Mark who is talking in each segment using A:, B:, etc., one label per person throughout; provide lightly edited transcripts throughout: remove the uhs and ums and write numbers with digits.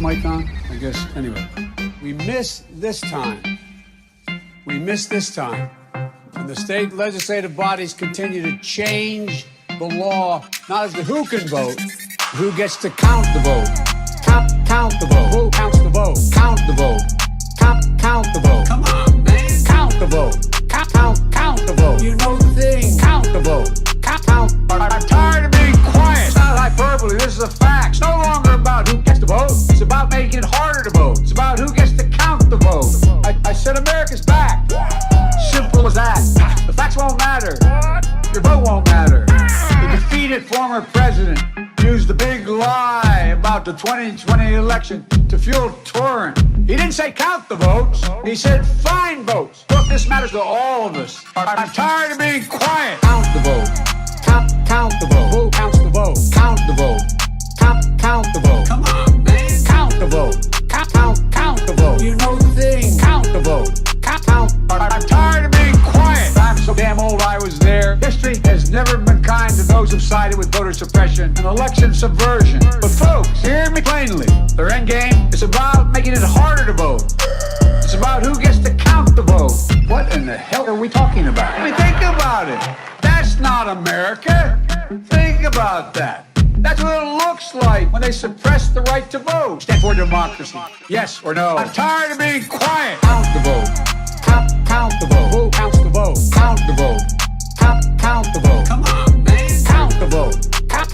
A: mic on? I guess. Anyway, we missed this time. We missed this time. When the state legislative bodies continue to change the law, not as to who can vote, who gets to count the vote. Count the vote. Who counts the vote? Count the vote. Count the vote. Come on, man. Count the vote. Count the vote. You know the thing. Count the vote. Count. I'm tired of being quiet. It's not hyperbole. This is a fact. It's no longer about who gets to vote. It's about making it harder to vote. It's about who gets to count the vote. I said America's back. Simple as that. The facts won't matter. Your vote won't matter. The defeated former president used the big lie about the 2020 election to fuel torrent. He didn't say count the votes. He said find votes. Look, this matters to all of us. I'm tired of being quiet. Count the vote. Count the vote. Who counts the vote? Count the vote. Count the vote. Come on, man. Count the vote. Count the vote. You know the thing. Count the vote. Count. I'm tired of being quiet. I'm so damn old I was there. History has never been kind to those who've sided with voter suppression and election subversion. But folks, hear me plainly. Their end game is about making it harder to vote. It's about who gets to count the vote. What in the hell are we talking about? I mean, think about it. That's not America. Think about that. That's what it looks like when they suppress the right to vote. Stand for democracy. Yes or no? I'm tired of being quiet. Count the vote. Count the vote. Who counts the vote? Count the vote. Count the vote. Come on, man. Count the vote. Count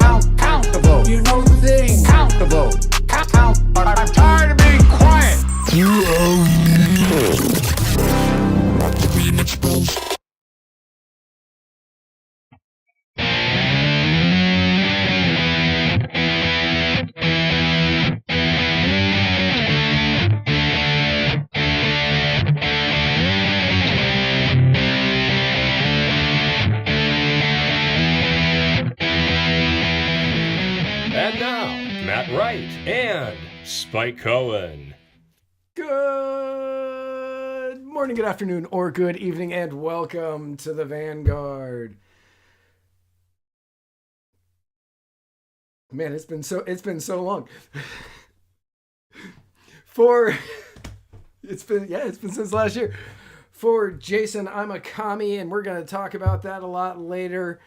A: the vote. You know the thing. Count the vote. Count. I'm tired of being quiet.
B: And now, Matt Wright and Spike Cohen.
C: Good morning, good afternoon, or good evening, and welcome to the Vanguard. Man, it's been so long. It's been since last year. For Jason, I'm a commie, and we're going to talk about that a lot later.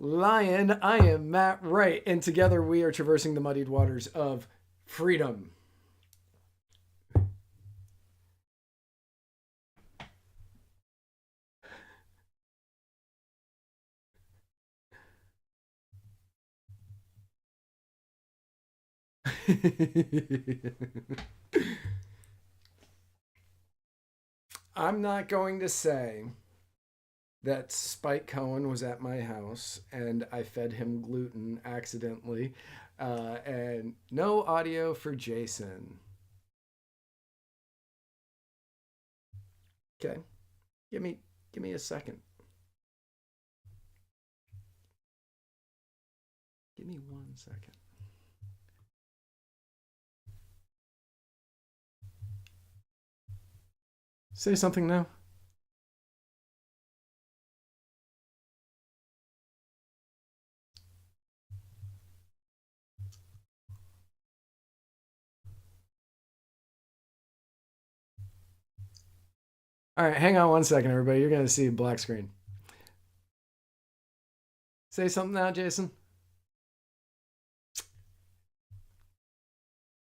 C: Lion, I am Matt Wright, and together we are traversing the muddied waters of freedom. I'm not going to say that Spike Cohen was at my house and I fed him gluten accidentally, and no audio for Jason. Okay, give me a second. Give me 1 second. Say something now. All right, hang on 1 second, everybody. You're going to see a black screen. Say something now, Jason.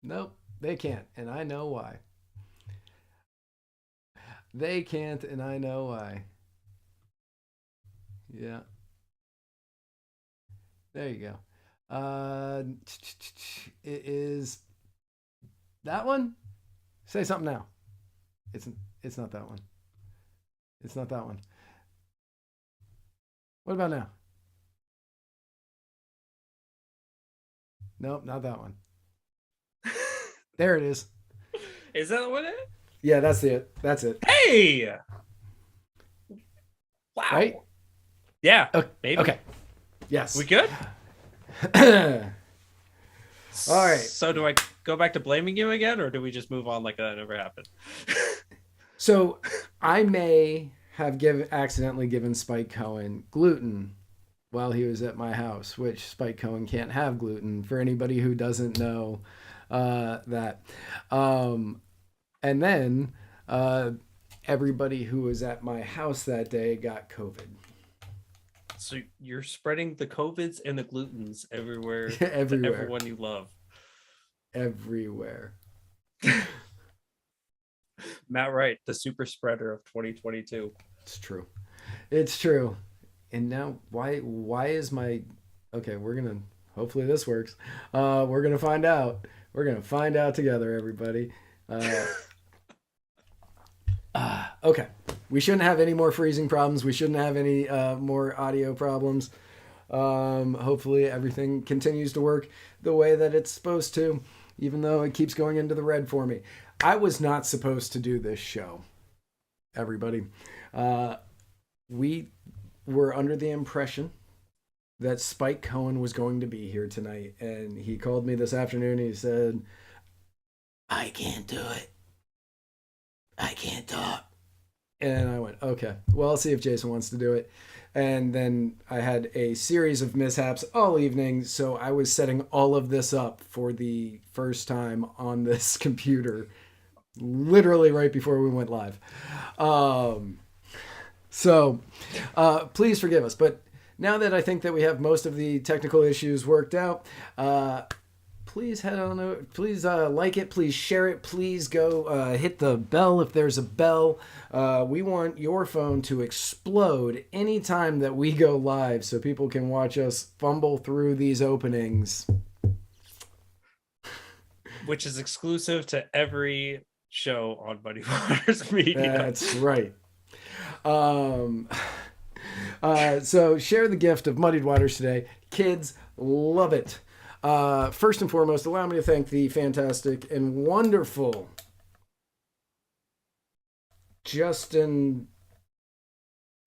C: Nope, they can't, and I know why. They can't, and I know why. Yeah. There you go. It is that one? Say something now. It's not that one. It's not that one. What about now? Nope, not that one. There it is.
B: Is that what it?
C: Yeah, that's it. That's it.
B: Hey! Wow.
C: Right?
B: Yeah.
C: Maybe. Okay. Yes.
B: We good?
C: All right.
B: So do I go back to blaming you again, or do we just move on like that never happened?
C: So I may have accidentally given Spike Cohen gluten while he was at my house, which Spike Cohen can't have gluten. For anybody who doesn't know, that. And then everybody who was at my house that day got COVID.
B: So you're spreading the COVIDs and the glutens everywhere,
C: Everywhere.
B: to everyone you love.
C: Everywhere.
B: Matt Wright, the super spreader of 2022.
C: It's true. It's true. And now why is my okay, hopefully this works. We're gonna find out. We're gonna find out together, everybody. Okay. We shouldn't have any more freezing problems. We shouldn't have any more audio problems. Hopefully everything continues to work the way that it's supposed to, even though it keeps going into the red for me. I was not supposed to do this show, everybody. We were under the impression that Spike Cohen was going to be here tonight, and he called me this afternoon and he said, I can't do it. I can't talk. And I went, okay, well, I'll see if Jason wants to do it. And then I had a series of mishaps all evening, so I was setting all of this up for the first time on this computer, literally right before we went live. So please forgive us. But now that I think that we have most of the technical issues worked out, please head on over. Please like it. Please share it. Please go hit the bell if there's a bell. We want your phone to explode anytime that we go live so people can watch us fumble through these openings. Which
B: is exclusive to every show on Muddy Waters Media.
C: That's right. So share the gift of Muddied Waters today. Kids love it. First and foremost, allow me to thank the fantastic and wonderful Justin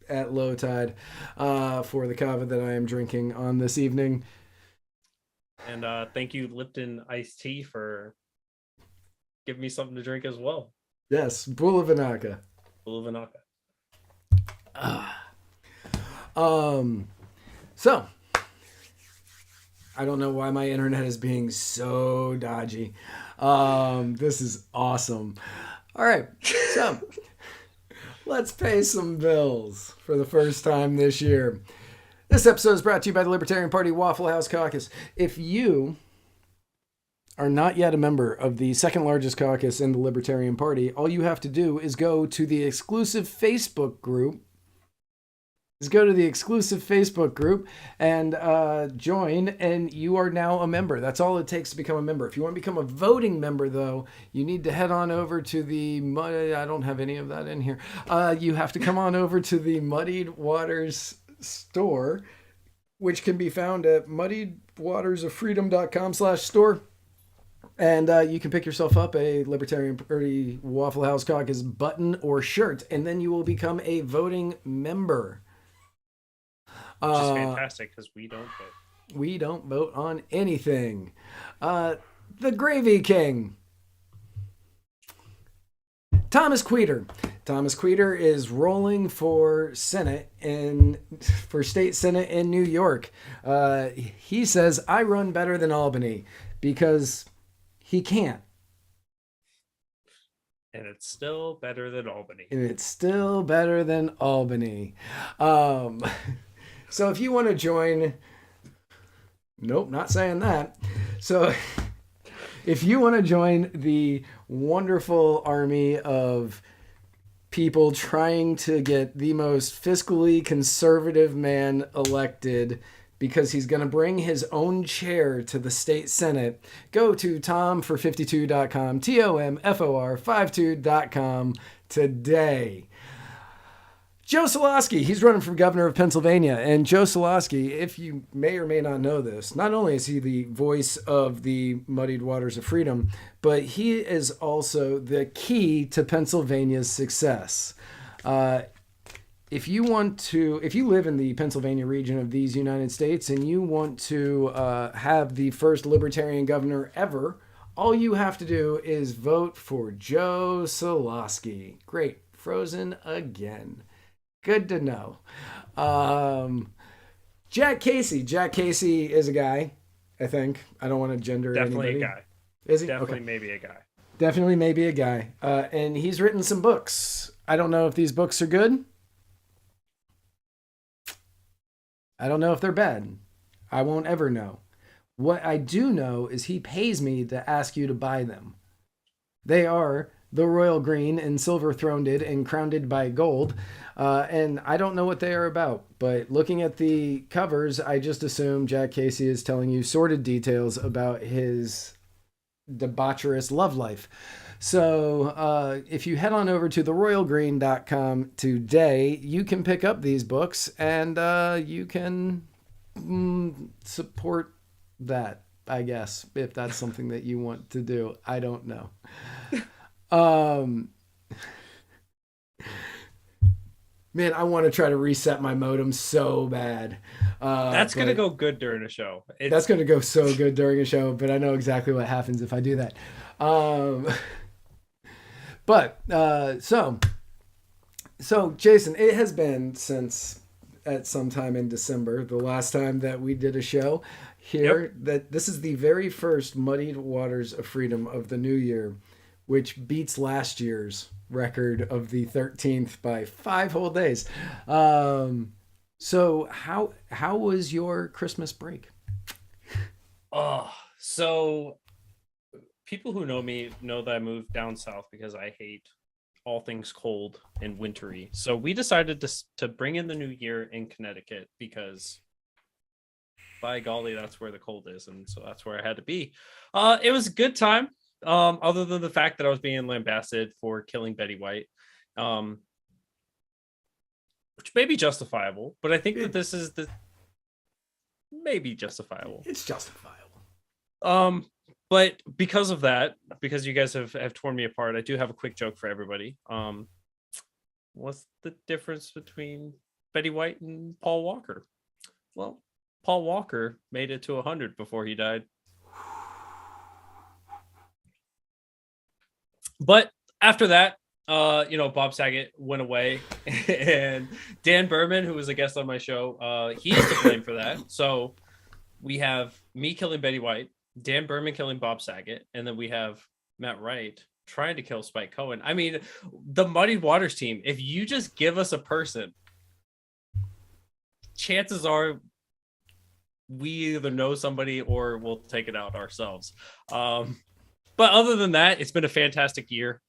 C: at Low Tide for the kava that I am drinking on this evening.
B: And thank you, Lipton Iced Tea, for giving me something to drink as well.
C: Yes, Bulavanaka.
B: Bulavanaka.
C: So I don't know why my internet is being so dodgy. This is awesome. All right, so let's pay some bills for the first time this year. This episode is brought to you by the Libertarian Party Waffle House Caucus. If you are not yet a member of the second largest caucus in the Libertarian Party, all you have to do is go to the exclusive Facebook group. And join, and you are now a member. That's all it takes to become a member. If you want to become a voting member, though, you need to head on over to the I don't have any of that in here. You have to come on over to the Muddied Waters store, which can be found at muddiedwatersoffreedom.com/store. And you can pick yourself up a Libertarian Party Waffle House Caucus button or shirt, and then you will become a voting member.
B: Which is fantastic, because we don't vote.
C: We don't vote on anything. The Gravy King. Thomas Queter. Thomas Queter is rolling for state Senate in New York. He says, I run better than Albany, because he can't.
B: And it's still better than Albany.
C: So if you want to join, nope, not saying that. So if you want to join the wonderful army of people trying to get the most fiscally conservative man elected because he's going to bring his own chair to the state Senate, go to tomfor52.com, TOMFOR52.com today. Joe Solosky, he's running for governor of Pennsylvania. And Joe Solosky, if you may or may not know this, not only is he the voice of the Muddied Waters of Freedom, but he is also the key to Pennsylvania's success. If you live in the Pennsylvania region of these United States and you want to have the first libertarian governor ever, all you have to do is vote for Joe Solosky. Great. Frozen again. Good to know. Jack Casey. Jack Casey is a guy, I think. I don't want to gender
B: Definitely
C: anybody.
B: A guy.
C: Is he?
B: Definitely,
C: Okay.
B: maybe a guy.
C: Definitely maybe a guy. And he's written some books. I don't know if these books are good. I don't know if they're bad. I won't ever know. What I do know is he pays me to ask you to buy them. They are the royal green and silver throned and crowned by gold. And I don't know what they are about, but looking at the covers, I just assume Jack Casey is telling you sordid details about his debaucherous love life. So if you head on over to theroyalgreen.com today, you can pick up these books and you can support that, I guess, if that's something that you want to do. I don't know. Man, I want to try to reset my modem so bad.
B: That's going to go good during a show.
C: That's going to go so good during a show, but I know exactly what happens if I do that. So Jason, it has been since at some time in December, the last time that we did a show here,
B: Yep.
C: that this is the very first Muddied Waters of Freedom of the new year, which beats last year's record of the 13th by 5 whole days. So how was your Christmas break?
B: Oh, so people who know me know that I moved down south because I hate all things cold and wintry. So we decided to bring in the new year in Connecticut because by golly, that's where the cold is, and so that's where I had to be. It was a good time. Other than the fact that I was being lambasted for killing Betty White, which may be justifiable, but I think that this is the maybe justifiable.
C: It's justifiable.
B: But because of that, because you guys have torn me apart, I do have a quick joke for everybody. What's the difference between Betty White and Paul Walker? Well, Paul Walker made it to 100 before he died. But after that, Bob Saget went away, and Dan Berman, who was a guest on my show, he is to blame for that. So we have me killing Betty White, Dan Berman killing Bob Saget, and then we have Matt Wright trying to kill Spike Cohen. I mean, the Muddied Waters team, if you just give us a person, chances are we either know somebody or we'll take it out ourselves. But other than that, it's been a fantastic year,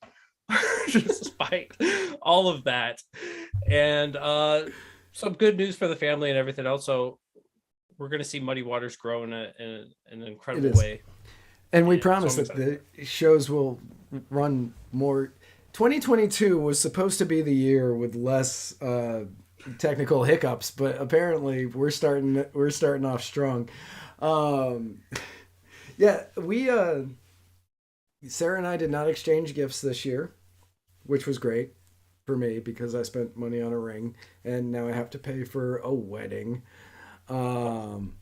B: despite all of that. And some good news for the family and everything else. So we're going to see Muddy Waters grow in an incredible way.
C: And we promise that the shows will run more. 2022 was supposed to be the year with less technical hiccups, but apparently we're starting off strong. Sarah and I did not exchange gifts this year, which was great for me because I spent money on a ring and now I have to pay for a wedding.
B: And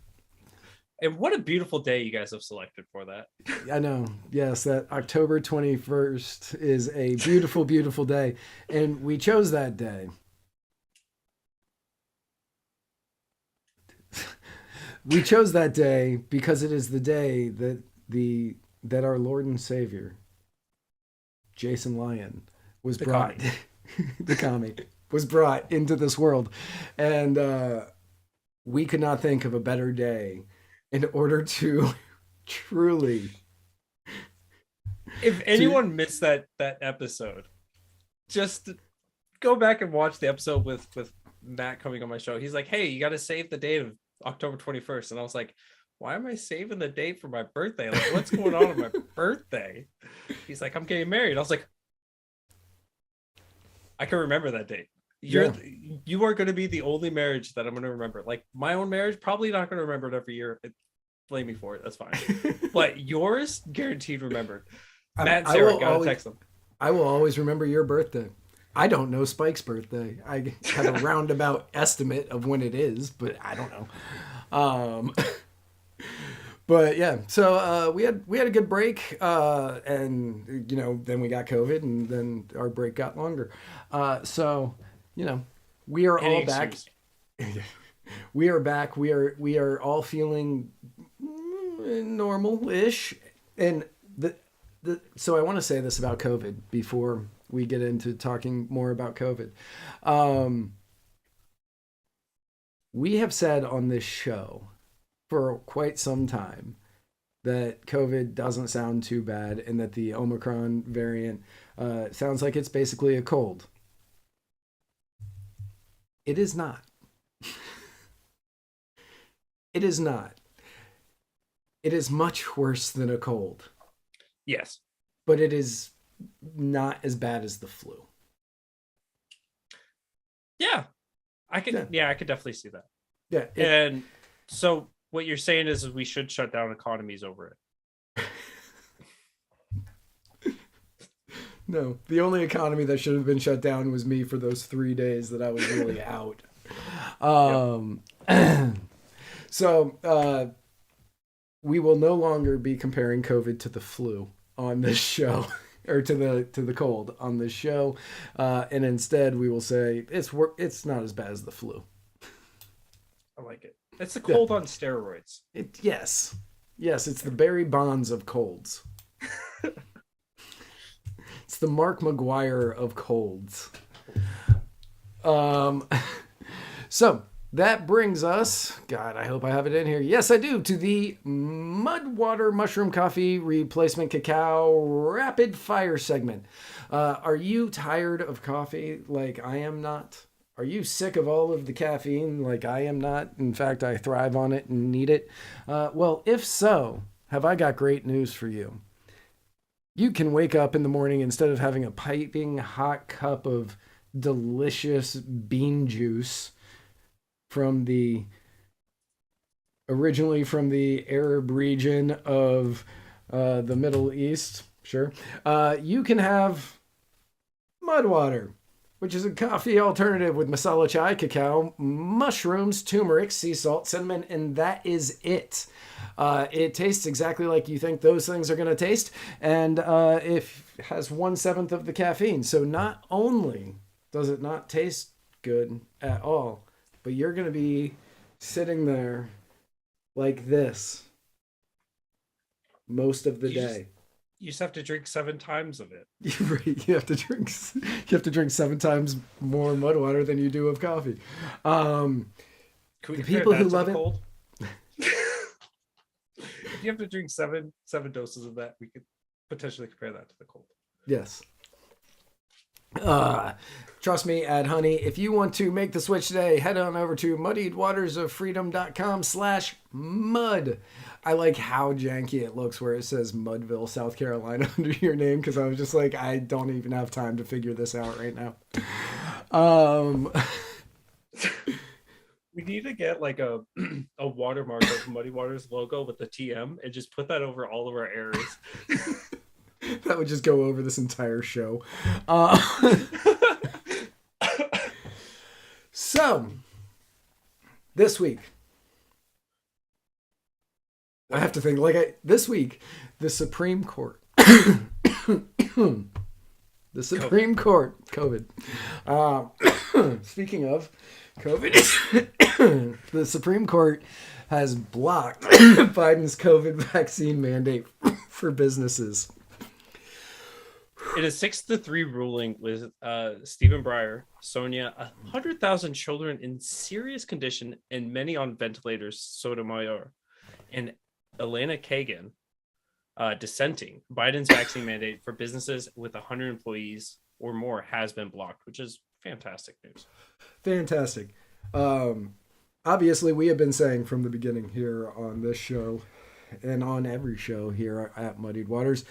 B: what a beautiful day you guys have selected for that.
C: I know. Yes, that October 21st is a beautiful, beautiful day. And we chose that day. We chose that day because it is the day that our Lord and Savior, Jason Lyon, was brought the commie was brought into this world. And we could not think of a better day in order to truly.
B: If anyone missed that episode, just go back and watch the episode with Matt coming on my show. He's like, hey, you got to save the date of October 21st. And I was like, why am I saving the date for my birthday? Like, what's going on my birthday? He's like, I'm getting married. I was like, I can remember that date. You are going to be the only marriage that I'm going to remember. Like my own marriage, probably not going to remember it every year. Blame me for it. That's fine. But yours, guaranteed remembered. Matt and Sarah, gotta text them.
C: I will always remember your birthday. I don't know Spike's birthday. I have a roundabout estimate of when it is, but I don't know. But yeah, so we had a good break, and then we got COVID, and then our break got longer. So we are all back. We are back. We are all feeling normal-ish, and So I want to say this about COVID before we get into talking more about COVID. We have said on this show for quite some time that COVID doesn't sound too bad and that the Omicron variant sounds like it's basically a cold. It is not. It is not. It is much worse than a cold.
B: Yes.
C: But it is not as bad as the flu.
B: Yeah. I could definitely see that.
C: Yeah.
B: And so what you're saying is we should shut down economies over it.
C: No, the only economy that should have been shut down was me for those 3 days that I was really out. So we will no longer be comparing COVID to the flu on this show, or to the cold on this show, and instead we will say it's not as bad as the flu.
B: I like it. It's the cold on steroids.
C: Yes, it's the Barry Bonds of colds. It's the Mark McGuire of colds. So that brings us, God, I hope I have it in here. Yes, I do, to the Mud Water Mushroom Coffee Replacement Cacao Rapid Fire segment. Are you tired of coffee like I am not? Are you sick of all of the caffeine like I am not? In fact, I thrive on it and need it. Well, if so, have I got great news for you. You can wake up in the morning instead of having a piping hot cup of delicious bean juice originally from the Arab region of the Middle East. Sure. You can have mud water, which is a coffee alternative with masala chai, cacao, mushrooms, turmeric, sea salt, cinnamon, and that is it. It tastes exactly like you think those things are going to taste, and it has 1/7 of the caffeine. So not only does it not taste good at all, but you're going to be sitting there like this most of the day.
B: You just have to drink 7 times of it.
C: Right. You have to drink 7 times more mud water than you do of coffee.
B: Can we compare
C: people
B: that
C: who
B: to
C: love
B: the
C: it.
B: cold? If you have to drink seven doses of that, we could potentially compare that to the cold.
C: Yes. Trust me, Ad Honey, if you want to make the switch today, head on over to muddiedwatersoffreedom.com/mud. I like how janky it looks where it says Mudville, South Carolina under your name, because I was just like, I don't even have time to figure this out right now.
B: We need to get like a watermark of Muddy Waters logo with the TM and just put that over all of our areas.
C: That would just go over this entire show. So, this week, I have to think, this week, the Supreme Court, COVID. Speaking of COVID, the Supreme Court has blocked Biden's COVID vaccine mandate for businesses.
B: In a 6-3 ruling with Stephen Breyer, Sonia, 100,000 children in serious condition and many on ventilators, Sotomayor, and Elena Kagan dissenting, Biden's vaccine mandate for businesses with 100 employees or more has been blocked, which is fantastic news.
C: Fantastic. Obviously, we have been saying from the beginning here on this show and on every show here at Muddied Waters,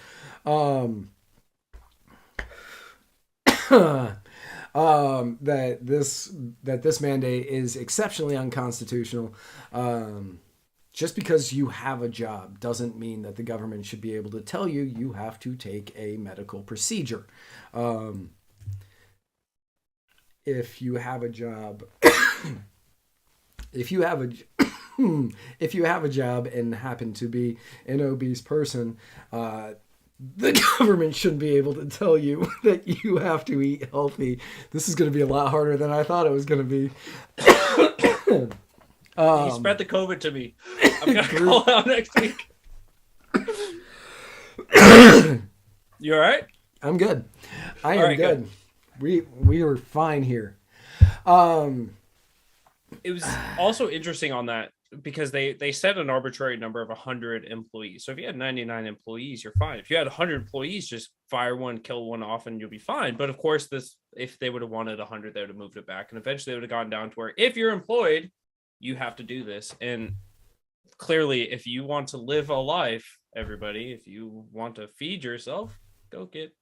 C: that this mandate is exceptionally unconstitutional. Just because you have a job doesn't mean that the government should be able to tell you you have to take a medical procedure. If you have a job, if you have a job and happen to be an obese person, the government shouldn't be able to tell you that you have to eat healthy. This is going to be a lot harder than I thought it was going to be.
B: You spread the COVID to me. I'm going to call out next week. You all right?
C: I'm good. I am
B: All right,
C: good. We are fine here.
B: It was also interesting on that because they set an arbitrary number of 100 employees. So if you had 99 employees, you're fine. If you had 100 employees, just fire one, kill one off, and you'll be fine. But of course, if they would have wanted 100, they would have moved it back, and eventually they would have gotten down to where if you're employed, you have to do this. And clearly, if you want to live a life, everybody, if you want to feed yourself, go get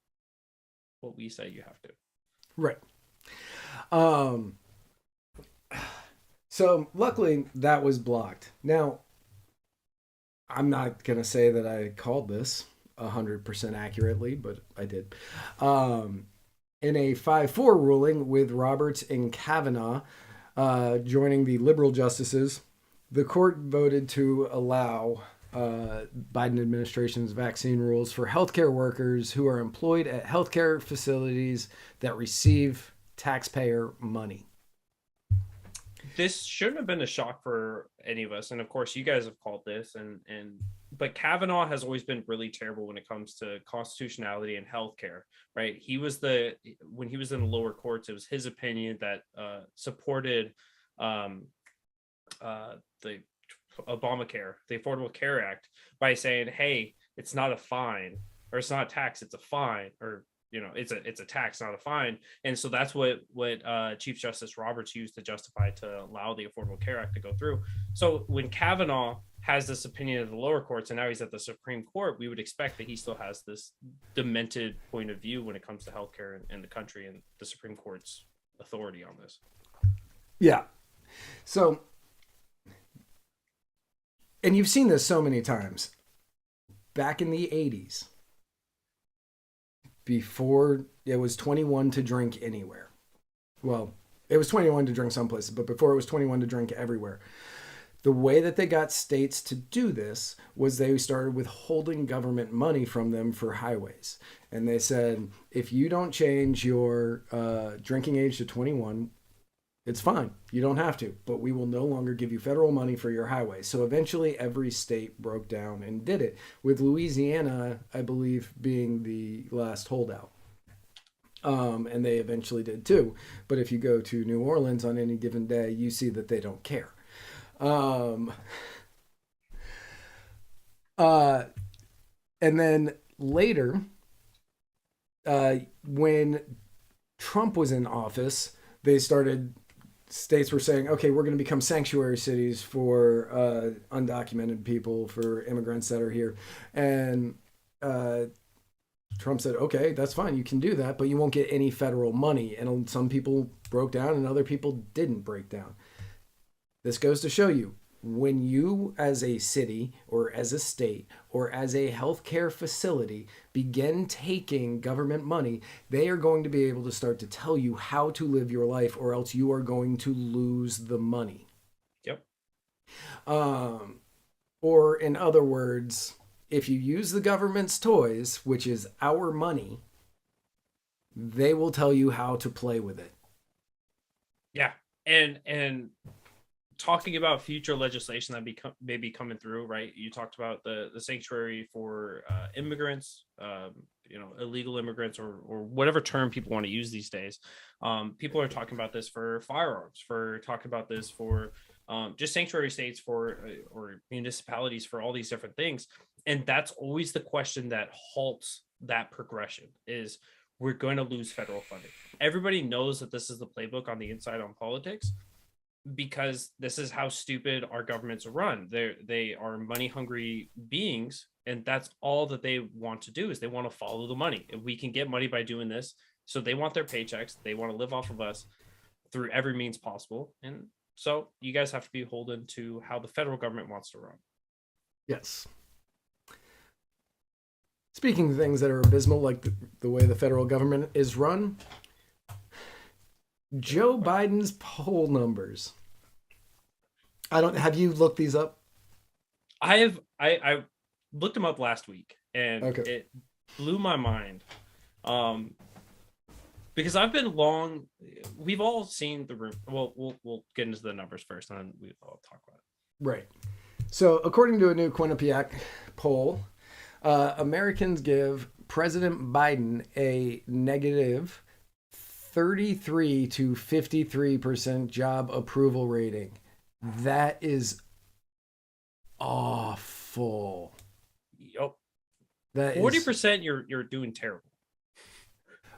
B: what we say you have to.
C: Right. So luckily that was blocked. Now, I'm not going to say that I called this 100% accurately, but I did. In a 5-4 ruling with Roberts and Kavanaugh joining the liberal justices, the court voted to allow Biden administration's vaccine rules for healthcare workers who are employed at healthcare facilities that receive taxpayer money.
B: This shouldn't have been a shock for any of us, and of course you guys have called this, but Kavanaugh has always been really terrible when it comes to constitutionality and healthcare, right? When he was in the lower courts, it was his opinion that supported the Obamacare, the Affordable Care Act, by saying, hey, it's not a fine, or it's not a tax, it's a fine, or it's a tax, not a fine. And so that's what Chief Justice Roberts used to justify to allow the Affordable Care Act to go through. So when Kavanaugh has this opinion of the lower courts and now he's at the Supreme Court, we would expect that he still has this demented point of view when it comes to healthcare in the country and the Supreme Court's authority on this.
C: Yeah. So, and you've seen this so many times. Back in the 80s, before it was 21 to drink anywhere. Well, it was 21 to drink some places, but before it was 21 to drink everywhere. The way that they got states to do this was they started withholding government money from them for highways. And they said, if you don't change your drinking age to 21, it's fine. You don't have to, but we will no longer give you federal money for your highways. So eventually every state broke down and did it, with Louisiana, I believe, being the last holdout. And they eventually did too. But if you go to New Orleans on any given day, you see that they don't care. And then later, when Trump was in office, states were saying, okay, we're going to become sanctuary cities for undocumented people, for immigrants that are here. And Trump said, okay, that's fine. You can do that, but you won't get any federal money. And some people broke down and other people didn't break down. This goes to show you, when you as a city or as a state or as a healthcare facility begin taking government money, they are going to be able to start to tell you how to live your life, or else you are going to lose the money.
B: Yep.
C: Or in other words, if you use the government's toys, which is our money, they will tell you how to play with it.
B: Yeah. And talking about future legislation that may be coming through, right? You talked about the sanctuary for immigrants, illegal immigrants, or whatever term people want to use these days. People are talking about this for firearms, for talking about this for just sanctuary states or municipalities for all these different things. And that's always the question that halts that progression is, we're going to lose federal funding. Everybody knows that this is the playbook on the inside on politics, because this is how stupid our governments are run. They are money hungry beings, and that's all that they want to do, is they want to follow the money. If we can get money by doing this, so they want their paychecks, they want to live off of us through every means possible. And so you guys have to be beholden to how the federal government wants to run.
C: Yes. Speaking of things that are abysmal, like the way the federal government is run, Joe Biden's poll numbers. Have you looked these up?
B: I looked them up last week, and It blew my mind. Because we've all seen the room. Well, we'll get into the numbers first, and then we'll talk about it.
C: Right. So according to a new Quinnipiac poll, Americans give President Biden a negative 33 to 53% job approval rating. That is awful.
B: Yep.
C: That
B: 40%, you're doing terrible.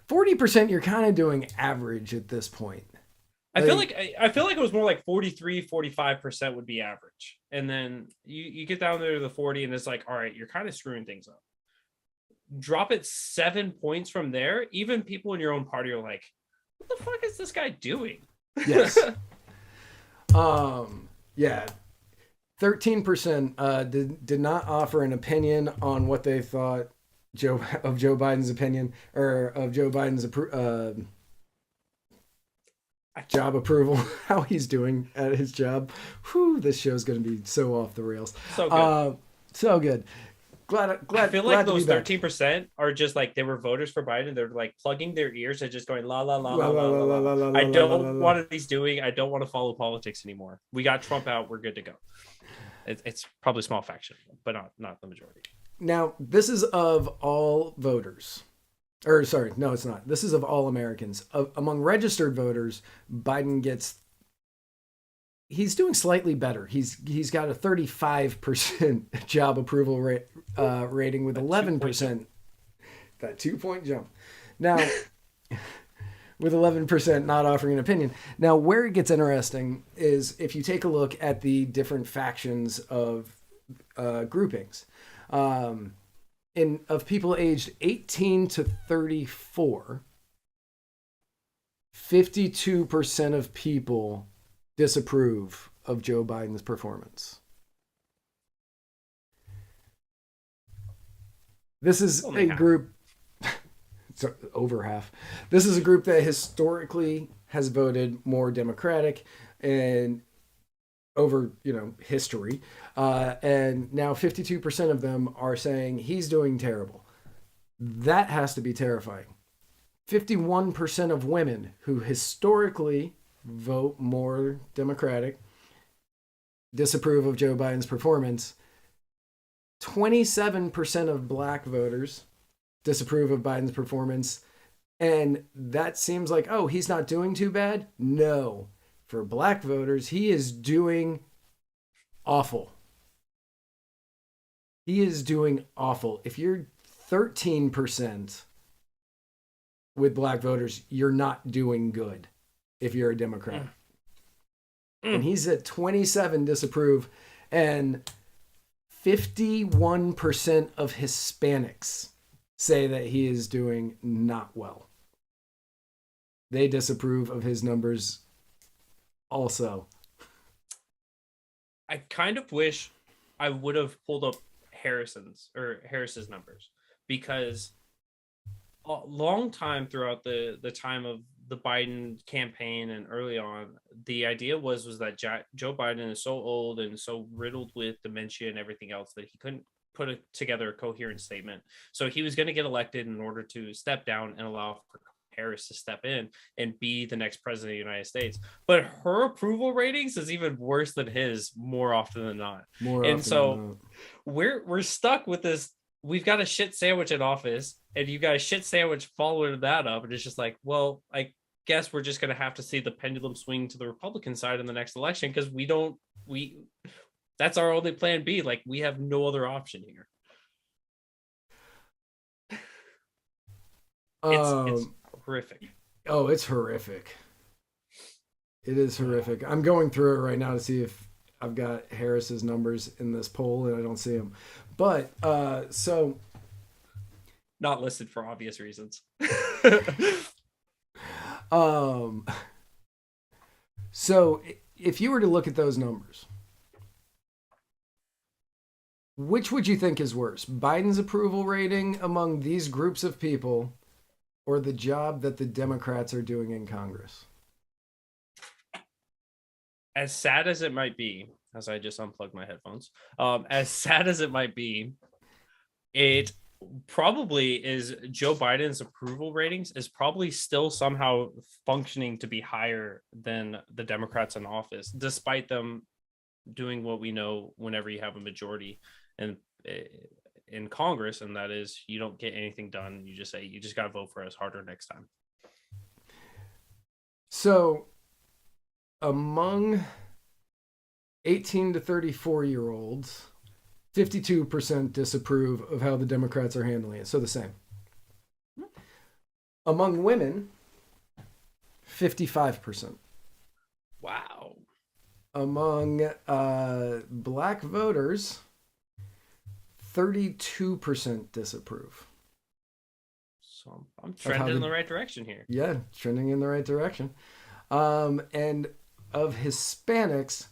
C: 40%. You're kind of doing average at this point.
B: I feel like it was more like 43, 45% would be average. And then you get down there to the 40 and it's like, all right, you're kind of screwing things up. Drop it 7 points from there. Even people in your own party are like, what the fuck is this guy doing?
C: Yes. Yeah. 13% did not offer an opinion on what they thought Joe Biden's opinion or of Joe Biden's job approval, how he's doing at his job. Whew, this show's going to be so off the rails.
B: So good.
C: So good. Glad
B: I feel like those 13% are just like they were voters for Biden. They're like plugging their ears and just going la la la la la la la. I don't want what he's doing. I don't want to follow politics anymore. We got Trump out. We're good to go. It's probably a small faction, but not the majority.
C: Now, this is of all voters. Or sorry, no, it's not. This is of all Americans. Among registered voters, Biden he's doing slightly better. He's got a 35% job approval rating with 11%. That 2-point jump. Now, with 11% not offering an opinion. Now, where it gets interesting is if you take a look at the different factions of groupings. Of people aged 18 to 34, 52% of people disapprove of Joe Biden's performance. This is a group, it's over half. This is a group that historically has voted more Democratic and over, history. And now 52% of them are saying he's doing terrible. That has to be terrifying. 51% of women who historically vote more Democratic disapprove of Joe Biden's performance. 27% of black voters disapprove of Biden's performance. And that seems like, oh, he's not doing too bad. No. For black voters, he is doing awful. He is doing awful. If you're 13% with black voters, you're not doing good if you're a Democrat. And he's at 27 disapprove, and 51% of Hispanics say that he is doing not well. They disapprove of his numbers also.
B: I kind of wish I would have pulled up Harris's numbers, because a long time throughout the time of the Biden campaign and early on, the idea was that Joe Biden is so old and so riddled with dementia and everything else that he couldn't put together a coherent statement. So he was going to get elected in order to step down and allow for Harris to step in and be the next president of the United States. But her approval ratings is even worse than his more often than not. We're stuck with this. We've got a shit sandwich in office, and you got a shit sandwich following that up. And it's just like, well, I guess we're just going to have to see the pendulum swing to the Republican side in the next election, because that's our only plan B. Like, we have no other option here. It's horrific.
C: Oh, it's horrific. It is horrific. I'm going through it right now to see if I've got Harris's numbers in this poll, and I don't see them. But so
B: not listed for obvious reasons.
C: So if you were to look at those numbers, which would you think is worse? Biden's approval rating among these groups of people, or the job that the Democrats are doing in Congress?
B: As sad as it might be, as I just unplugged my headphones, as sad as it might be, it probably is Joe Biden's approval ratings is probably still somehow functioning to be higher than the Democrats in office, despite them doing what we know whenever you have a majority. And in Congress, and that is you don't get anything done. You just say you just got to vote for us harder next time.
C: So, among 18 to 34-year-olds, 52% disapprove of how the Democrats are handling it. So the same. Among women, 55%.
B: Wow.
C: Among black voters, 32% disapprove.
B: So I'm trending in the right direction here.
C: Yeah, trending in the right direction. And of Hispanics,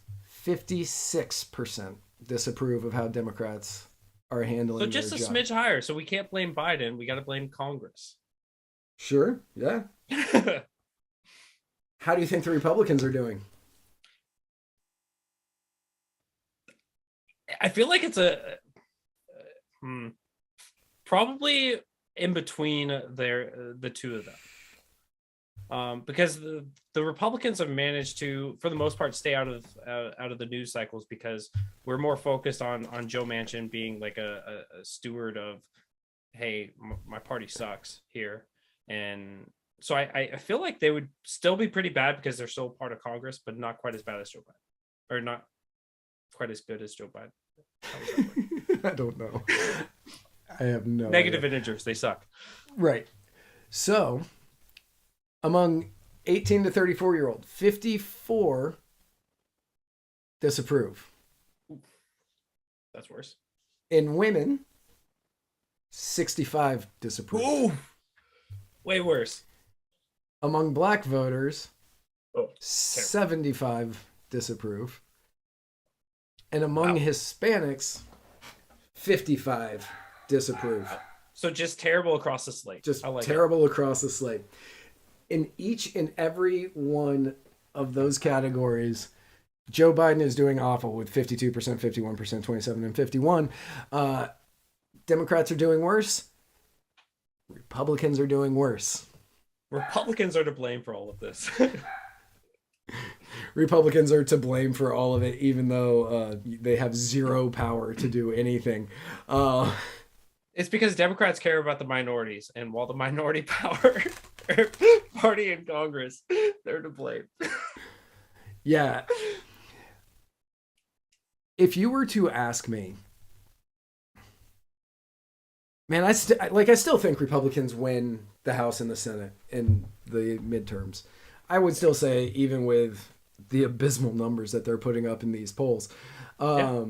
C: 56% disapprove of how Democrats are handling
B: So just
C: their
B: a
C: job.
B: smidge higher. So we can't blame Biden. We got to blame Congress.
C: Sure, yeah. How do you think the Republicans are doing?
B: I feel like it's probably in between the two of them, because the Republicans have managed to, for the most part, stay out of the news cycles because we're more focused on Joe Manchin being like a steward of, hey, my party sucks here, and so I feel like they would still be pretty bad because they're still part of Congress, but not quite as bad as Joe Biden, or not quite as good as Joe Biden.
C: I don't know. I have no
B: Negative
C: idea.
B: integers, they suck.
C: Right. So, among 18 to 34-year-old, 54 disapprove.
B: That's worse.
C: In women, 65 disapprove.
B: Ooh, way worse.
C: Among black voters,
B: Oh,
C: 75 disapprove. And among Hispanics, 55 disapprove.
B: So just terrible across the slate.
C: Just
B: I like
C: terrible across the slate. In each and every one of those categories, Joe Biden is doing awful with 52%, 51%, 27, and 51. Democrats are doing worse. Republicans are doing worse.
B: Republicans are to blame for all of this.
C: Republicans are to blame for all of it, even though they have zero power to do anything.
B: It's because Democrats care about the minorities, and while the minority power party in Congress, they're to blame.
C: Yeah. If you were to ask me, man, I still think Republicans win the House and the Senate in the midterms. I would still say, even with the abysmal numbers that they're putting up in these polls. But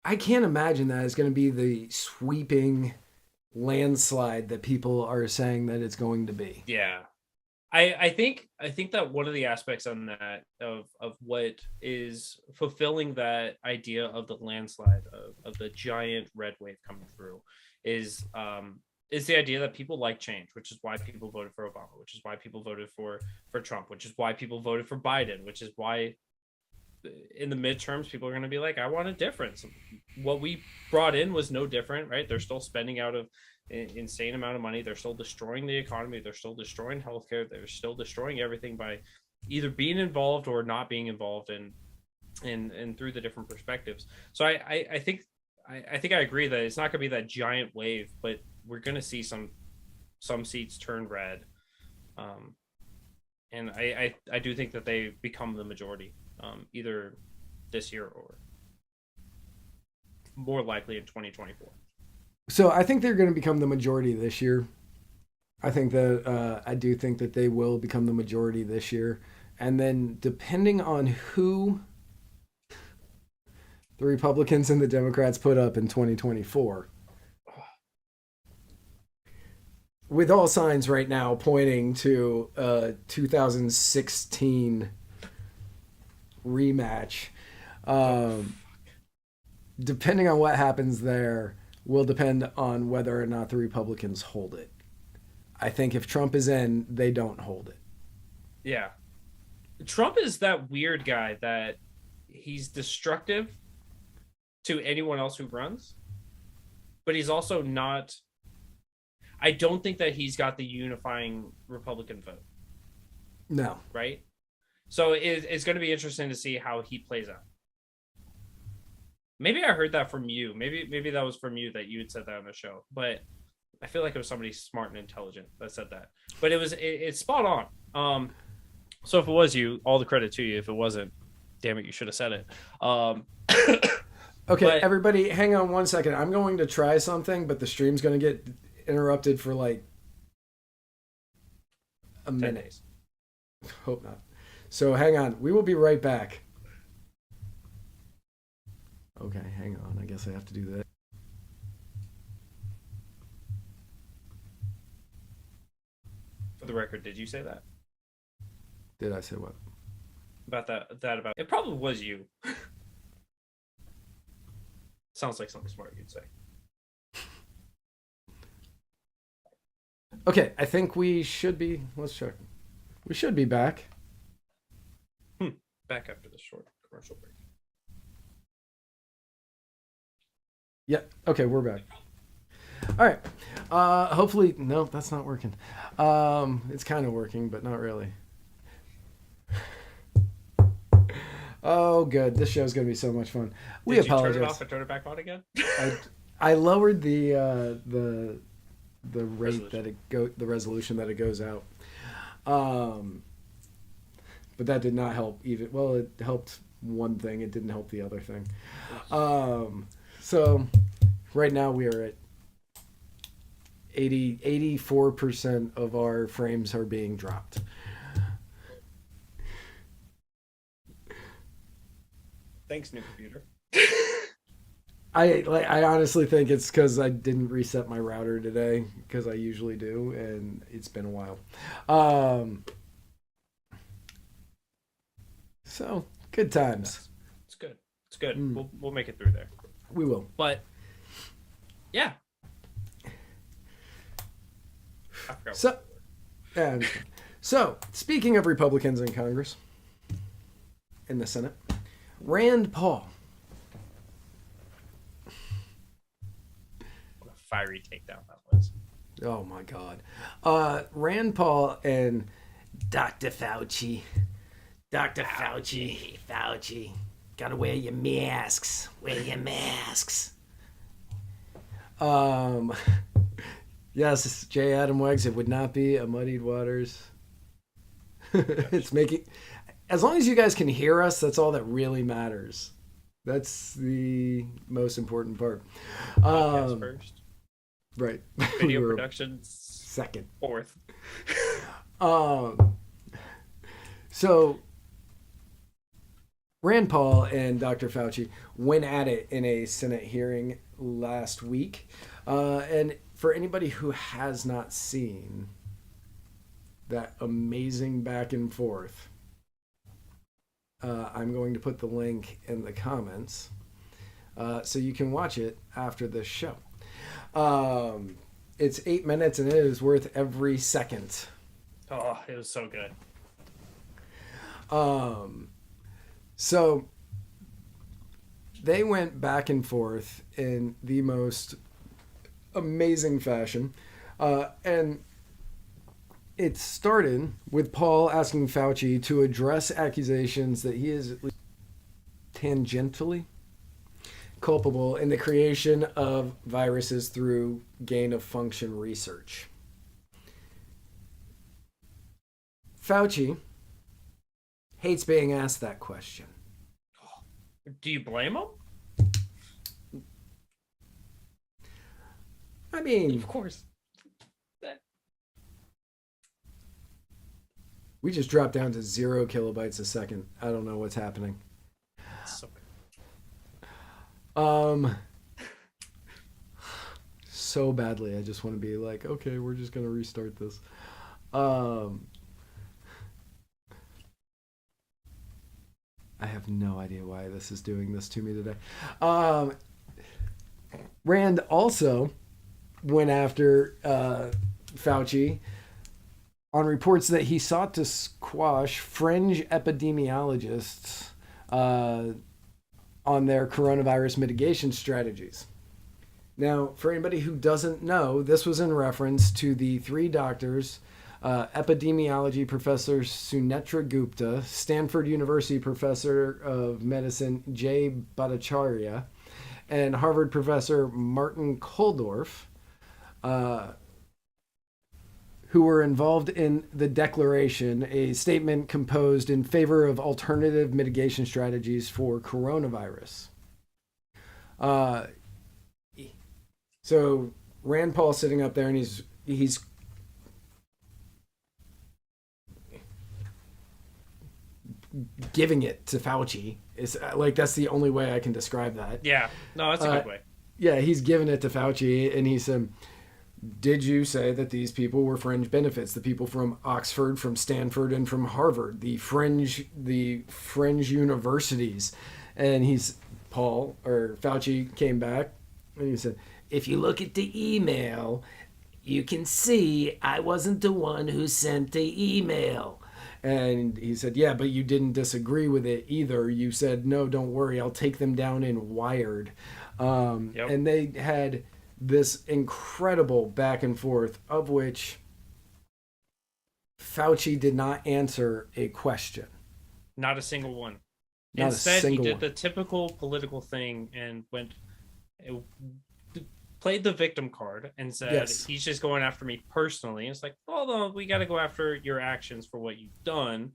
C: I can't imagine that it's going to be the sweeping landslide that people are saying that it's going to be.
B: Yeah. I think that one of the aspects on that of what is fulfilling that idea of the landslide of the giant red wave coming through is the idea that people like change, which is why people voted for Obama, which is why people voted for Trump, which is why people voted for Biden, which is why in the midterms people are going to be like, I want a difference. What we brought in was no different, right? They're still spending out of an insane amount of money. They're still destroying the economy. They're still destroying healthcare. They're still destroying everything by either being involved or not being involved and through the different perspectives. So I think I agree that it's not going to be that giant wave, but we're going to see some seats turn red. And I do think that they become the majority, either this year or more likely in 2024.
C: So I think they're going to become the majority this year. I think that I do think that they will become the majority this year. And then depending on who the Republicans and the Democrats put up in 2024, with all signs right now pointing to a 2016 rematch, depending on what happens there will depend on whether or not the Republicans hold it. I think if Trump is in, they don't hold it.
B: Yeah. Trump is that weird guy that he's destructive to anyone else who runs, but he's also not. I don't think that he's got the unifying Republican vote.
C: No.
B: Right? So it's going to be interesting to see how he plays out. Maybe I heard that from you. Maybe that was from you that you had said that on the show. But I feel like it was somebody smart and intelligent that said that. But it's spot on. So if it was you, all the credit to you. If it wasn't, damn it, you should have said it.
C: Okay,
B: but-
C: everybody, hang on one second. I'm going to try something, but the stream's going to get interrupted for like a
B: 10
C: minute.
B: days.
C: Hope not. So hang on. We will be right back. Okay, hang on. I guess I have to do that.
B: For the record, did you say that?
C: Did I say what?
B: About about it probably was you. Sounds like something smart you'd say.
C: Okay, I think we should be. Let's check. We should be back.
B: Back after the short commercial break.
C: Yeah. Okay, we're back. All right. Hopefully, no, that's not working. It's kind of working, but not really. Oh, good. This show's gonna be so much fun. We
B: Did
C: apologize.
B: you turn it off and turn it back on again?
C: I lowered the rate
B: Resolution.
C: that the resolution that it goes out. But that did not help even. Well, it helped one thing. It didn't help the other thing. So right now we are at 84% of our frames are being dropped.
B: Thanks, new computer.
C: I honestly think it's because I didn't reset my router today, because I usually do, and it's been a while. So good times.
B: It's good. It's good. We'll make it through there.
C: We will.
B: But yeah. I forgot.
C: So speaking of Republicans in Congress, in the Senate, Rand Paul.
B: What a fiery takedown that was.
C: Oh my God. Rand Paul and Dr. Fauci. Dr. Fauci. Fauci. Gotta wear your masks. Wear your masks. Yes, J. Adam Weggs, it would not be a muddied waters. It's making... As long as you guys can hear us, that's all that really matters. That's the most important part.
B: Podcast first.
C: Right.
B: Video
C: We were
B: production
C: second.
B: fourth.
C: So Rand Paul and Dr. Fauci went at it in a Senate hearing last week. And for anybody who has not seen that amazing back and forth, I'm going to put the link in the comments so you can watch it after this show. It's 8 minutes and it is worth every second.
B: Oh, it was so good.
C: So they went back and forth in the most amazing fashion. And it started with Paul asking Fauci to address accusations that he is at least tangentially culpable in the creation of viruses through gain-of-function research. Fauci hates being asked that question.
B: Do you blame him?
C: I mean,
B: Of course.
C: we just dropped down to 0 kilobytes a second. I don't know what's happening.
B: So
C: So badly, I just want to be like, okay, we're just gonna restart this. I have no idea why this is doing this to me today. Rand also went after Fauci on reports that he sought to squash fringe epidemiologists on their coronavirus mitigation strategies. Now, for anybody who doesn't know, this was in reference to the 3 doctors, epidemiology professor Sunetra Gupta, Stanford University professor of medicine Jay Bhattacharya, and Harvard professor Martin Kulldorff, who were involved in the declaration, a statement composed in favor of alternative mitigation strategies for coronavirus. So Rand Paul's sitting up there and he's giving it to Fauci. It's like, that's the only way I can describe that.
B: Yeah, no, that's a good way.
C: Yeah, he's giving it to Fauci, and he said, did you say that these people were fringe benefits? The people from Oxford, from Stanford, and from Harvard, the fringe universities. And Fauci came back and he said, if you look at the email, you can see I wasn't the one who sent the email. And he said, yeah, but you didn't disagree with it either. You said, no, don't worry, I'll take them down in Wired.
B: Yep.
C: And they had this incredible back and forth, of which Fauci did not answer a question.
B: Not a single one.
C: Not
B: Instead,
C: a single
B: he did
C: one.
B: the typical political thing and played the victim card and said,
C: Yes.
B: he's just going after me personally. It's like, although we got to go after your actions for what you've done.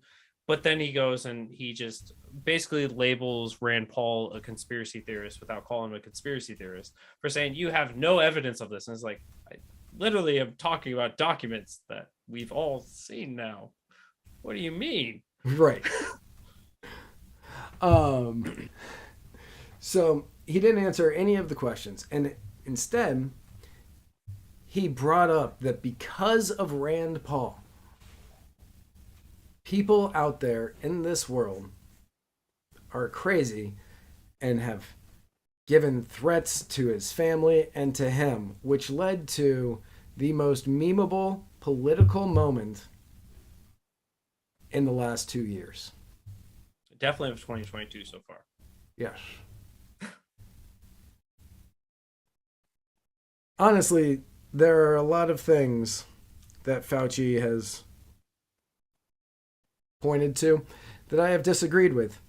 B: But then he goes and he just basically labels Rand Paul a conspiracy theorist without calling him a conspiracy theorist for saying you have no evidence of this. And it's like, I literally am talking about documents that we've all seen now. What do you mean?
C: Right. So he didn't answer any of the questions. And instead, he brought up that because of Rand Paul, people out there in this world are crazy and have given threats to his family and to him, which led to the most memeable political moment in the last 2 years.
B: Definitely of 2022 so far.
C: Yes. Honestly, there are a lot of things that Fauci has pointed to that I have disagreed with.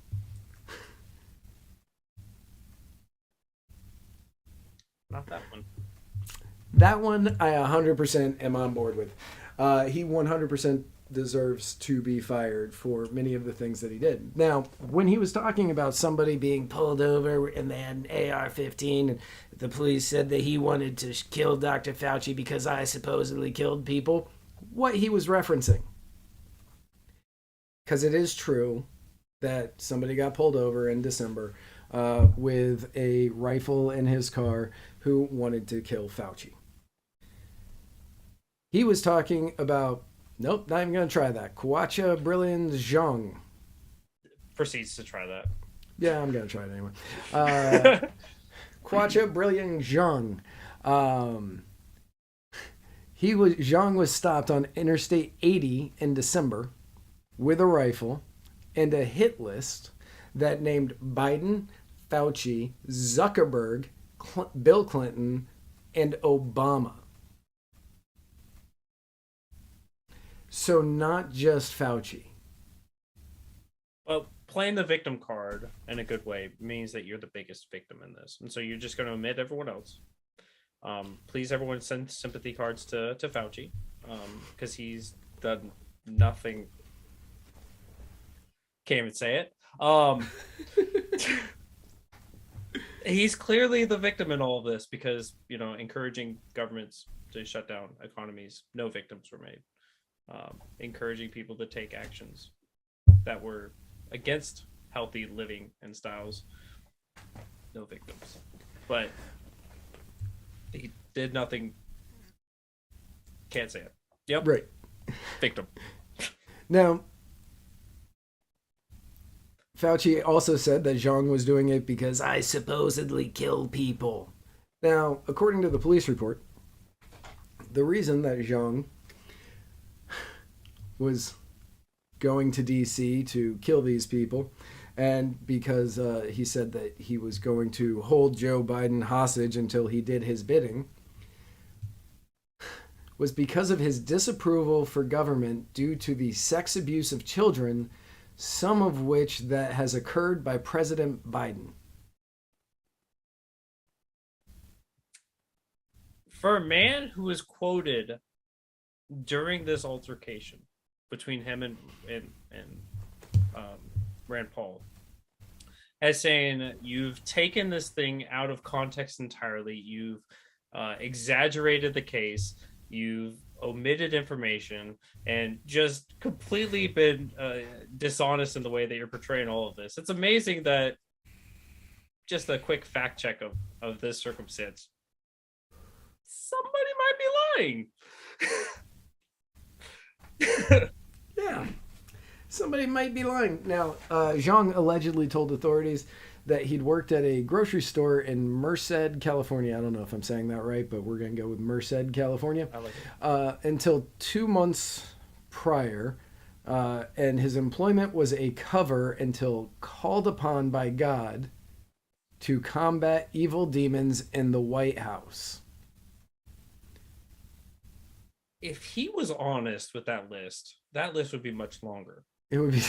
B: Not that one.
C: That one I 100% am on board with. He 100% deserves to be fired for many of the things that he did. Now, when he was talking about somebody being pulled over and they had an AR-15 and the police said that he wanted to kill Dr. Fauci because I supposedly killed people, what he was referencing. Because it is true that somebody got pulled over in December with a rifle in his car who wanted to kill Fauci. He was talking about, nope, not even going to try that, Kwacha Brilliant Zhang.
B: Proceeds to try that.
C: Yeah, I'm going to try it anyway. Kwacha Brilliant Zhang. Zhang was stopped on Interstate 80 in December with a rifle and a hit list that named Biden, Fauci, Zuckerberg, Bill Clinton, and Obama. So not just Fauci.
B: Well, playing the victim card in a good way means that you're the biggest victim in this. And so you're just going to omit everyone else. Please, everyone, send sympathy cards to Fauci because he's done nothing. Can't even say it. He's clearly the victim in all of this because, encouraging governments to shut down economies, no victims were made. Encouraging people to take actions that were against healthy living and styles, no victims. But he did nothing. Can't say it. Yep.
C: Right.
B: Victim.
C: Now, Fauci also said that Zhang was doing it because I supposedly killed people. Now, according to the police report, the reason that Zhang was going to DC to kill these people, and because he said that he was going to hold Joe Biden hostage until he did his bidding, was because of his disapproval for government due to the sex abuse of children, some of which that has occurred by President Biden.
B: For a man who was quoted during this altercation between him and Rand Paul as saying, you've taken this thing out of context entirely, you've exaggerated the case, you've omitted information, and just completely been dishonest in the way that you're portraying all of this. It's amazing that just a quick fact check of this circumstance, somebody might be lying.
C: Yeah, somebody might be lying. Now, Zhang allegedly told authorities that he'd worked at a grocery store in Merced, California. I don't know if I'm saying that right, but we're going to go with Merced, California.
B: I like it.
C: Until 2 months prior, and his employment was a cover until called upon by God to combat evil demons in the White House.
B: If he was honest with that list would be much longer.
C: It would be...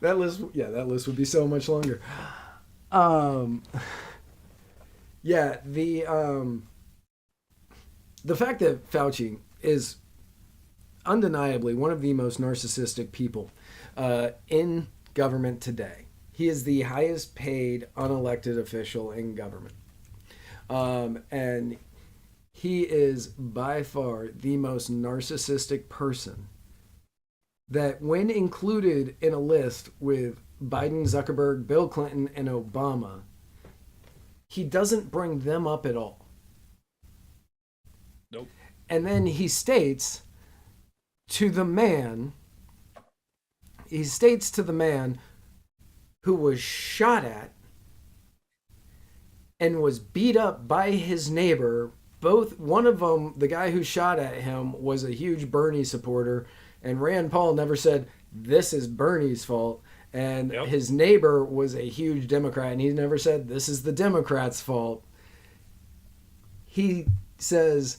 C: that list would be so much longer. Yeah, the fact that Fauci is undeniably one of the most narcissistic people in government today. He is the highest paid unelected official in government. And he is by far the most narcissistic person that, when included in a list with Biden, Zuckerberg, Bill Clinton, and Obama, he doesn't bring them up at all.
B: Nope.
C: And then he states to the man who was shot at and was beat up by his neighbor. One of them, the guy who shot at him, was a huge Bernie supporter, and Rand Paul never said, this is Bernie's fault. And
B: Yep.
C: His neighbor was a huge Democrat, and he never said, this is the Democrats' fault. He says,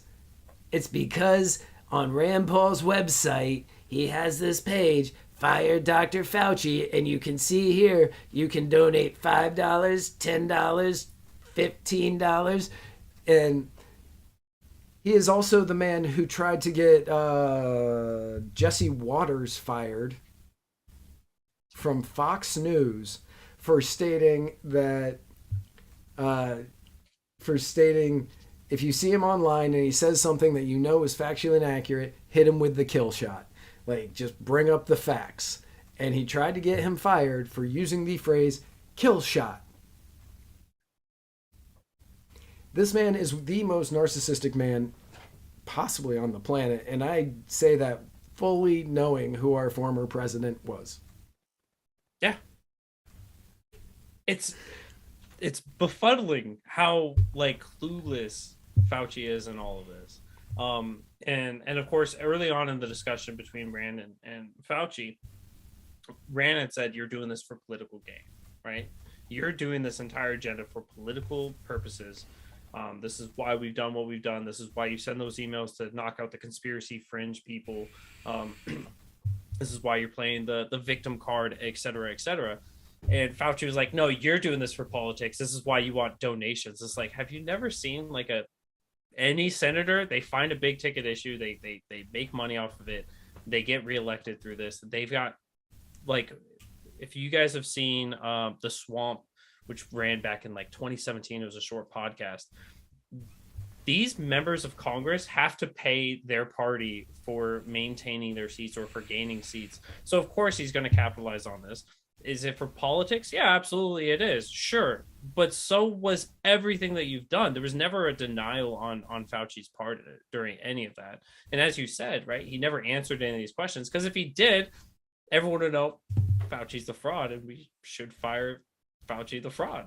C: it's because on Rand Paul's website, he has this page, Fire Dr. Fauci, and you can see here, you can donate $5, $10, $15, and he is also the man who tried to get Jesse Waters fired from Fox News for stating that if you see him online and he says something that you know is factually inaccurate, hit him with the kill shot. Like, just bring up the facts. And he tried to get him fired for using the phrase kill shot. This man is the most narcissistic man possibly on the planet, and I say that fully knowing who our former president was.
B: Yeah. It's befuddling how clueless Fauci is in all of this. And of course, early on in the discussion between Rand and Fauci, Rand had said, you're doing this for political gain, right? You're doing this entire agenda for political purposes. This is why we've done what we've done. This is why you send those emails to knock out the conspiracy fringe people. This is why you're playing the victim card, et cetera, et cetera. And Fauci was like, no, you're doing this for politics. This is why you want donations. It's like, have you never seen any senator? They find a big ticket issue. They make money off of it. They get reelected through this. They've got, if you guys have seen The Swamp, which ran back in 2017, it was a short podcast. These members of Congress have to pay their party for maintaining their seats or for gaining seats. So of course he's going to capitalize on this. Is it for politics? Yeah, absolutely it is. Sure. But so was everything that you've done. There was never a denial on Fauci's part during any of that. And as you said, right, he never answered any of these questions, because if he did, everyone would know Fauci's the fraud and we should fire Fauci the fraud.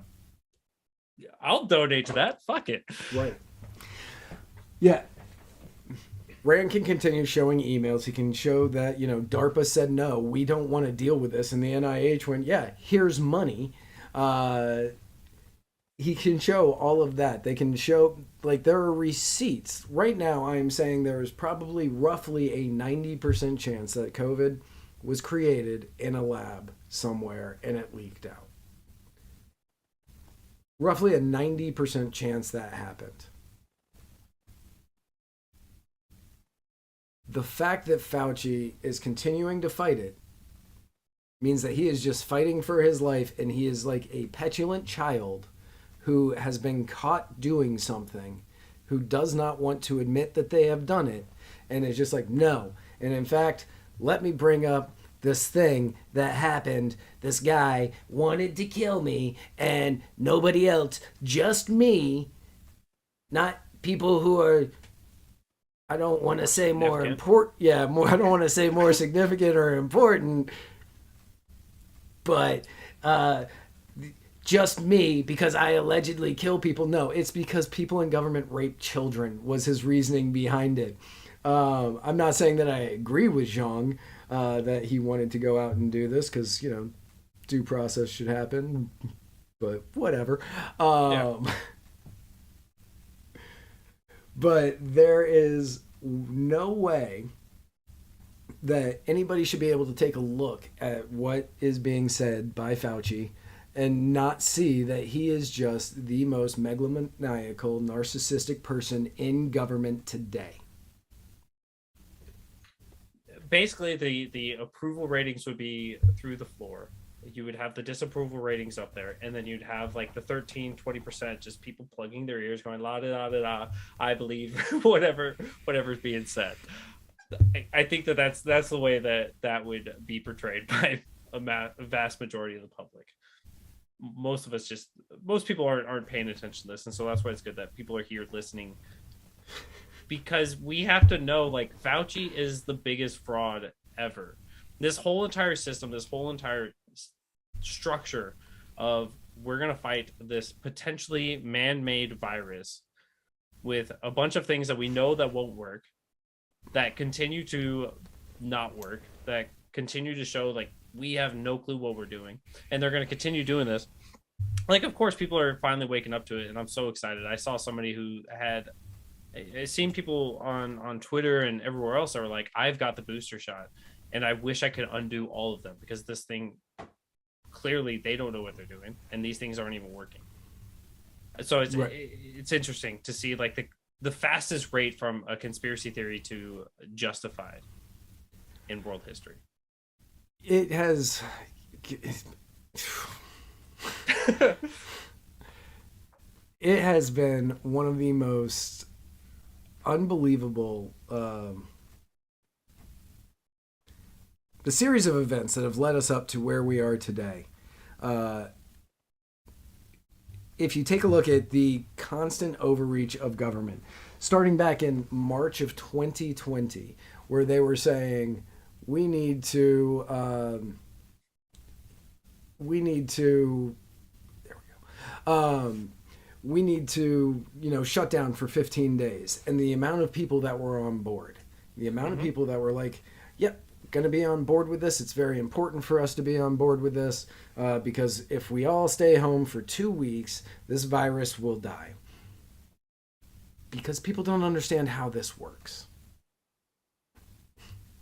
B: I'll donate to that. Fuck it.
C: Right. Yeah. Rand can continue showing emails. He can show that, DARPA said, no, we don't want to deal with this. And the NIH went, yeah, here's money. He can show all of that. They can show, there are receipts. Right now, I'm saying there is probably roughly a 90% chance that COVID was created in a lab somewhere and it leaked out. roughly a 90% chance that happened. The fact that Fauci is continuing to fight it means that he is just fighting for his life, and he is like a petulant child who has been caught doing something, who does not want to admit that they have done it, and is just like, no. And in fact, let me bring up this thing that happened. This guy wanted to kill me, and nobody else, just me, not people who are, I don't want to say more important. Yeah, more. I don't want to say more significant or important, but just me because I allegedly kill people. No, it's because people in government rape children was his reasoning behind it. I'm not saying that I agree with Zhang that he wanted to go out and do this because, you know, due process should happen, but whatever. But there is no way that anybody should be able to take a look at what is being said by Fauci and not see that he is just the most megalomaniacal, narcissistic person in government today.
B: Basically, the approval ratings would be through the floor. You would have the disapproval ratings up there, and then you'd have like the 13-20% just people plugging their ears going la da da da, I believe whatever's being said. I think that's the way that would be portrayed by a vast majority of the public. Most people aren't paying attention to this, and so that's why it's good that people are here listening, because we have to know, like, Fauci is the biggest fraud ever. This whole entire system, this whole entire structure of we're going to fight this potentially man-made virus with a bunch of things that we know that won't work, that continue to not work, that continue to show like we have no clue what we're doing, and they're going to continue doing this. Like, of course, people are finally waking up to it, and I'm so excited. I saw somebody who had, I've seen people on Twitter and everywhere else that were like, I've got the booster shot, and I wish I could undo all of them, because this thing, clearly they don't know what they're doing, and these things aren't even working. So it's interesting to see like the fastest rate from a conspiracy theory to justified in world history.
C: It has it has been one of the most unbelievable the series of events that have led us up to where we are today. If you take a look at the constant overreach of government, starting back in March of 2020, where they were saying, we need to, shut down for 15 days. And the amount of people that were on board, the amount of people that were like, yep, going to be on board with this. It's very important for us to be on board with this because if we all stay home for 2 weeks, this virus will die. Because people don't understand how this works.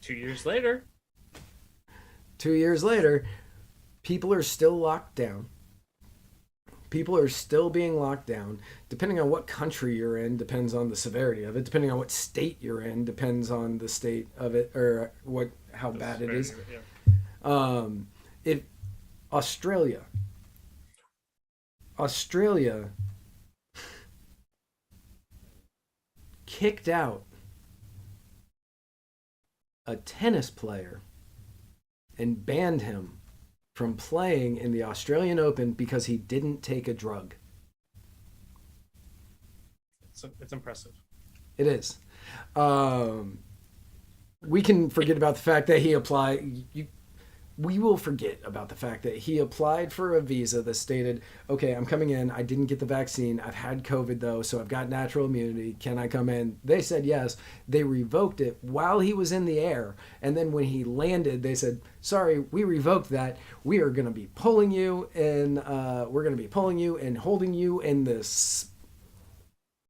B: 2 years later.
C: 2 years later, people are still locked down. People are still being locked down. Depending on what country you're in, depends on the severity of it. Depending on what state you're in, depends on the state of it or how bad it is. Yeah. Australia kicked out a tennis player and banned him from playing in the Australian Open because he didn't take a drug.
B: It's impressive.
C: It is. We can forget about the fact that he applied. We will forget about the fact that he applied for a visa that stated, okay, I'm coming in. I didn't get the vaccine. I've had COVID, though, so I've got natural immunity. Can I come in? They said yes. They revoked it while he was in the air. And then when he landed, they said, sorry, we revoked that. We are going to be pulling you, and we're going to be pulling you and holding you in this,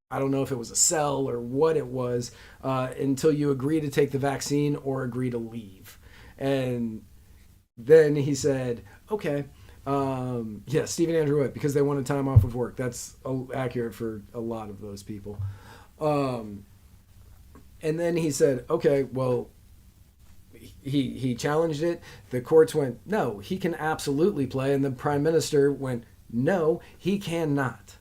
C: I don't know if it was a cell or what it was, until you agree to take the vaccine or agree to leave. And then he said, okay, Yeah, Stephen Andrew White, because they wanted time off of work. That's accurate for a lot of those people. And then he said, okay, well, he challenged it. The courts went, no, he can absolutely play. And the prime minister went, no, he cannot.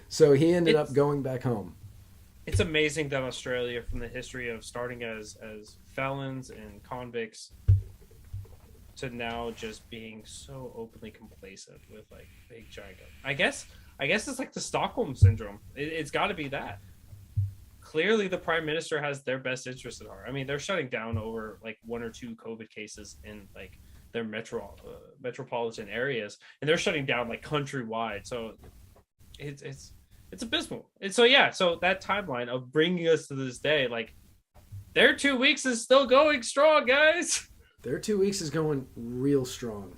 C: So he ended up going back home.
B: It's amazing that Australia, from the history of starting as felons and convicts to now just being so openly complacent with like big giant. I guess it's like the Stockholm syndrome. It's got to be that. Clearly, the prime minister has their best interest at heart. I mean, they're shutting down over like 1 or 2 COVID cases in like their metropolitan areas, and they're shutting down like countrywide. So it's abysmal. And so so that timeline of bringing us to this day, like their 2 weeks is still going strong, guys.
C: Their 2 weeks is going real strong.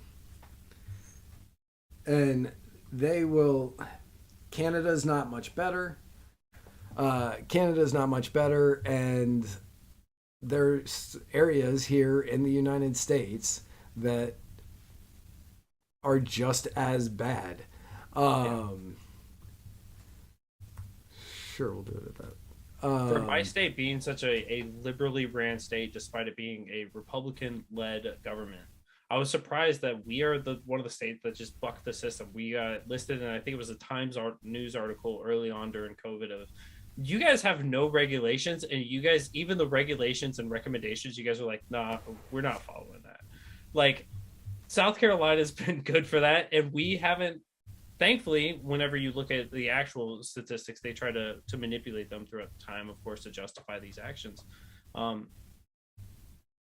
C: And they will... Canada's not much better. And there's areas here in the United States that are just as bad. Sure, we'll do it at that.
B: For my state being such a liberally ran state, despite it being a Republican-led government, I was surprised that we are one of the states that just bucked the system. We got listed, and I think it was a Times news article early on during COVID of, you guys have no regulations, and you guys, even the regulations and recommendations, you guys are like, nah, we're not following that. Like, South Carolina's been good for that, and we haven't. Thankfully, whenever you look at the actual statistics, they try to manipulate them throughout the time, of course, to justify these actions,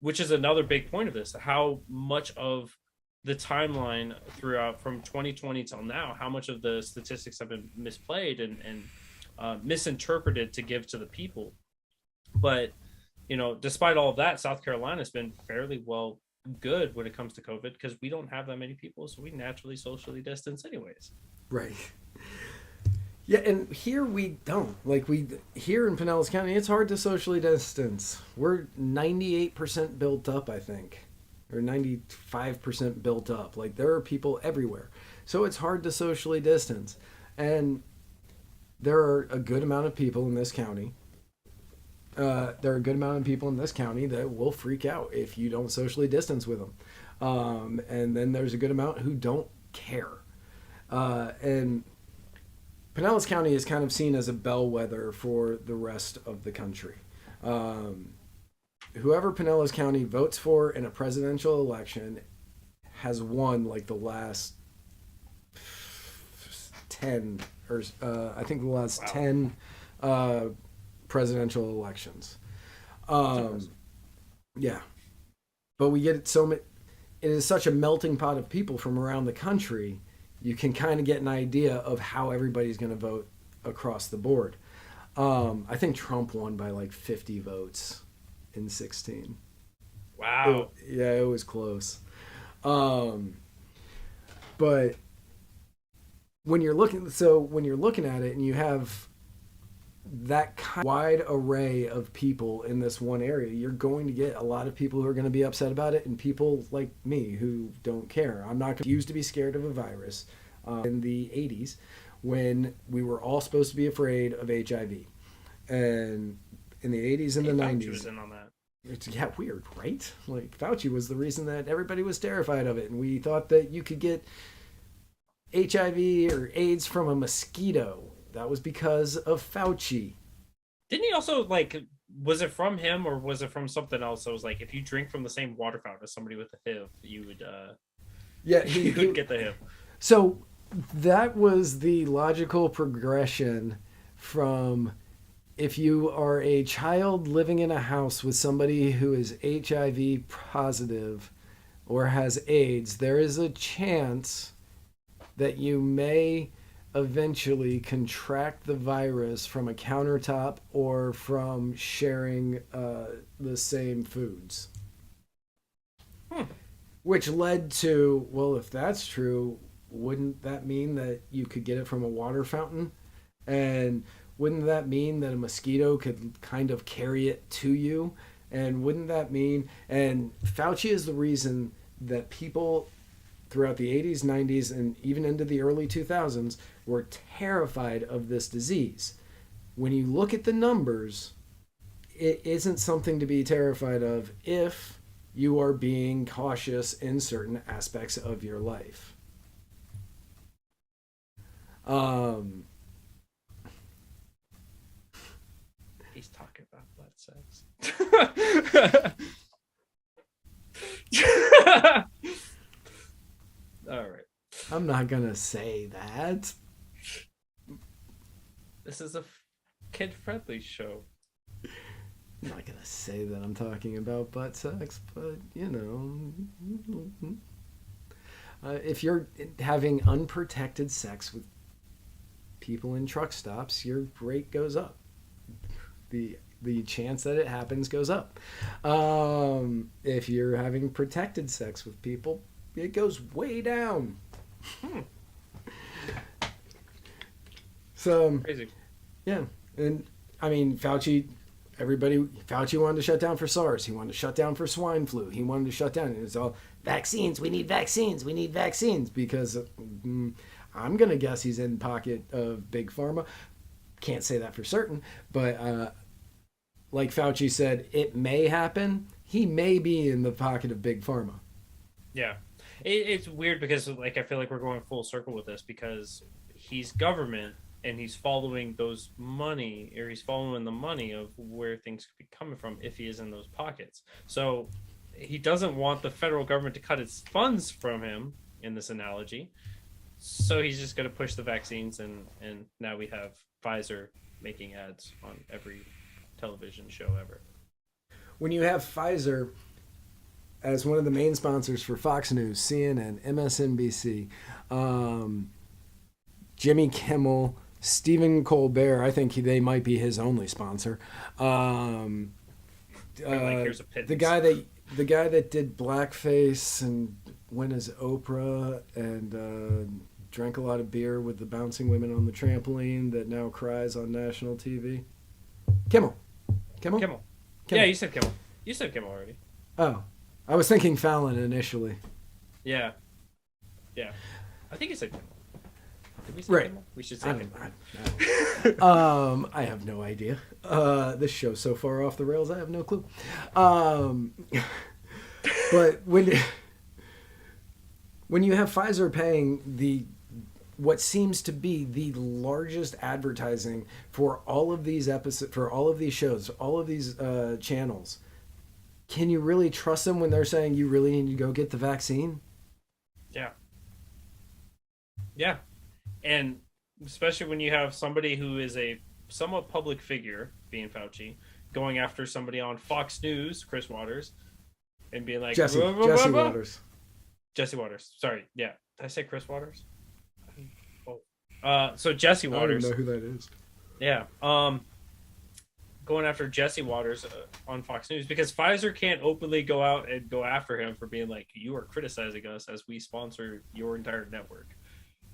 B: which is another big point of this. How much of the timeline throughout from 2020 till now, how much of the statistics have been misplayed and misinterpreted to give to the people. But, despite all of that, South Carolina's been fairly good when it comes to COVID because we don't have that many people, so we naturally socially distance anyways.
C: Right. Yeah, and here we don't. Like, here in Pinellas County, it's hard to socially distance. We're 98% built up, I think, or 95% built up. Like, there are people everywhere, so it's hard to socially distance. And there are a good amount of people in this county. That will freak out if you don't socially distance with them. And then there's a good amount who don't care. And Pinellas County is kind of seen as a bellwether for the rest of the country. Whoever Pinellas County votes for in a presidential election has won like the last 10 or I think the last 10 presidential elections. Yeah. But we get it is such a melting pot of people from around the country, you can kind of get an idea of how everybody's going to vote across the board. I think Trump won by like 50 votes in 2016.
B: Wow.
C: It was close. But when you're looking at it and you have that kind of wide array of people in this one area, you're going to get a lot of people who are going to be upset about it and people like me who don't care. I'm not used to be scared of a virus in the 80s when we were all supposed to be afraid of HIV. And in the 80s and the 90s.
B: Fauci was in on that.
C: It's weird, right? Like, Fauci was the reason that everybody was terrified of it, and we thought that you could get HIV or AIDS from a mosquito. That was because of Fauci.
B: Didn't he also, was it from him or was it from something else? So it was like, if you drink from the same water fountain as somebody with a HIV, you would you would get the HIV.
C: So that was the logical progression from, if you are a child living in a house with somebody who is HIV positive or has AIDS, there is a chance that you may eventually contract the virus from a countertop or from sharing the same foods. Which led to, well, if that's true, wouldn't that mean that you could get it from a water fountain? And wouldn't that mean that a mosquito could kind of carry it to you? And wouldn't that mean... And Fauci is the reason that people throughout the 80s, 90s, and even into the early 2000s were terrified of this disease. When you look at the numbers, it isn't something to be terrified of if you are being cautious in certain aspects of your life.
B: He's talking about blood sex. All right.
C: I'm not gonna say that.
B: This is a kid-friendly show.
C: I'm not gonna say that I'm talking about butt sex, but if you're having unprotected sex with people in truck stops, your rate goes up. The chance that it happens goes up. If you're having protected sex with people, it goes way down. So
B: Crazy.
C: yeah, and I mean Fauci wanted to shut down for SARS. He wanted to shut down for swine flu. He wanted to shut down. It's all vaccines. We need vaccines. We need vaccines because I'm gonna guess he's in pocket of big pharma. Can't say that for certain, but like Fauci said, it may happen. He may be in the pocket of big pharma.
B: Yeah. It's weird because like I feel like we're going full circle with this because he's government and he's following those money, or he's following the money of where things could be coming from if he is in those pockets. So he doesn't want the federal government to cut its funds from him in this analogy. So he's just going to push the vaccines, and now we have Pfizer making ads on every television show ever.
C: When you have Pfizer as one of the main sponsors for Fox News, CNN, MSNBC, Jimmy Kimmel, Stephen Colbert, I think they might be his only sponsor.
B: Here's a
C: the guy that did blackface and went as Oprah and drank a lot of beer with the bouncing women on the trampoline that now cries on national TV. Kimmel.
B: Yeah, you said Kimmel. You said Kimmel already.
C: Oh, I was thinking Fallon initially.
B: Yeah. I think you said Kimmel. Did we say
C: Right.
B: Kimmel? We should say Kimmel.
C: I have no idea. This show's so far off the rails, I have no clue. But when you have Pfizer paying what seems to be the largest advertising for all of these episodes, for all of these shows, all of these channels, can you really trust them when they're saying you really need to go get the vaccine?
B: Yeah. And especially when you have somebody who is a somewhat public figure, being Fauci, going after somebody on Fox News, Chris Waters, and being like,
C: Jesse Waters.
B: Jesse Waters. Sorry. Yeah. Did I say Chris Waters? So Jesse Waters.
C: I don't know who that is.
B: Yeah. Going after Jesse Waters on Fox News because Pfizer can't openly go out and go after him for being like, you are criticizing us as we sponsor your entire network.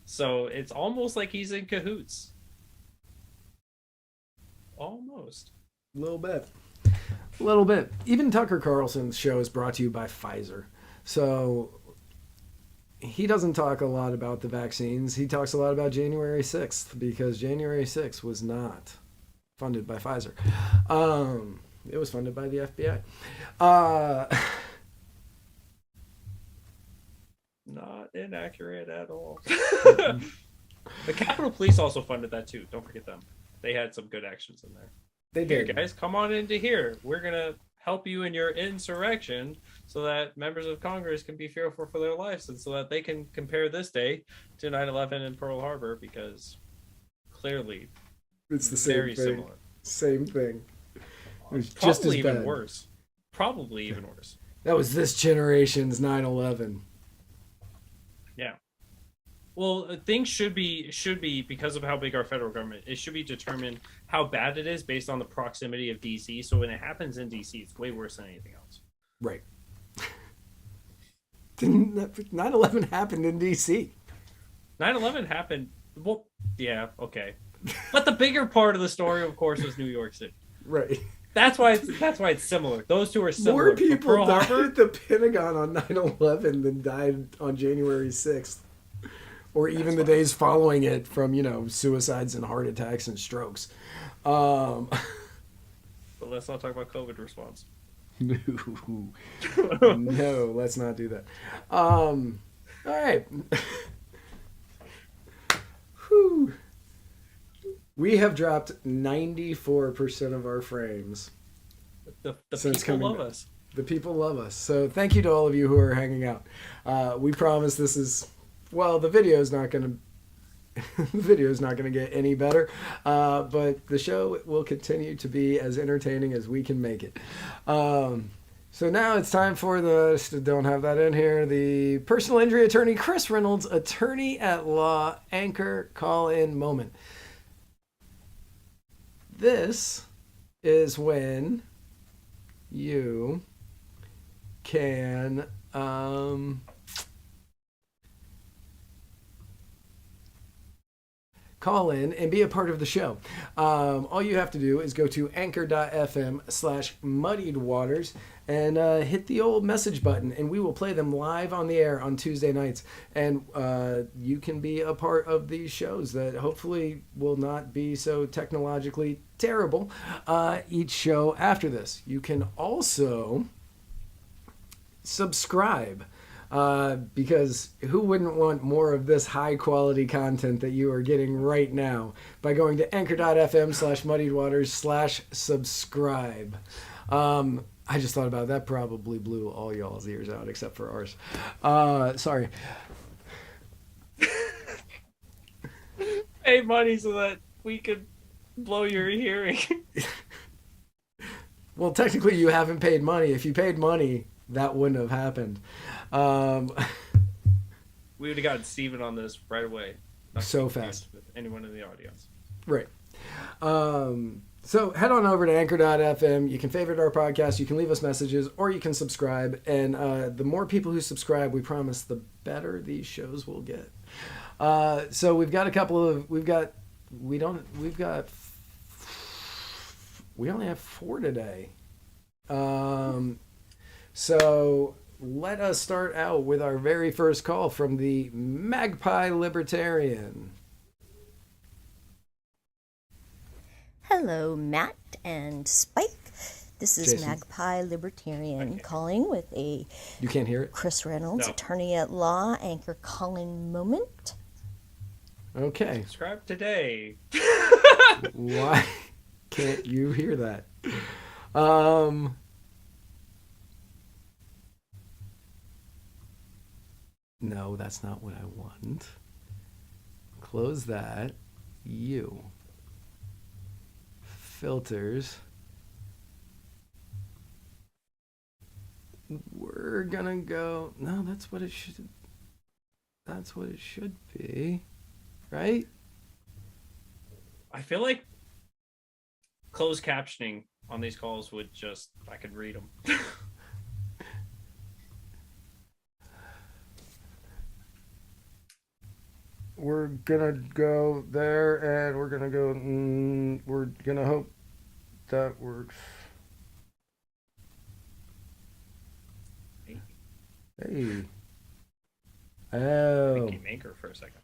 B: So it's almost like he's in cahoots. Almost.
C: A little bit. Even Tucker Carlson's show is brought to you by Pfizer. So he doesn't talk a lot about the vaccines. He talks a lot about January 6th because January 6th was not funded by Pfizer. It was funded by the FBI.
B: Not inaccurate at all. The Capitol Police also funded that too. Don't forget them. They had some good actions in there.
C: They
B: Here,
C: did.
B: guys, come on into here. We're going to help you in your insurrection so that members of Congress can be fearful for their lives and so that they can compare this day to 9/11 and Pearl Harbor because clearly
C: It's the same
B: very
C: thing.
B: similar.
C: Same thing. It was
B: Probably
C: just as
B: even
C: bad.
B: worse. Probably even worse.
C: That was this generation's 9/11.
B: Yeah. Well, things should be because of how big our federal government, it should be determined how bad it is based on the proximity of DC. So when it happens in DC, it's way worse than anything else.
C: Right. 9/11 happened in DC.
B: 9/11 happened. Well, yeah, okay. But the bigger part of the story, of course, was New York City.
C: Right.
B: That's why it's similar. Those two are similar.
C: More
B: But
C: people
B: Pearl
C: died
B: Harbor,
C: at the Pentagon on 9/11 than died on January 6th. Or even the days following it from, suicides and heart attacks and strokes.
B: but let's not talk about COVID response.
C: No, no, let's not do that. All right. Whew. We have dropped 94% of our frames.
B: The
C: Since
B: people
C: coming
B: love
C: back.
B: us.
C: The people love us. So thank you to all of you who are hanging out. We promise this is, well, the video is not going to get any better, but the show will continue to be as entertaining as we can make it. So now it's time for don't have that in here, the personal injury attorney Chris Reynolds, attorney at law, anchor call-in moment. This is when you can call in and be a part of the show. All you have to do is go to anchor.fm/muddiedwaters and hit the old message button, and we will play them live on the air on Tuesday nights. And you can be a part of these shows that hopefully will not be so technologically terrible each show after this. You can also subscribe. Because who wouldn't want more of this high quality content that you are getting right now by going to anchor.fm/muddiedwaters/subscribe. I just thought about that, probably blew all y'all's ears out except for ours. Sorry.
B: Pay money so that we could blow your hearing.
C: Well, technically you haven't paid money. If you paid money, that wouldn't have happened.
B: We would have gotten Steven on this right away. Not
C: So fast.
B: with anyone in the audience.
C: Right. So head on over to anchor.fm. You can favorite our podcast, you can leave us messages, or you can subscribe. And the more people who subscribe, we promise, the better these shows will get. So we've got a couple of, we only have 4 today. So let us start out with our very first call from the Magpie Libertarian.
D: Hello, Matt and Spike. This is
C: Jason.
D: Magpie Libertarian calling with a
C: You can't hear it?
D: Chris Reynolds,
B: No.
D: attorney at law, anchor calling moment.
C: Okay.
B: Subscribe today.
C: Why can't you hear that? No, that's not what I want. Close that. You. Filters. We're gonna go. No, that's what it should. That's what it should be, right?
B: I feel like closed captioning on these calls would just, I could read them.
C: We're gonna go there, and we're gonna go. We're gonna hope that works. Hey. Oh.
B: Became anchor for a second.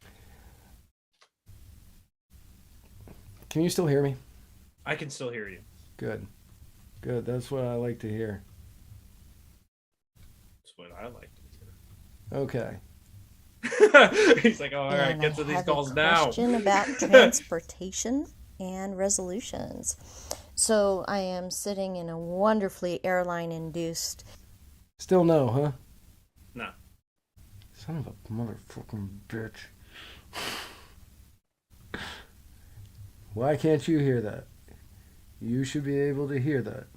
C: Can you still hear me?
B: I can still hear you.
C: Good. Good. That's what I like to hear.
B: That's what I like to hear.
C: Okay.
B: He's like, oh, all right,
D: And
B: get
D: I
B: to these
D: have
B: calls
D: a
B: now.
D: question about transportation and resolutions. So I am sitting in a wonderfully airline-induced.
C: Still no, huh?
B: No.
C: Son of a motherfucking bitch. Why can't you hear that? You should be able to hear that.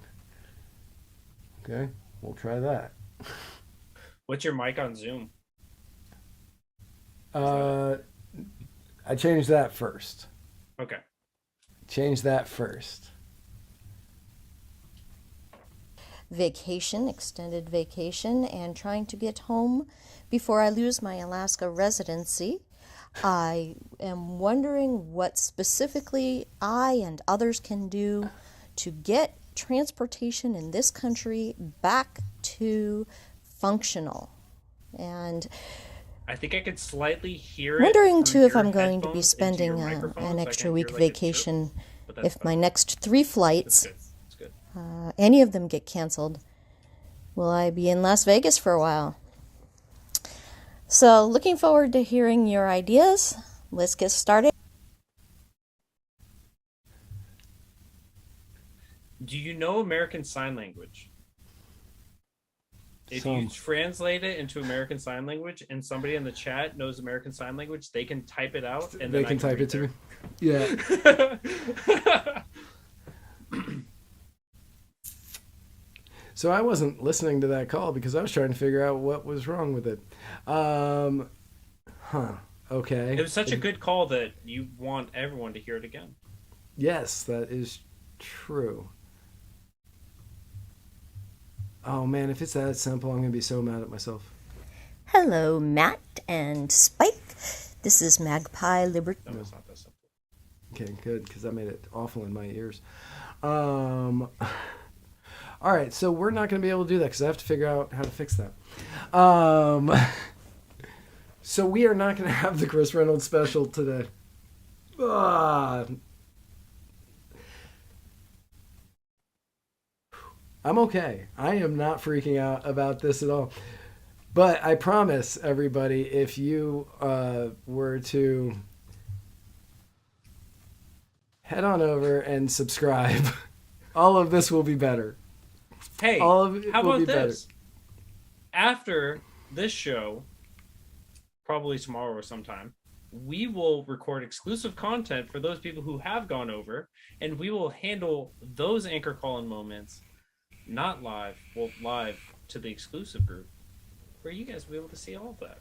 C: Okay, we'll try that.
B: What's your mic on Zoom?
C: I changed that first.
B: Okay.
C: Change that first.
D: Vacation, extended vacation, and trying to get home before I lose my Alaska residency. I am wondering what specifically I and others can do to get transportation in this country back to functional. And
B: I think I could slightly hear
D: wondering
B: it
D: too
B: through
D: if
B: your
D: I'm going to be
B: headphones into
D: spending
B: your microphone,
D: an
B: so I
D: extra
B: can
D: week
B: hear, like, a chirp,
D: vacation
B: but that's
D: if my
B: fine.
D: next 3
B: That's
D: flights,
B: good. That's good.
D: any of them get canceled. Will I be in Las Vegas for a while? So looking forward to hearing your ideas. Let's get started.
B: Do you know American Sign Language? If you
C: Some.
B: translate it into American Sign Language and somebody in the chat knows American Sign Language, they can type it out and
C: They
B: then
C: can type it to me.
B: me.
C: Yeah. So I wasn't listening to that call because I was trying to figure out what was wrong with it. Okay.
B: It was such a good call that you want everyone to hear it again.
C: Yes, that is true. Oh man, if it's that simple, I'm going to be so mad at myself.
D: Hello, Matt and Spike. This is Magpie Libertarian.
B: No, it's not that simple.
C: Okay, good, because I made it awful in my ears. All right, so we're not going to be able to do that because I have to figure out how to fix that. So we are not going to have the Chris Reynolds special today. I'm okay. I am not freaking out about this at all. But I promise everybody, if you were to head on over and subscribe, all of this will be better.
B: Hey,
C: All of it
B: how
C: will
B: about
C: be better.
B: this? After this show, probably tomorrow or sometime, we will record exclusive content for those people who have gone over, and we will handle those anchor call-in moments, not live, well, live to the exclusive group, where you guys will be able to see all of that.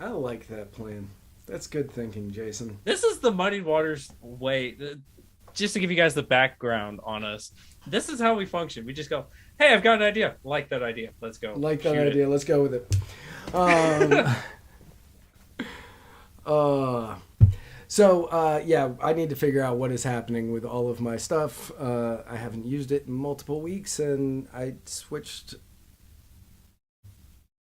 C: I like that plan. That's good thinking, Jason.
B: This is the Muddy Waters way. Just to give you guys the background on us, this is how we function. We just go, hey, I've got an idea. Like that idea. Let's go.
C: Like that
B: Shoot
C: idea.
B: it.
C: Let's go with it. Yeah, I need to figure out what is happening with all of my stuff. I haven't used it in multiple weeks, and I switched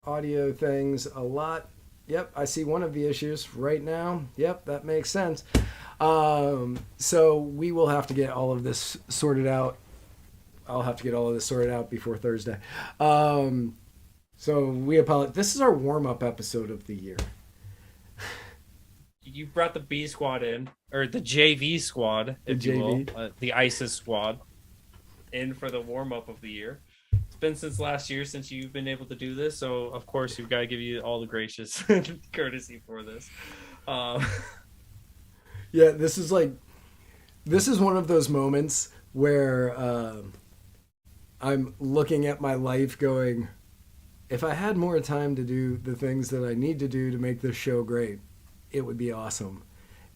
C: audio things a lot. Yep, I see one of the issues right now. Yep, that makes sense. So we will have to get all of this sorted out. I'll have to get all of this sorted out before Thursday. So we apologize. This is our warm-up episode of the year.
B: You brought the B squad in, or the JV squad, if you will, the ISIS squad, in for the warm up of the year. It's been since last year since you've been able to do this, so of course we've got to give you all the gracious courtesy for this.
C: Yeah, this is one of those moments where I'm looking at my life going, if I had more time to do the things that I need to do to make this show great, it would be awesome.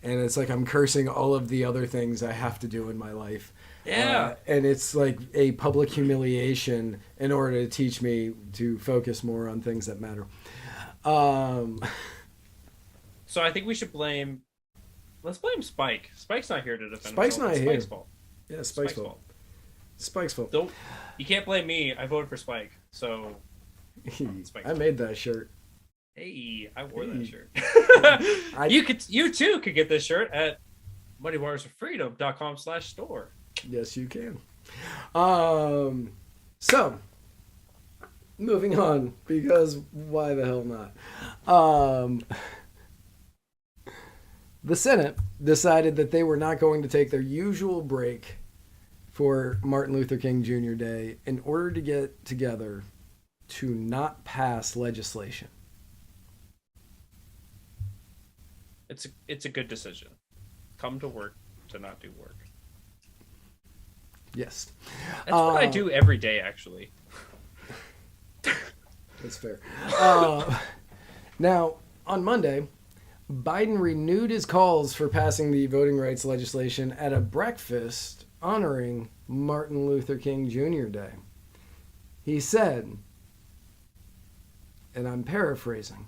C: And it's like I'm cursing all of the other things I have to do in my life.
B: Yeah.
C: And it's like a public humiliation in order to teach me to focus more on things that matter.
B: So I think we should let's blame Spike. Spike's not here to defend
C: Spike's
B: himself.
C: not
B: It's
C: here.
B: Spike's fault.
C: Yeah, Spike's fault. Spike's fault.
B: You can't blame me. I voted for Spike. So
C: I made that shirt.
B: hey, I wore that shirt. You too could get this shirt at muddywatersforfreedom.com/store.
C: Yes, you can. So, moving on, because why the hell not? The Senate decided that they were not going to take their usual break for Martin Luther King Jr. Day in order to get together to not pass legislation.
B: It's a good decision. Come to work to not do work.
C: Yes.
B: That's what I do every day, actually.
C: That's fair. Now, on Monday, Biden renewed his calls for passing the voting rights legislation at a breakfast honoring Martin Luther King Jr. Day. He said, and I'm paraphrasing.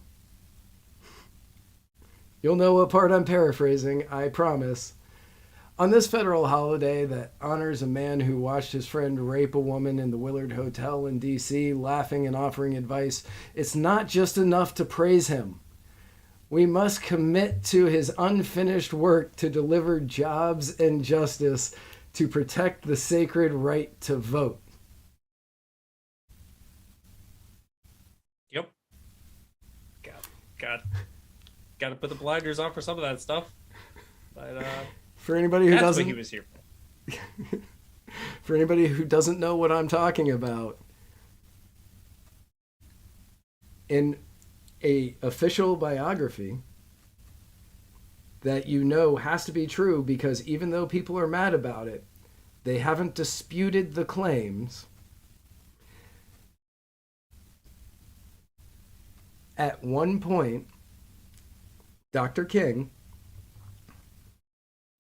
C: You'll know what part I'm paraphrasing, I promise. On this federal holiday that honors a man who watched his friend rape a woman in the Willard Hotel in D.C., laughing and offering advice, it's not just enough to praise him. We must commit to his unfinished work to deliver jobs and justice to protect the sacred right to vote.
B: Yep. Got to put the blinders on for some of that stuff. But
C: For anybody who
B: that's
C: doesn't,
B: what he was here for.
C: for anybody who doesn't know what I'm talking about, in a official biography that you know has to be true, because even though people are mad about it, they haven't disputed the claims. At one point, Dr. King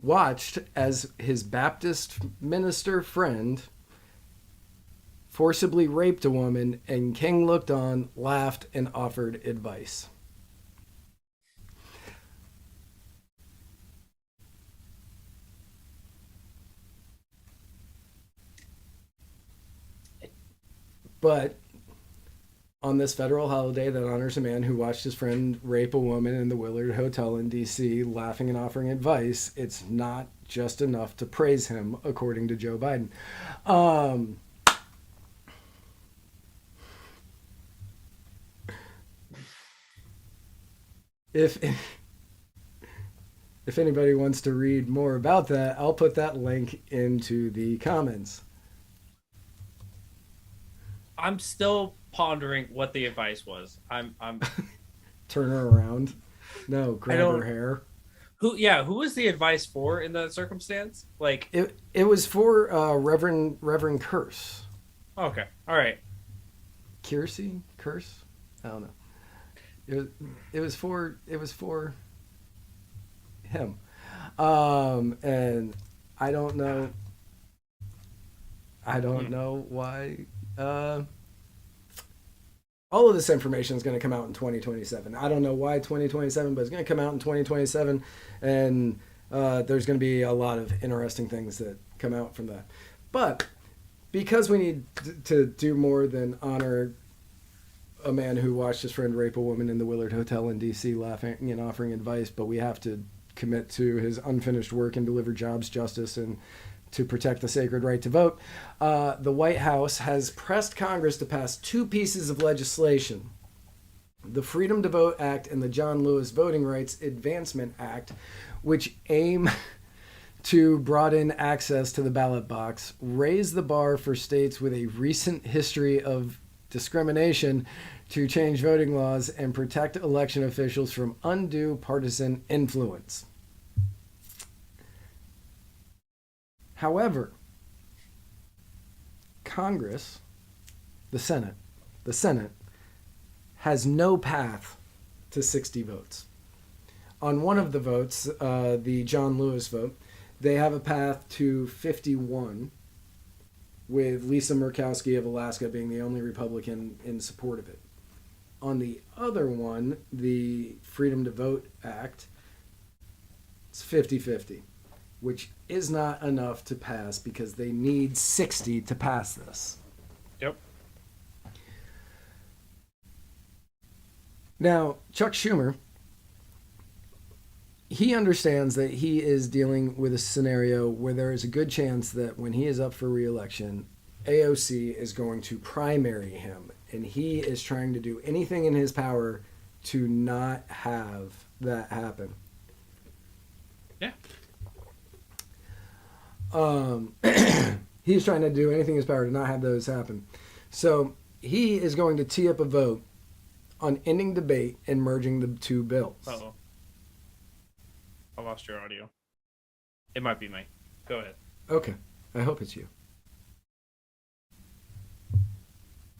C: watched as his Baptist minister friend forcibly raped a woman, and King looked on, laughed, and offered advice. But on this federal holiday that honors a man who watched his friend rape a woman in the Willard Hotel in D.C., laughing and offering advice, it's not just enough to praise him, according to Joe Biden. If anybody wants to read more about that, I'll put that link into the comments.
B: I'm still pondering what the advice was. I'm
C: Turn her around. No, grab her hair.
B: Who was the advice for in that circumstance? Like
C: It was for Reverend Curse.
B: okay. All right.
C: Kiersey? Curse? I don't know. It was for him. And I don't know why all of this information is going to come out in 2027. I don't know why 2027, but it's going to come out in 2027, and there's going to be a lot of interesting things that come out from that. But because we need to do more than honor a man who watched his friend rape a woman in the Willard Hotel in D.C., laughing and offering advice, but we have to commit to his unfinished work and deliver jobs, justice, and to protect the sacred right to vote. The White House has pressed Congress to pass two pieces of legislation: the Freedom to Vote Act and the John Lewis Voting Rights Advancement Act, which aim to broaden access to the ballot box, raise the bar for states with a recent history of discrimination to change voting laws, and protect election officials from undue partisan influence. However, Congress, the Senate has no path to 60 votes. On one of the votes, the John Lewis vote, they have a path to 51, with Lisa Murkowski of Alaska being the only Republican in support of it. On the other one, the Freedom to Vote Act, it's 50-50, which is not enough to pass because they need 60 to pass this.
B: Yep.
C: Now, Chuck Schumer, he understands that he is dealing with a scenario where there is a good chance that when he is up for re-election, AOC is going to primary him, and he is trying to do anything in his power to not have that happen.
B: Yeah.
C: He's trying to do anything in his power to not have those happen. So he is going to tee up a vote on ending debate and merging the two bills.
B: Uh-oh. I lost your audio. It might be me. Go ahead.
C: Okay. I hope it's you.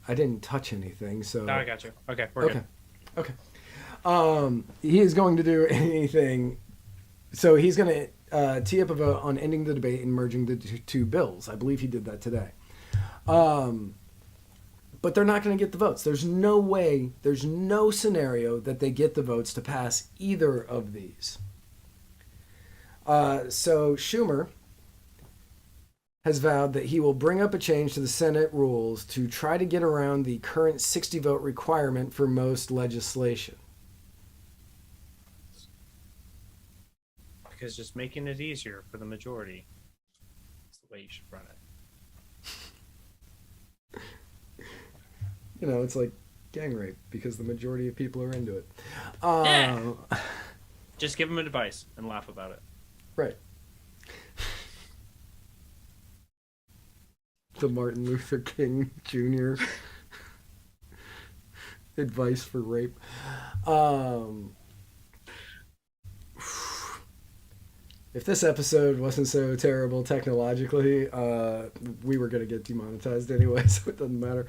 C: I didn't touch anything, so...
B: No, I got you. Okay, we're good.
C: Okay. He is going to do anything... So he's going to tee up a vote on ending the debate and merging the two bills. I believe he did that today. But they're not going to get the votes. There's no way, there's no scenario that they get the votes to pass either of these. So Schumer has vowed that he will bring up a change to the Senate rules to try to get around the current 60 vote requirement for most legislation.
B: Because just making it easier for the majority is the way you should run it.
C: You know, it's like gang rape because the majority of people are into it.
B: Yeah. Just give them advice and laugh about it.
C: Right. The Martin Luther King Jr. advice for rape. If this episode wasn't so terrible technologically, we were going to get demonetized anyway, so it doesn't matter.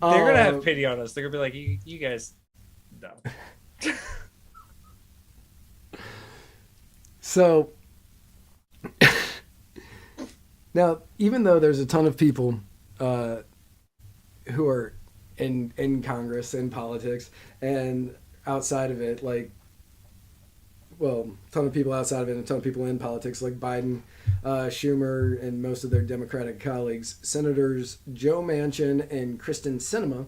B: They're going to have pity on us. They're going to be like, you guys, no.
C: So, now, even though there's a ton of people who are in Congress, in politics, and outside of it, like, well, a ton of people outside of it and a ton of people in politics, like Biden, Schumer, and most of their Democratic colleagues, Senators Joe Manchin and Kristen Sinema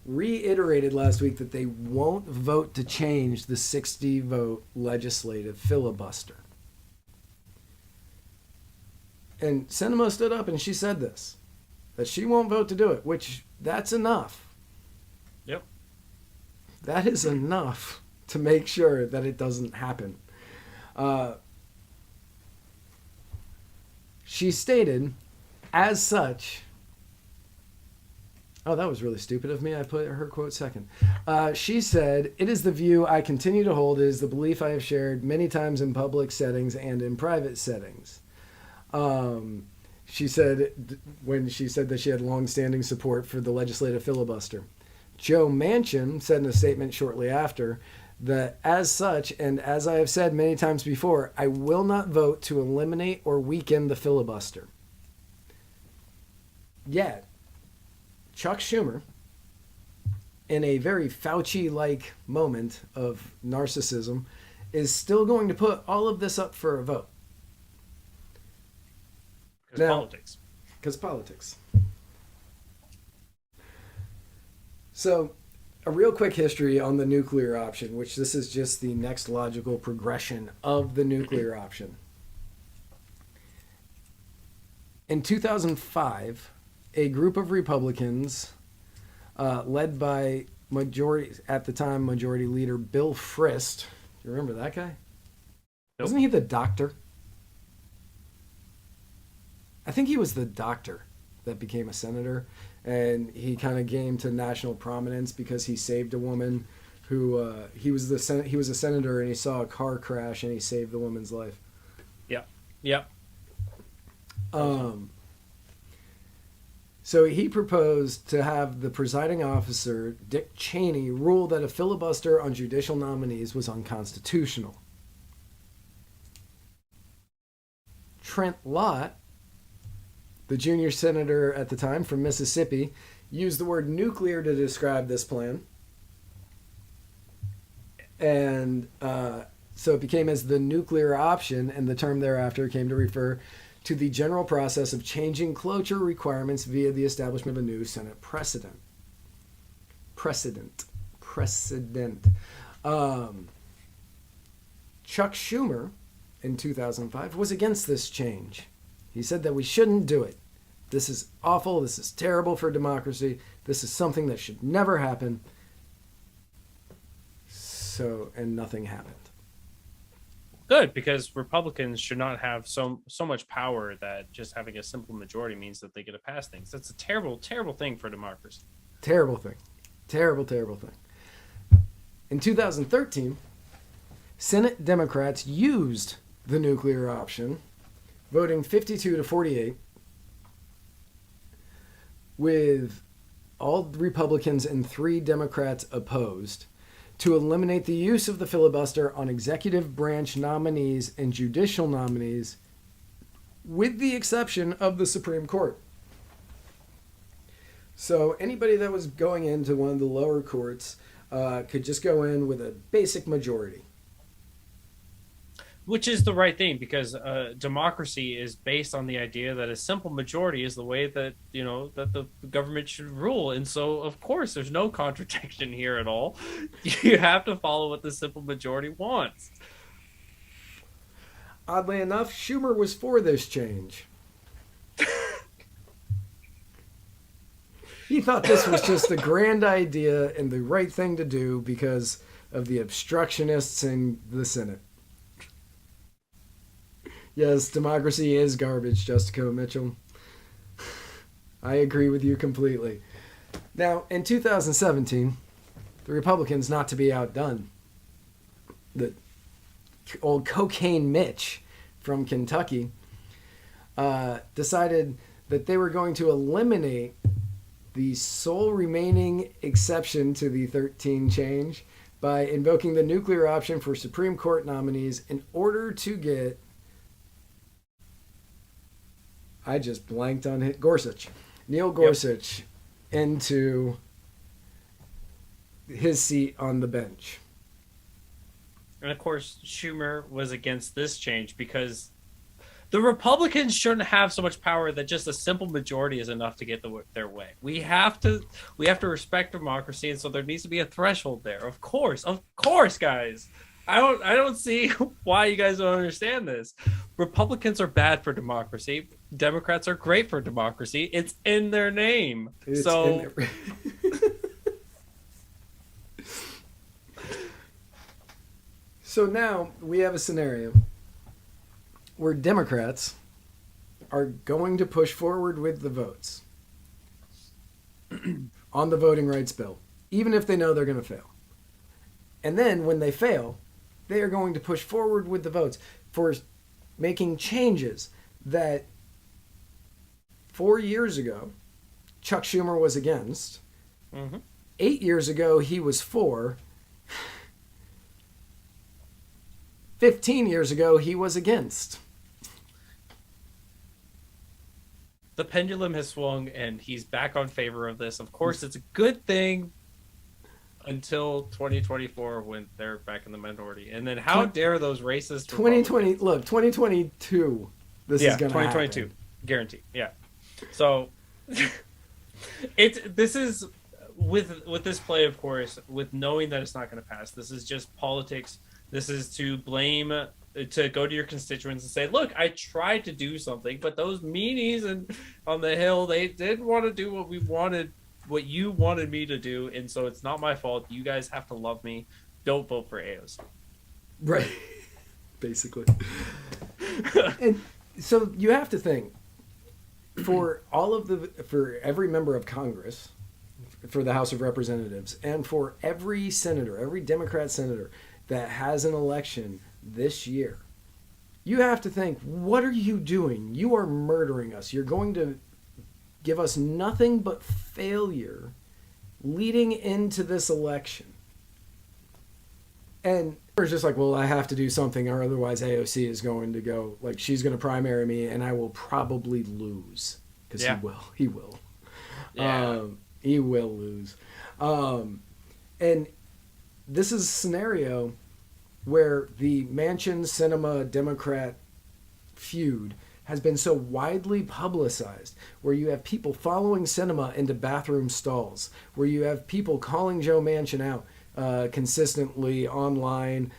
C: reiterated last week that they won't vote to change the 60-vote legislative filibuster. And Sinema stood up and she said this, that she won't vote to do it, which that's enough.
B: Yep.
C: That is enough to make sure that it doesn't happen. She stated, as such, oh, that was really stupid of me. I put her quote second. She said, "It is the view I continue to hold. It is the belief I have shared many times in public settings and in private settings." She said, when she said that she had longstanding support for the legislative filibuster. Joe Manchin said in a statement shortly after that, as such, and as I have said many times before, I will not vote to eliminate or weaken the filibuster. Yet, Chuck Schumer, in a very Fauci-like moment of narcissism, is still going to put all of this up for a vote.
B: Because politics.
C: Because politics. So, a real quick history on the nuclear option, which this is just the next logical progression of the nuclear option. In 2005, a group of Republicans, led by Majority Leader Bill Frist. Do you remember that guy?
B: Nope.
C: Wasn't he the doctor? I think he was the doctor that became a senator, and he kind of came to national prominence because he saved a woman who he was a senator, and he saw a car crash and he saved the woman's life.
B: Yeah.
C: So he proposed to have the presiding officer, Dick Cheney, rule that a filibuster on judicial nominees was unconstitutional. Trent Lott, the junior senator at the time from Mississippi, used the word nuclear to describe this plan. And so it became as the nuclear option, and the term thereafter came to refer to the general process of changing cloture requirements via the establishment of a new Senate precedent. Chuck Schumer, in 2005, was against this change. He said that we shouldn't do it. This is awful. This is terrible for democracy. This is something that should never happen. So, and nothing happened.
B: Good, because Republicans should not have so much power that just having a simple majority means that they get to pass things. That's a terrible, terrible thing for democracy.
C: Terrible thing. Terrible, terrible thing. In 2013, Senate Democrats used the nuclear option, voting 52 to 48, with all Republicans and 3 Democrats opposed, to eliminate the use of the filibuster on executive branch nominees and judicial nominees, with the exception of the Supreme Court. So anybody that was going into one of the lower courts could just go in with a basic majority.
B: which is the right thing, because democracy is based on the idea that a simple majority is the way that that the government should rule. And so of course there's no contradiction here at all. You have to follow what the simple majority wants.
C: Oddly enough, Schumer was for this change. He thought this was just a grand idea and the right thing to do because of the obstructionists in the Senate. Yes, democracy is garbage, Justico Mitchell. I agree with you completely. Now, in 2017, the Republicans, not to be outdone, the old Cocaine Mitch from Kentucky, decided that they were going to eliminate the sole remaining exception to the 13 change by invoking the nuclear option for Supreme Court nominees in order to get, I just blanked on it, Gorsuch. Neil Gorsuch into his seat on the bench.
B: And of course, Schumer was against this change because the Republicans shouldn't have so much power that just a simple majority is enough to get their way. We have to respect democracy, and so there needs to be a threshold there. Of course, guys. I don't see why you guys don't understand this. Republicans are bad for democracy. Democrats are great for democracy. It's in their name.
C: So now we have a scenario where Democrats are going to push forward with the votes on the voting rights bill, even if they know they're going to fail. And then when they fail, they are going to push forward with the votes for making changes that 4 years ago Chuck Schumer was against. 8 years ago he was for. 15 years ago he was against.
B: The pendulum has swung and he's back on favor of this. Of course, it's a good thing until 2024 when they're back in the minority. And then how dare those racist
C: 2020 look, 2022 this is going to happen.
B: 2022 guaranteed. Yeah. So this is with this play, of course, with knowing that it's not going to pass. This is just politics. This is to blame, to go to your constituents and say, look, I tried to do something, but those meanies on the Hill, they didn't want to do what you wanted me to do, and so it's not my fault. You guys have to love me. Don't vote for AOC.
C: Right. Basically. And so you have to think, for every member of Congress, for the House of Representatives, and for every senator, every Democrat senator that has an election this year, you have to think, what are you doing? You are murdering us. You're going to give us nothing but failure leading into this election. And it's just like, well, I have to do something or otherwise AOC is going to go, like, she's going to primary me and I will probably lose. Because he will.
B: Yeah.
C: He will lose. And this is a scenario where the Manchin Sinema Democrat feud has been so widely publicized, where you have people following Sinema into bathroom stalls, where you have people calling Joe Manchin out consistently online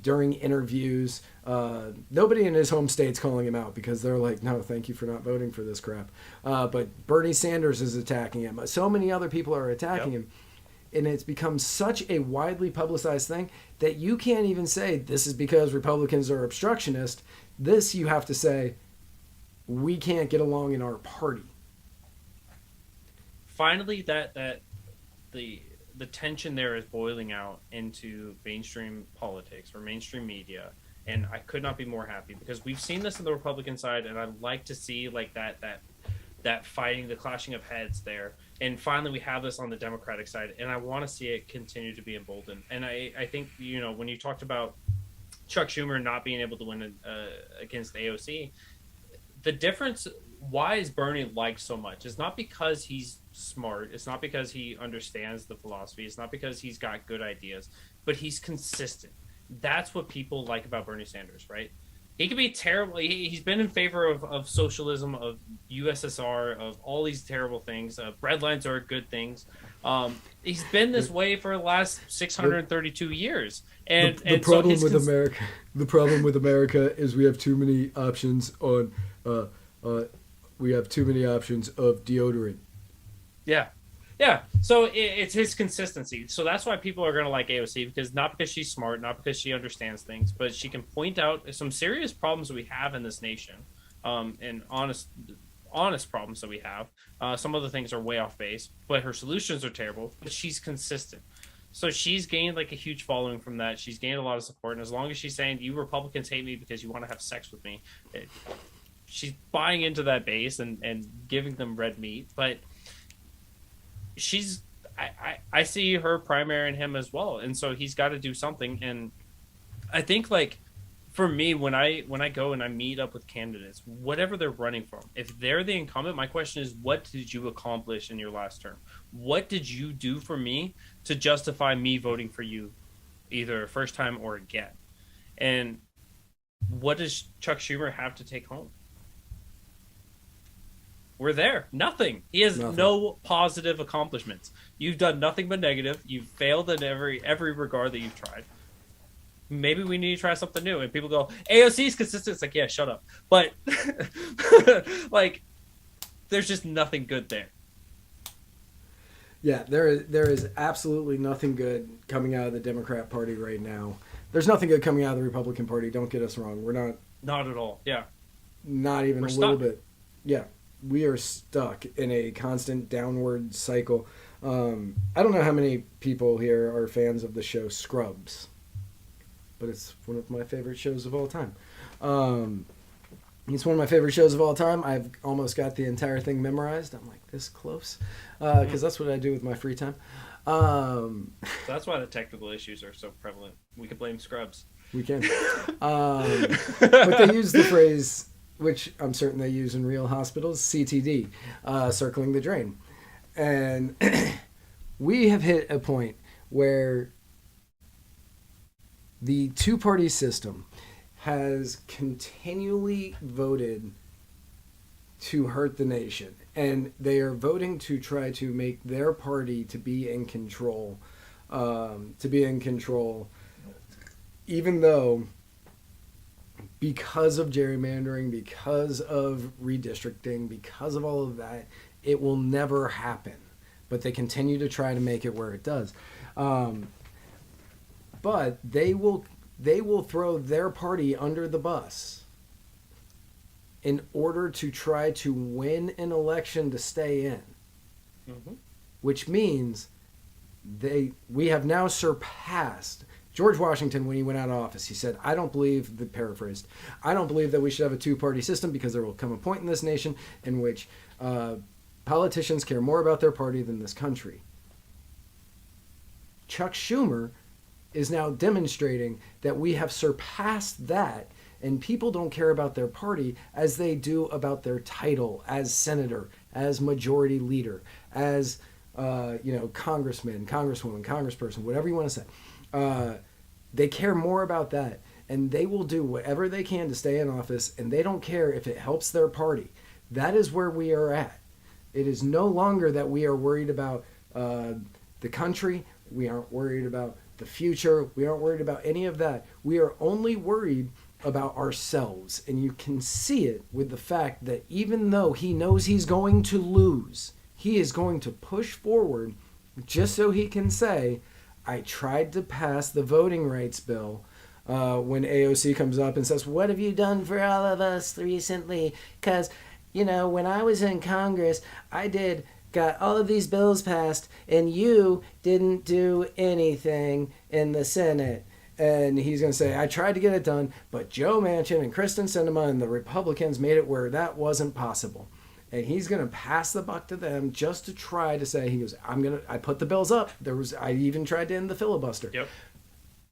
C: during interviews. Nobody in his home state's calling him out because they're like, no, thank you for not voting for this crap. But Bernie Sanders is attacking him. So many other people are attacking him. And it's become such a widely publicized thing that you can't even say this is because Republicans are obstructionist. This you have to say, we can't get along in our party.
B: Finally, the tension there is boiling out into mainstream politics or mainstream media, and I could not be more happy because we've seen this on the Republican side, and I'd like to see like that fighting, the clashing of heads there. And finally, we have this on the Democratic side, and I want to see it continue to be emboldened. And I think, when you talked about Chuck Schumer not being able to win against AOC, the difference, why is Bernie liked so much? It's not because he's smart. It's not because he understands the philosophy. It's not because he's got good ideas, but he's consistent. That's what people like about Bernie Sanders, right? He could be terrible. He's been in favor of socialism, of USSR, of all these terrible things. Breadlines are good things. He's been this way for the last 632 years. And
C: the problem with America, the problem with America is we have too many options on, we have too many options of deodorant.
B: Yeah. Yeah, so it's his consistency. So that's why people are going to like AOC, because not because she's smart, not because she understands things, but she can point out some serious problems we have in this nation, and honest problems that we have. Some of the things are way off base, but her solutions are terrible. But she's consistent, so she's gained like a huge following from that. She's gained a lot of support, and as long as she's saying you Republicans hate me because you want to have sex with me, she's buying into that base and giving them red meat, but. I see her primarying him as well, and so he's got to do something. And I think, like, for me, when I go and I meet up with candidates, whatever they're running from, if they're the incumbent, my question is, what did you accomplish in your last term? What did you do for me to justify me voting for you, either first time or again? And what does Chuck Schumer have to take home? We're there. Nothing. He has no positive accomplishments. You've done nothing but negative. You've failed in every regard that you've tried. Maybe we need to try something new. And people go, AOC's consistent. It's like, yeah, shut up. But like, there's just nothing good there.
C: Yeah, there is absolutely nothing good coming out of the Democrat Party right now. There's nothing good coming out of the Republican Party. Don't get us wrong. We're
B: not at all. Yeah.
C: Not even
B: We're
C: a
B: stuck.
C: little bit. Yeah. We are stuck in a constant downward cycle. I don't know how many people here are fans of the show Scrubs, but it's one of my favorite shows of all time. It's one of my favorite shows of all time. I've almost got the entire thing memorized. I'm like this close, because that's what I do with my free time.
B: So that's why the technical issues are so prevalent. We could blame Scrubs.
C: We can. But they use the phrase, which I'm certain they use in real hospitals, CTD, circling the drain. And we have hit a point where the two-party system has continually voted to hurt the nation. And they are voting to try to make their party to be in control, even though, because of gerrymandering, because of redistricting, because of all of that, it will never happen. But they continue to try to make it where it does. But they will throw their party under the bus in order to try to win an election to stay in. Mm-hmm. Which means we have now surpassed George Washington. When he went out of office, he said, I don't believe that we should have a two-party system, because there will come a point in this nation in which politicians care more about their party than this country. Chuck Schumer is now demonstrating that we have surpassed that, and people don't care about their party as they do about their title as senator, as majority leader, as congressman, congresswoman, congressperson, whatever you want to say. They care more about that, and they will do whatever they can to stay in office, and they don't care if it helps their party. That is where we are at. It is no longer that we are worried about the country. We aren't worried about the future. We aren't worried about any of that. We are only worried about ourselves. And you can see it with the fact that even though he knows he's going to lose, he is going to push forward just so he can say, I tried to pass the voting rights bill. When AOC comes up and says, what have you done for all of us recently? Because, when I was in Congress, got all of these bills passed, and you didn't do anything in the Senate. And he's going to say, I tried to get it done, but Joe Manchin and Kristen Sinema and the Republicans made it where that wasn't possible. And he's going to pass the buck to them just to try to say, I put the bills up. I even tried to end the filibuster.
B: Yep.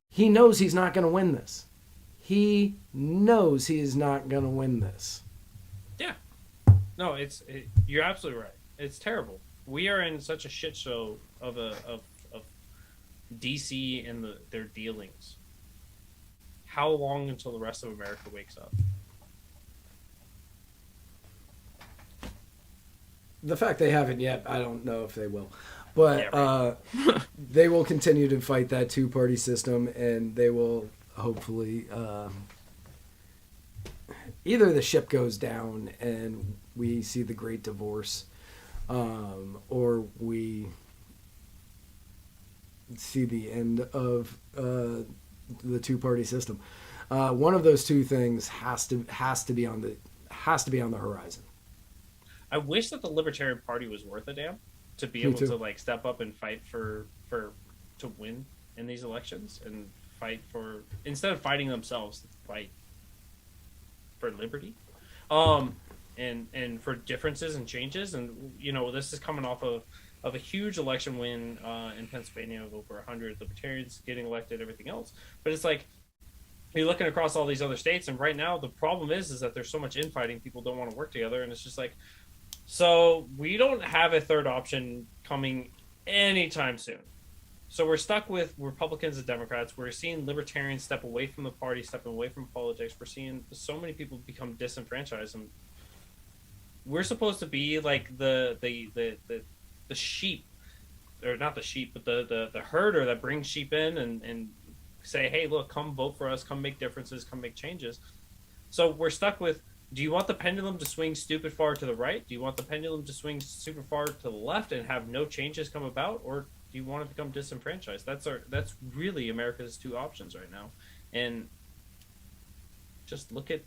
C: He knows he's not going to win this. He knows he is not going to win this.
B: Yeah. No, you're absolutely right. It's terrible. We are in such a shit show of DC and their dealings. how long until the rest of America wakes up?
C: The fact they haven't yet, I don't know if they will. But
B: Yeah,
C: they will continue to fight that two-party system, and they will hopefully either the ship goes down and we see the Great Divorce, or we see the end of the two-party system. One of those two things has to be on the horizon.
B: I wish that the Libertarian Party was worth a damn to be able to like step up and fight for to win in these elections and fight for, instead of fighting themselves, fight for liberty, and for differences and changes. And you know, this is coming off of a huge election win in Pennsylvania of over 100 libertarians getting elected, everything else. But it's like you're looking across all these other states, and right now the problem is that there's so much infighting, people don't want to work together, and it's just like, so we don't have a third option coming anytime soon. So we're stuck with Republicans and Democrats. We're seeing libertarians step away from the party, stepping away from politics. We're seeing so many people become disenfranchised, and we're supposed to be like the sheep, or not the sheep, but the herder that brings sheep in and say, hey, look, come vote for us, come make differences, come make changes. So we're stuck with, do you want the pendulum to swing stupid far to the right? Do you want the pendulum to swing super far to the left and have no changes come about? Or do you want to become disenfranchised? That's really America's two options right now. And just look at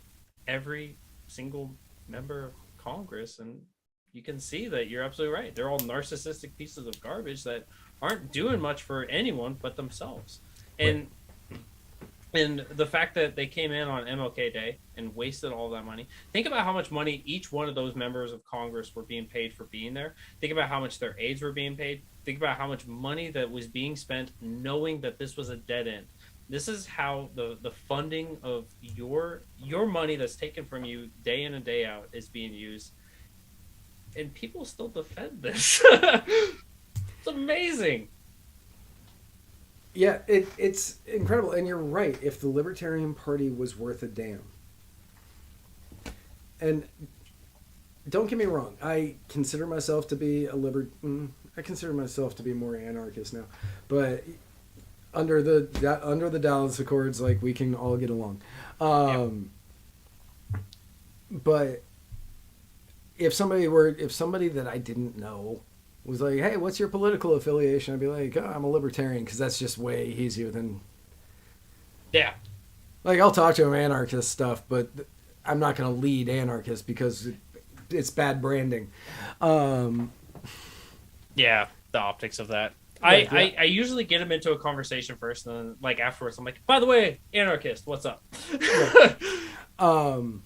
B: every single member of Congress and you can see that you're absolutely right. They're all narcissistic pieces of garbage that aren't doing much for anyone but themselves. And And the fact that they came in on MLK Day and wasted all that money. Think about how much money each one of those members of Congress were being paid for being there. Think about how much their aides were being paid. Think about how much money that was being spent knowing that this was a dead end. This is how the funding of your money that's taken from you day in and day out is being used. And people still defend this. It's amazing.
C: Yeah, it's incredible. And you're right. If the Libertarian Party was worth a damn. And don't get me wrong. I consider myself to be I consider myself to be more anarchist now. But under the Dallas Accords, like, we can all get along. But if somebody that I didn't know was like, hey, what's your political affiliation? I'd be like, oh, I'm a libertarian, because that's just way easier than...
B: Yeah.
C: Like, I'll talk to them anarchist stuff, but I'm not going to lead anarchist because it's bad branding.
B: Yeah, the optics of that.
C: Yeah.
B: I usually get them into a conversation first, and then, like, afterwards, I'm like, by the way, anarchist, what's up?
C: And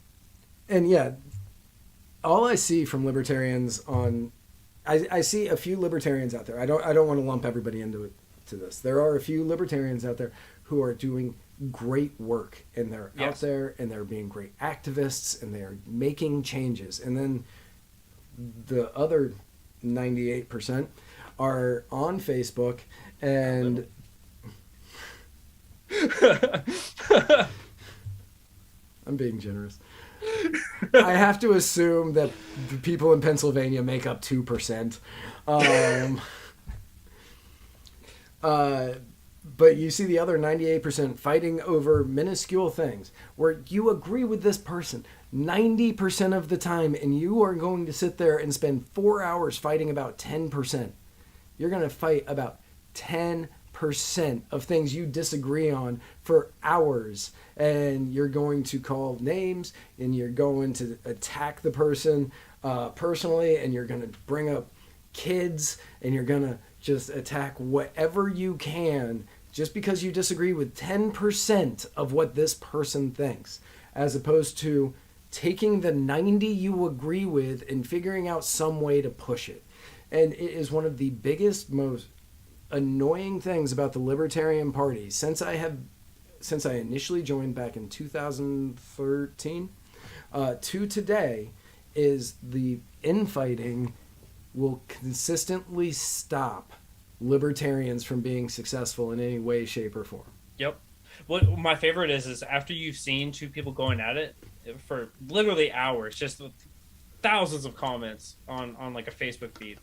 C: yeah, all I see from libertarians on... I see a few libertarians out there. I don't want to lump everybody into this. There are a few libertarians out there who are doing great work, and they're out there and they're being great activists and they're making changes. And then the other 98% are on Facebook and I'm being generous. I have to assume that the people in Pennsylvania make up 2%. But you see the other 98% fighting over minuscule things where you agree with this person 90% of the time, and you are going to sit there and spend 4 hours fighting about 10%. You're going to fight about 10% of things you disagree on for hours, and you're going to call names and you're going to attack the person personally, and you're going to bring up kids and you're going to just attack whatever you can just because you disagree with 10% of what this person thinks, as opposed to taking the 90 you agree with and figuring out some way to push it. And it is one of the biggest, most annoying things about the Libertarian Party since I initially joined back in 2013 to today is the infighting will consistently stop libertarians from being successful in any way, shape, or form.
B: Yep. What my favorite is after you've seen two people going at it for literally hours, just with thousands of comments on like a Facebook feed,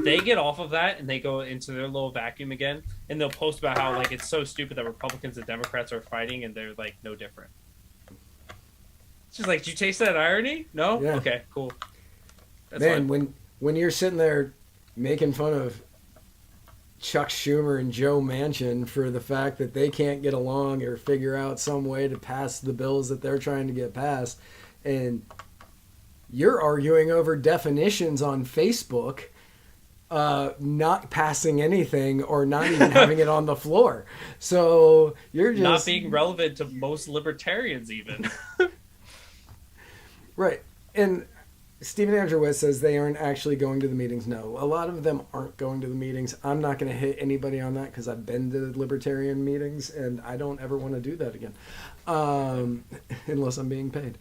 B: they get off of that and they go into their little vacuum again, and they'll post about how like it's so stupid that Republicans and Democrats are fighting and they're like no different. It's just like, did you taste that irony? No?
C: Yeah.
B: Okay, cool. That's
C: Man,
B: fine.
C: when you're sitting there making fun of Chuck Schumer and Joe Manchin for the fact that they can't get along or figure out some way to pass the bills that they're trying to get passed, and you're arguing over definitions on Facebook, not passing anything or not even having it on the floor. So you're just
B: Not being relevant to most libertarians even.
C: right. And Stephen Andrew Witt says they aren't actually going to the meetings. No, a lot of them aren't going to the meetings. I'm not going to hit anybody on that because I've been to libertarian meetings and I don't ever want to do that again, unless I'm being paid.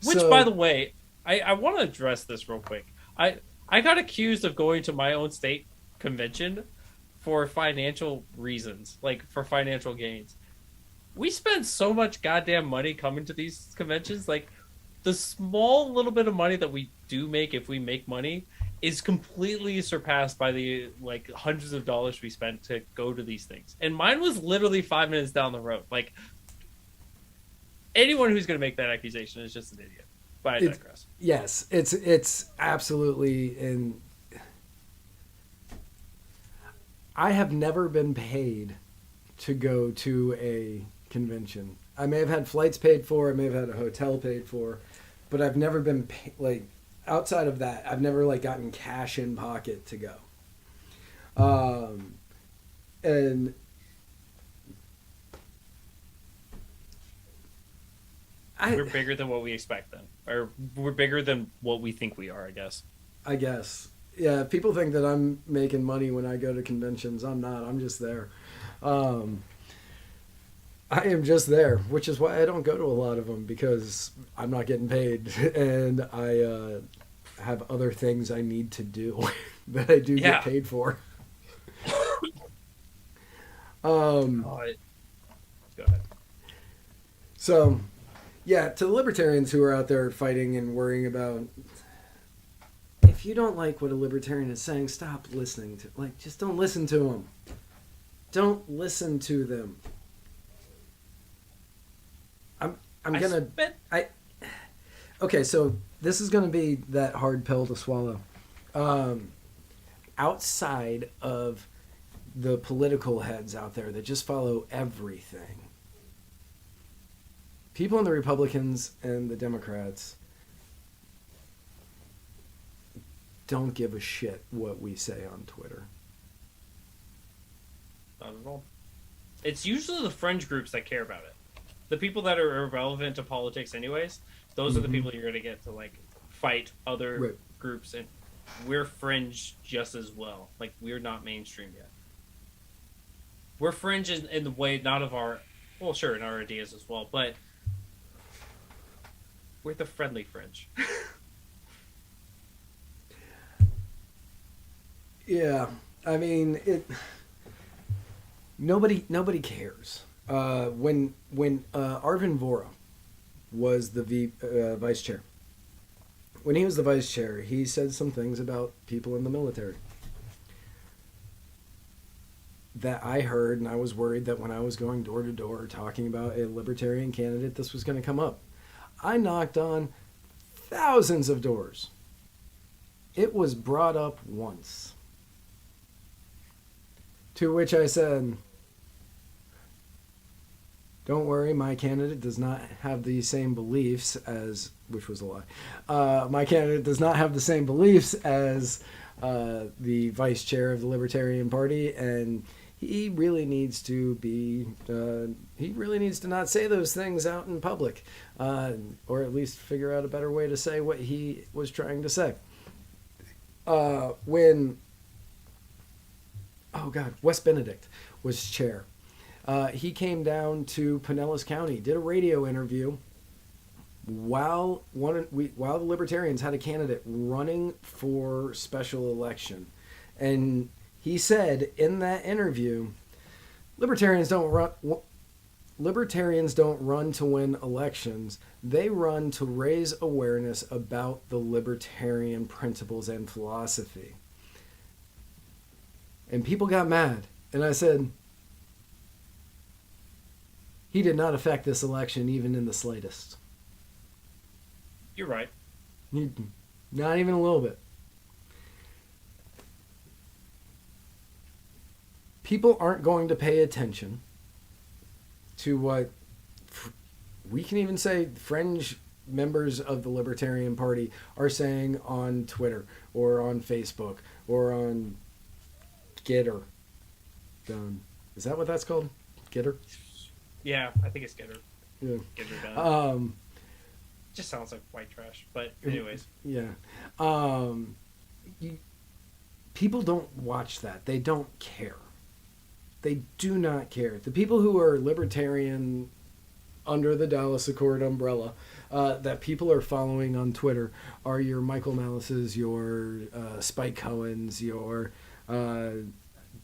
B: Which, by the way, I want to address this real quick. I got accused of going to my own state convention for financial reasons, like for financial gains. We spend so much goddamn money coming to these conventions. Like, the small little bit of money that we do make, if we make money, is completely surpassed by the like hundreds of dollars we spent to go to these things. And mine was literally 5 minutes down the road. Like, anyone who's going to make that accusation is just an idiot. But I digress.
C: Yes, it's absolutely. And I have never been paid to go to a convention. I may have had flights paid for, I may have had a hotel paid for, but I've never been like outside of that. I've never like gotten cash in pocket to go. And
B: We're bigger than what we expect then. Or we're bigger than what we think we are, I guess.
C: I guess. Yeah, if people think that I'm making money when I go to conventions. I'm not. I'm just there. I am just there, which is why I don't go to a lot of them, because I'm not getting paid and I have other things I need to do that I do get paid for.
B: Go ahead.
C: So, yeah, to the libertarians who are out there fighting and worrying about, if you don't like what a libertarian is saying, stop listening to, like, just don't listen to them. Don't listen to them. Okay, so this is gonna be that hard pill to swallow. Outside of the political heads out there that just follow everything, people in the Republicans and the Democrats don't give a shit what we say on Twitter.
B: Not at all. It's usually the fringe groups that care about it. The people that are irrelevant to politics anyways, those are the people you're going to get to like fight other groups, and we're fringe just as well. Like, we're not mainstream yet. We're fringe in the way, not of our, well, sure, in our ideas as well, but we're the friendly fringe.
C: Yeah, I mean, nobody cares. When Arvin Vohra was the vice chair, when he was the vice chair, he said some things about people in the military that I heard, and I was worried that when I was going door to door talking about a libertarian candidate, this was going to come up. I knocked on thousands of doors. It was brought up once. To which I said, don't worry, my candidate does not have the same beliefs as, which was a lie. My candidate does not have the same beliefs as the vice chair of the Libertarian Party, and he really needs to not say those things out in public, or at least figure out a better way to say what he was trying to say. When Wes Benedict was chair, he came down to Pinellas County, did a radio interview while the Libertarians had a candidate running for special election, and He said in that interview, libertarians don't run to win elections. They run to raise awareness about the libertarian principles and philosophy. And people got mad. And I said, he did not affect this election even in the slightest.
B: You're right.
C: Not even a little bit. People aren't going to pay attention to what we can even say fringe members of the Libertarian Party are saying on Twitter or on Facebook or on Gitter. Is that what that's called? Gitter?
B: Yeah, I think it's Getter.
C: Yeah.
B: Getter done. Just sounds like white trash. But anyways.
C: Yeah. People don't watch that. They don't care. They do not care. The people who are libertarian under the Dallas Accord umbrella that people are following on Twitter are your Michael Malices, your Spike Cohens, your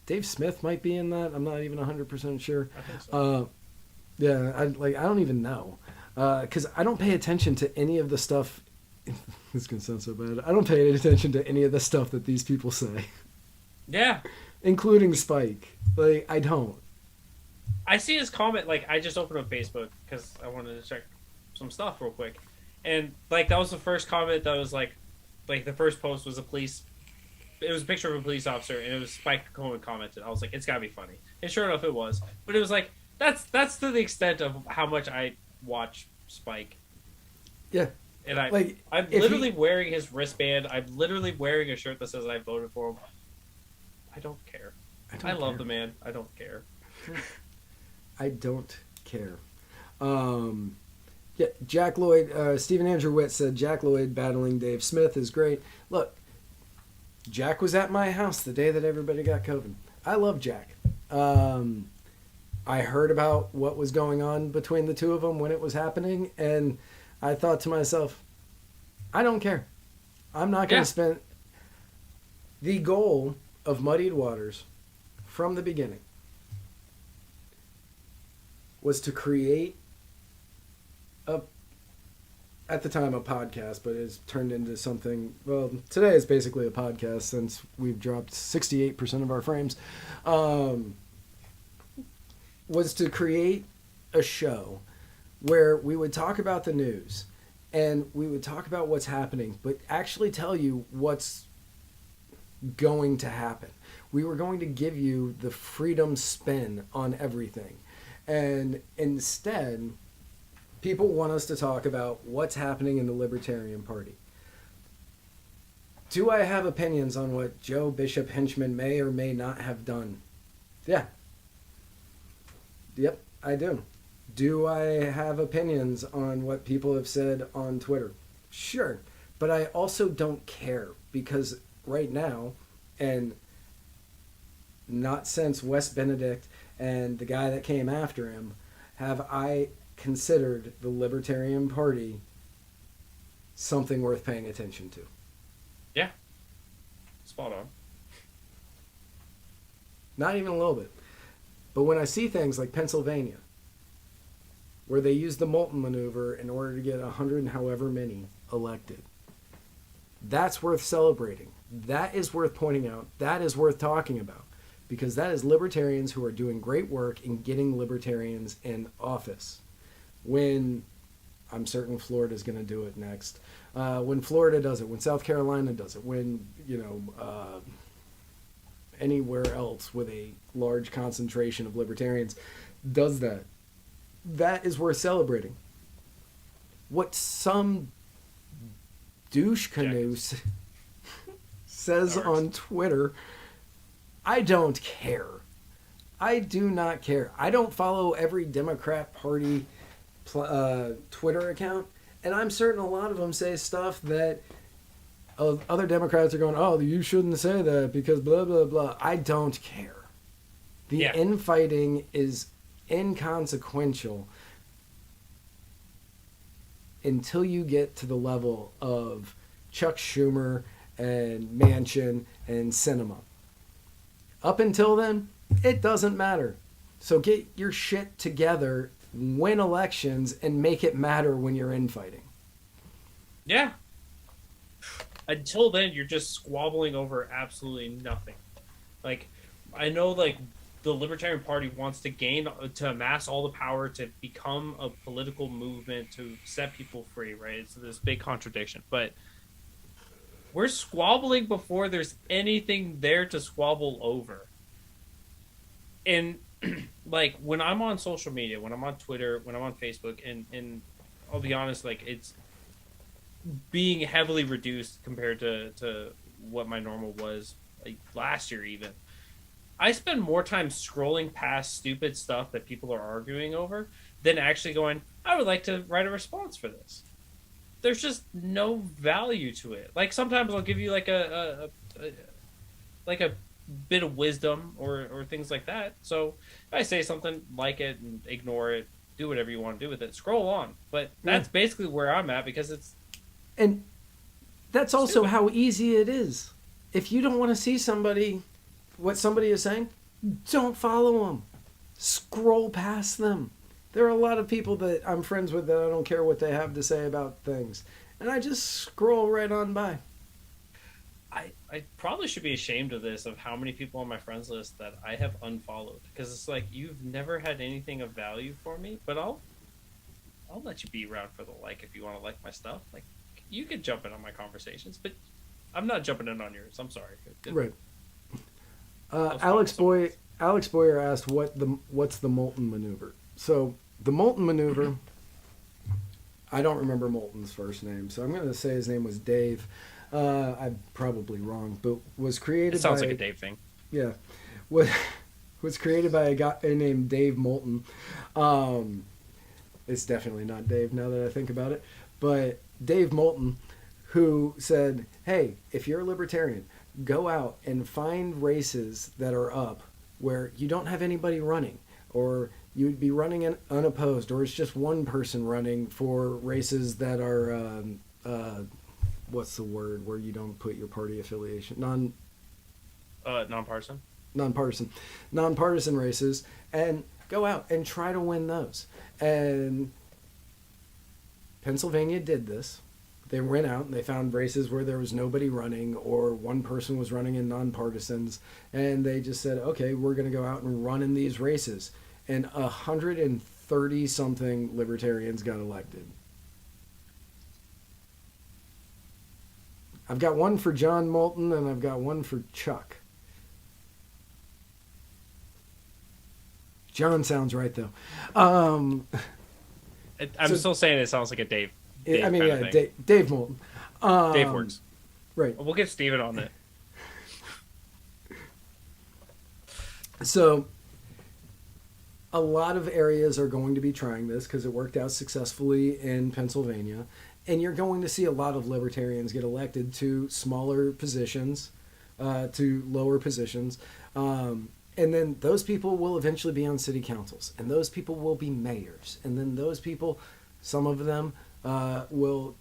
C: Dave Smith might be in that. I'm not even 100% sure.
B: I think so.
C: Yeah, I don't even know because I don't pay attention to any of the stuff. This can sound so bad. I don't pay any attention to any of the stuff that these people say.
B: Yeah.
C: Including Spike. Like, I don't.
B: I see his comment, like, I just opened up Facebook because I wanted to check some stuff real quick. And, like, that was the first comment that was, like, the first post was it was a picture of a police officer, and it was Spike Cohen commented. I was like, it's gotta be funny. And sure enough, it was. But it was like, that's to the extent of how much I watch Spike.
C: Yeah.
B: And I'm
C: if
B: literally wearing his wristband. I'm literally wearing a shirt that says I voted for him. I don't care. I love the man. I don't care.
C: I don't care. Yeah, Jack Lloyd, Stephen Andrew Witt said Jack Lloyd battling Dave Smith is great. Look, Jack was at my house the day that everybody got COVID. I love Jack. I heard about what was going on between the two of them when it was happening, and I thought to myself, I don't care. I'm not going to spend... The goal of Muddied Waters from the beginning was to create at the time a podcast, but it's turned into something, well, today is basically a podcast since we've dropped 68% of our frames, was to create a show where we would talk about the news and we would talk about what's happening, but actually tell you what's going to happen. We were going to give you the freedom spin on everything. And instead, people want us to talk about what's happening in the Libertarian Party. Do I have opinions on what Joe Bishop Henchman may or may not have done? Yeah. Yep, I do. Do I have opinions on what people have said on Twitter? Sure. But I also don't care because right now, and not since Wes Benedict and the guy that came after him, have I considered the Libertarian Party something worth paying attention to.
B: Yeah. Spot on.
C: Not even a little bit. But when I see things like Pennsylvania, where they use the Moulton maneuver in order to get 100 and however many elected, that's worth celebrating. That is worth pointing out. That is worth talking about. Because that is libertarians who are doing great work in getting libertarians in office. When, I'm certain Florida's going to do it next. When Florida does it, when South Carolina does it, when, anywhere else with a large concentration of libertarians does that, that is worth celebrating. What some douche canoe says on Twitter, I don't care. I do not care. I don't follow every Democrat Party Twitter account, and I'm certain a lot of them say stuff that other Democrats are going, oh, you shouldn't say that because blah, blah, blah. I don't care. The infighting is inconsequential until you get to the level of Chuck Schumer and Manchin and Sinema. Up until then, it doesn't matter. So get your shit together, win elections, and make it matter when you're infighting.
B: Yeah. Until then, you're just squabbling over absolutely nothing. Like, I know, like, the Libertarian Party wants to amass all the power to become a political movement to set people free, right? It's this big contradiction. But we're squabbling before there's anything there to squabble over. And, like, when I'm on social media, when I'm on Twitter, when I'm on Facebook, and I'll be honest, like, it's being heavily reduced compared to what my normal was, like, last year even. I spend more time scrolling past stupid stuff that people are arguing over than actually going, I would like to write a response for this. There's just no value to it. Like, sometimes I'll give you like a bit of wisdom or things like that. So if I say something, like it and ignore it, do whatever you want to do with it, scroll on. But that's basically where I'm at, because it's...
C: And that's also
B: stupid.
C: how easy it is. If you don't want to see what somebody is saying, don't follow them. Scroll past them. There are a lot of people that I'm friends with that I don't care what they have to say about things. And I just scroll right on by.
B: I probably should be ashamed of this, of how many people on my friends list that I have unfollowed. Because it's like, you've never had anything of value for me, but I'll let you be around for the like if you want to like my stuff. Like, you could jump in on my conversations, but I'm not jumping in on yours. I'm sorry.
C: Right. Alex Boyer asked what's the Moulton maneuver. So the Moulton maneuver, I don't remember Moulton's first name, so I'm going to say his name was Dave. I'm probably wrong, but was created.
B: It sounds like a Dave thing.
C: Yeah, was created by a guy named Dave Moulton. It's definitely not Dave now that I think about it, but Dave Moulton, who said, "Hey, if you're a libertarian, go out and find races that are up where you don't have anybody running, or you'd be running unopposed, or it's just one person running for races that are what's the word where you don't put your party affiliation, nonpartisan races, and go out and try to win those." And Pennsylvania did this. They went out and they found races where there was nobody running, or one person was running in nonpartisans, and they just said, okay, we're going to go out and run in these races. And 130 something libertarians got elected. I've got one for John Moulton and I've got one for Chuck. John sounds right though.
B: I'm still saying it sounds like a Dave.
C: Dave Moulton.
B: Dave works.
C: Right.
B: We'll get Steven on it.
C: So a lot of areas are going to be trying this because it worked out successfully in Pennsylvania. And you're going to see a lot of libertarians get elected to smaller positions, to lower positions. And then those people will eventually be on city councils. And those people will be mayors. And then those people, some of them, will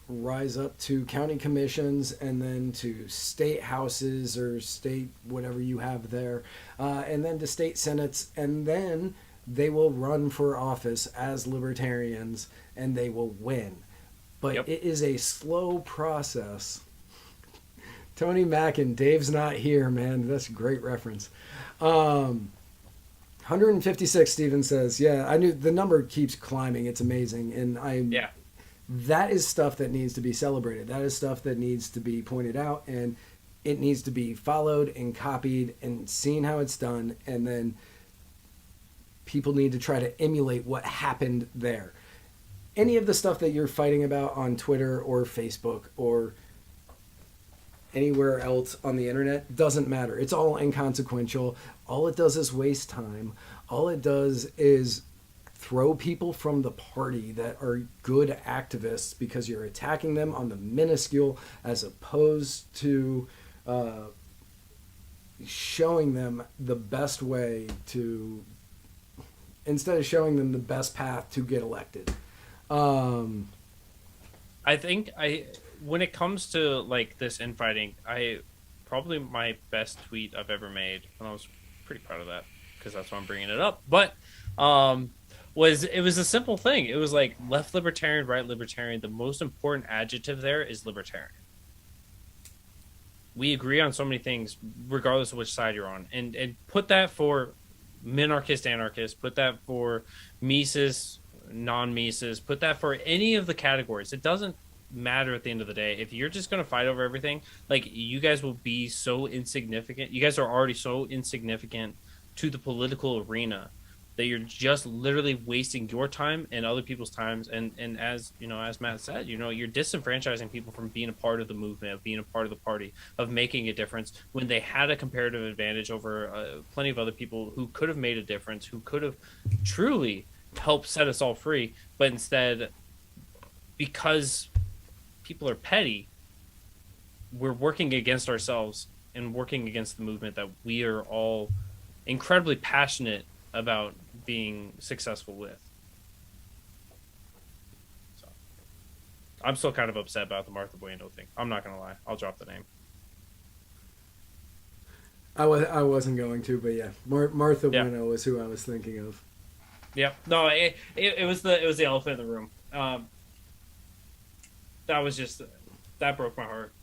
C: rise up to county commissions and then to state houses or state whatever you have there, and then to state senates, and then they will run for office as libertarians and they will win. But It is a slow process. Tony Mack and Dave's not here, man. That's a great reference. 156, Steven says. Yeah, I knew the number keeps climbing. It's amazing. And that is stuff that needs to be celebrated. That is stuff that needs to be pointed out, and it needs to be followed and copied and seen how it's done. And then people need to try to emulate what happened there. Any of the stuff that you're fighting about on Twitter or Facebook or anywhere else on the internet doesn't matter. It's all inconsequential. All it does is waste time. All it does is throw people from the party that are good activists because you're attacking them on the minuscule, as opposed to showing them the best way to, instead of showing them the best path to get elected.
B: I think when it comes to like this infighting, I probably my best tweet I've ever made, and I was pretty proud of that because that's why I'm bringing it up. But was a simple thing. It was like left libertarian, right libertarian. The most important adjective there is libertarian. We agree on so many things, regardless of which side you're on, and put that for minarchist, anarchist. Put that for Mises, non-Mises. Put that for any of the categories. It doesn't matter at the end of the day. If you're just going to fight over everything, like, you guys will be so insignificant. You guys are already so insignificant to the political arena that you're just literally wasting your time and other people's times. And as you know, as Matt said, you know, you're disenfranchising people from being a part of the movement, of being a part of the party, of making a difference when they had a comparative advantage over plenty of other people who could have made a difference, who could have truly helped set us all free. But instead, because people are petty, we're working against ourselves and working against the movement that we are all incredibly passionate about being successful with. So I'm still kind of upset about the Martha Bueno thing. I'm not gonna lie. I'll drop the name.
C: I wasn't going to, but yeah, Martha Bueno was who I was thinking of.
B: Yeah, no, it was the elephant in the room. That broke my heart.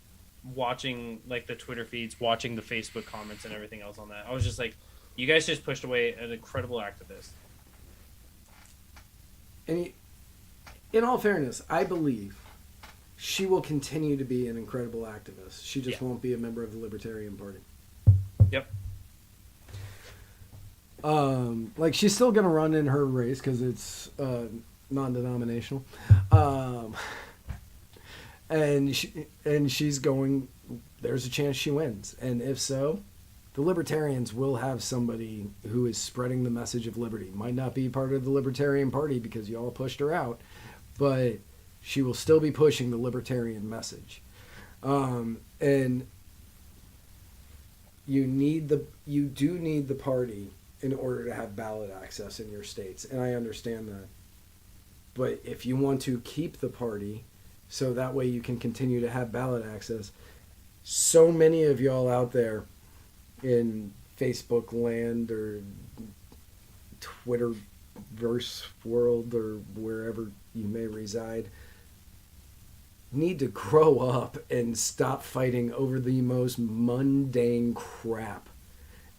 B: Watching like the Twitter feeds, watching the Facebook comments, and everything else on that, I was just like, you guys just pushed away an incredible activist. And
C: in all fairness, I believe she will continue to be an incredible activist. She just won't be a member of the Libertarian Party.
B: Yep.
C: Like, she's still going to run in her race because it's non-denominational. And she's going, there's a chance she wins. And if so, the Libertarians will have somebody who is spreading the message of liberty. Might not be part of the Libertarian Party because you all pushed her out, but she will still be pushing the Libertarian message. And you do need the party in order to have ballot access in your states, and I understand that. But if you want to keep the party so that way you can continue to have ballot access, so many of y'all out there in Facebook land or Twitterverse world or wherever you may reside need to grow up and stop fighting over the most mundane crap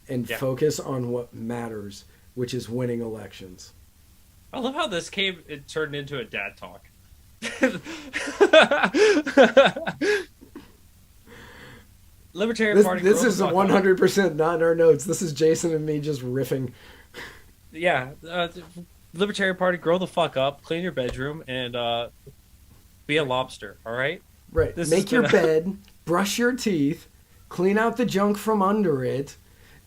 C: and focus on what matters, which is winning elections.
B: I love how it turned into a dad talk. Libertarian Party.
C: This is 100% not in our notes. This is Jason and me just riffing.
B: Yeah, Libertarian Party, grow the fuck up, clean your bedroom, and be a lobster. All right.
C: Right. Make your bed, brush your teeth, clean out the junk from under it,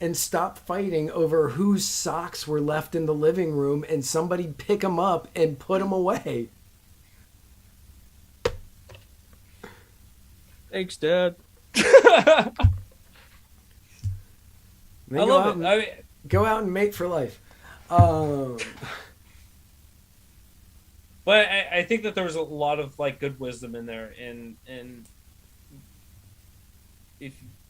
C: and stop fighting over whose socks were left in the living room, and somebody pick them up and put them away.
B: Thanks, Dad.
C: I
B: love it.
C: Go out and mate for life.
B: But I think that there was a lot of like good wisdom in there, and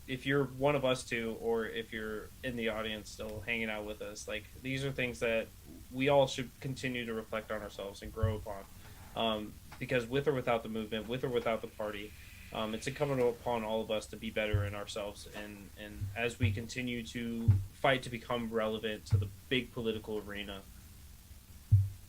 B: if you're one of us two, or if you're in the audience still hanging out with us, like, these are things that we all should continue to reflect on ourselves and grow upon, because with or without the movement, with or without the party, it's incumbent upon all of us to be better in ourselves, and as we continue to fight to become relevant to the big political arena,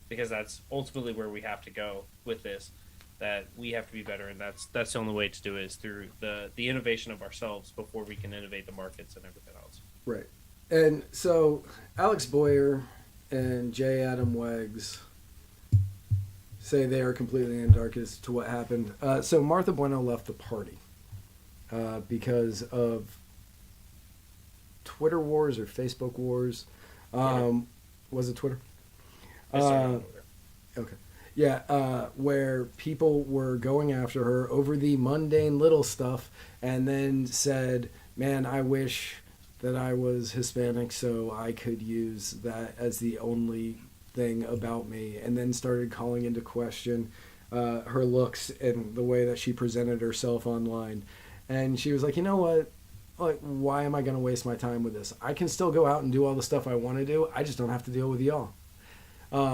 B: because that's ultimately where we have to go with this, that we have to be better, and that's the only way to do it, is through the innovation of ourselves before we can innovate the markets and everything else.
C: Right. And so Alex Boyer and J. Adam Weggs say they are completely in the dark as to what happened. So Martha Bueno left the party because of Twitter wars or Facebook wars. Was it Twitter? Okay. Yeah, where people were going after her over the mundane little stuff, and then said, man, I wish that I was Hispanic so I could use that as the only thing about me, and then started calling into question her looks and the way that she presented herself online. And she was like, you know what? like, why am I going to waste my time with this? I can still go out and do all the stuff I want to do. I just don't have to deal with y'all.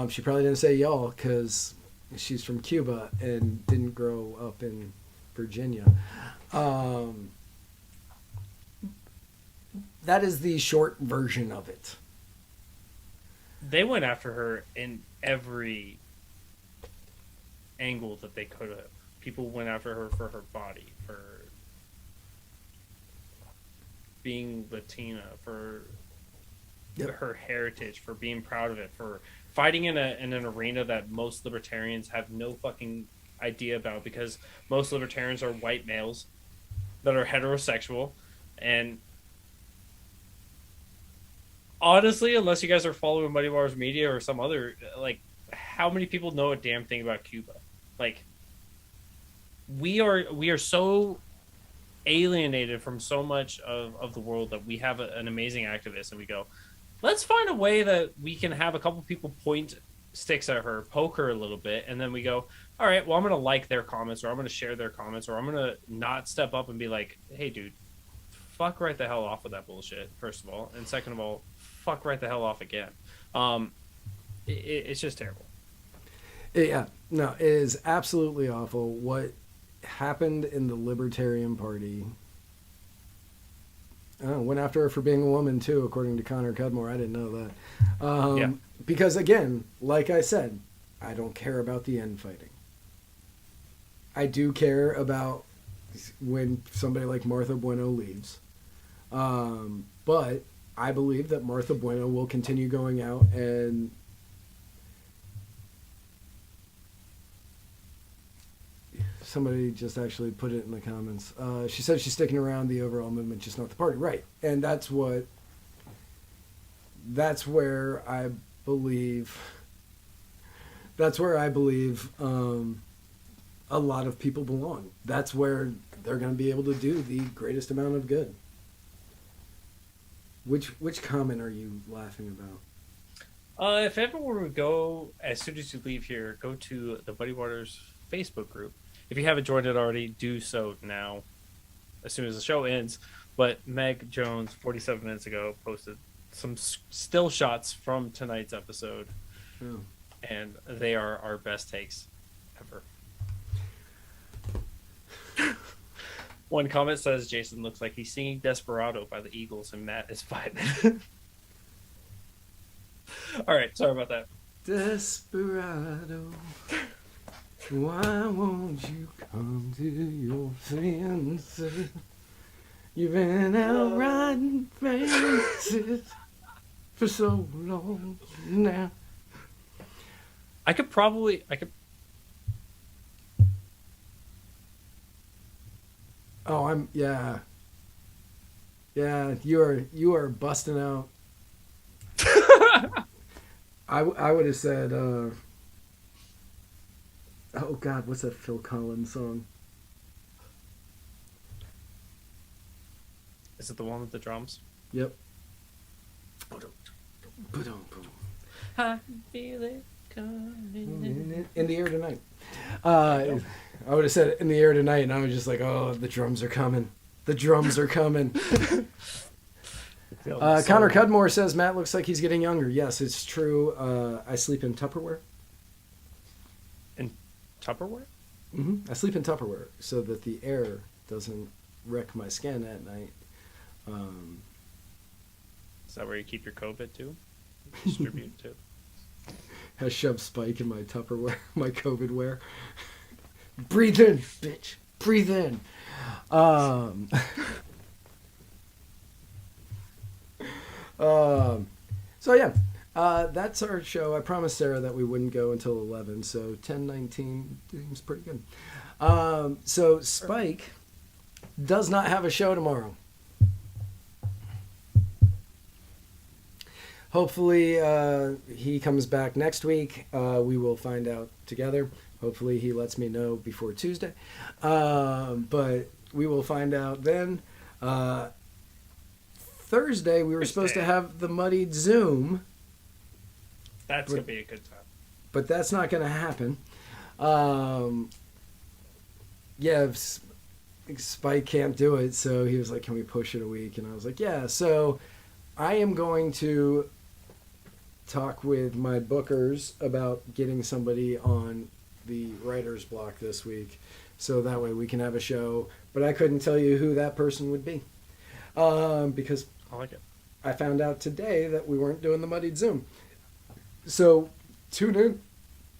C: She probably didn't say y'all because she's from Cuba and didn't grow up in Virginia. That is the short version of it.
B: They went after her in every angle that they could have. People went after her for her body, for being Latina, for her heritage, for being proud of it, for fighting in an arena that most libertarians have no fucking idea about, because most libertarians are white males that are heterosexual. And honestly, unless you guys are following Muddy Waters Media or some other, like, how many people know a damn thing about Cuba? Like, we are so alienated from so much of the world that we have an amazing activist, and we go, let's find a way that we can have a couple people point sticks at her, poke her a little bit, and then we go, all right, well, I'm going to like their comments, or I'm going to share their comments, or I'm going to not step up and be like, hey, dude, fuck right the hell off with that bullshit, first of all. And second of all, fuck right the hell off again. It's just terrible.
C: Yeah, no, it is absolutely awful. What happened in the Libertarian Party. Went after her for being a woman, too, according to Connor Cudmore. I didn't know that.
B: Yeah.
C: Because, again, like I said, I don't care about the infighting. I do care about when somebody like Martha Bueno leaves. But I believe that Martha Bueno will continue going out and somebody just actually put it in the comments. She said she's sticking around the overall movement, just not the party. Right. And that's where I believe a lot of people belong. That's where they're going to be able to do the greatest amount of good. Which comment are you laughing about?
B: If everyone would go, as soon as you leave here, go to the Muddy Waters Facebook group. If you haven't joined it already, do so now, as soon as the show ends. But Meg Jones, 47 minutes ago, posted some still shots from tonight's episode.
C: Oh.
B: And they are our best takes ever. One comment says Jason looks like he's singing Desperado by the Eagles and Matt is vibing. All right, sorry about that.
C: Desperado, why won't you come to your senses? You've been out riding fences for so long now.
B: I could.
C: Oh, yeah, you are busting out. I would have said, oh God, what's that Phil Collins song?
B: Is it the one with the drums?
C: Yep.
B: I feel it coming
C: In the air tonight. I would have said in the air tonight, and I was just like, oh, the drums are coming. The drums are coming. Connor Cudmore says Matt looks like he's getting younger. Yes, it's true. I sleep in Tupperware.
B: In Tupperware?
C: Mm-hmm. I sleep in Tupperware so that the air doesn't wreck my skin at night.
B: Is that where you keep your COVID too? Distribute too.
C: I shove Spike in my Tupperware, my COVID wear. Breathe in, bitch. Breathe in. So yeah, that's our show. I promised Sarah that we wouldn't go until 11, so 10:19 seems pretty good. So Spike does not have a show tomorrow. Hopefully he comes back next week. We will find out together. Hopefully he lets me know before Tuesday. But we will find out then. Thursday, we were supposed to have the muddied Zoom.
B: That's going to be a good time.
C: But that's not going to happen. Spike can't do it, so he was like, "Can we push it a week?" And I was like, "Yeah." So I am going to talk with my bookers about getting somebody on the writer's block this week, so that way we can have a show. But I couldn't tell you who that person would be, because
B: I like it.
C: I found out today that we weren't doing the Muddied Zoom. So tune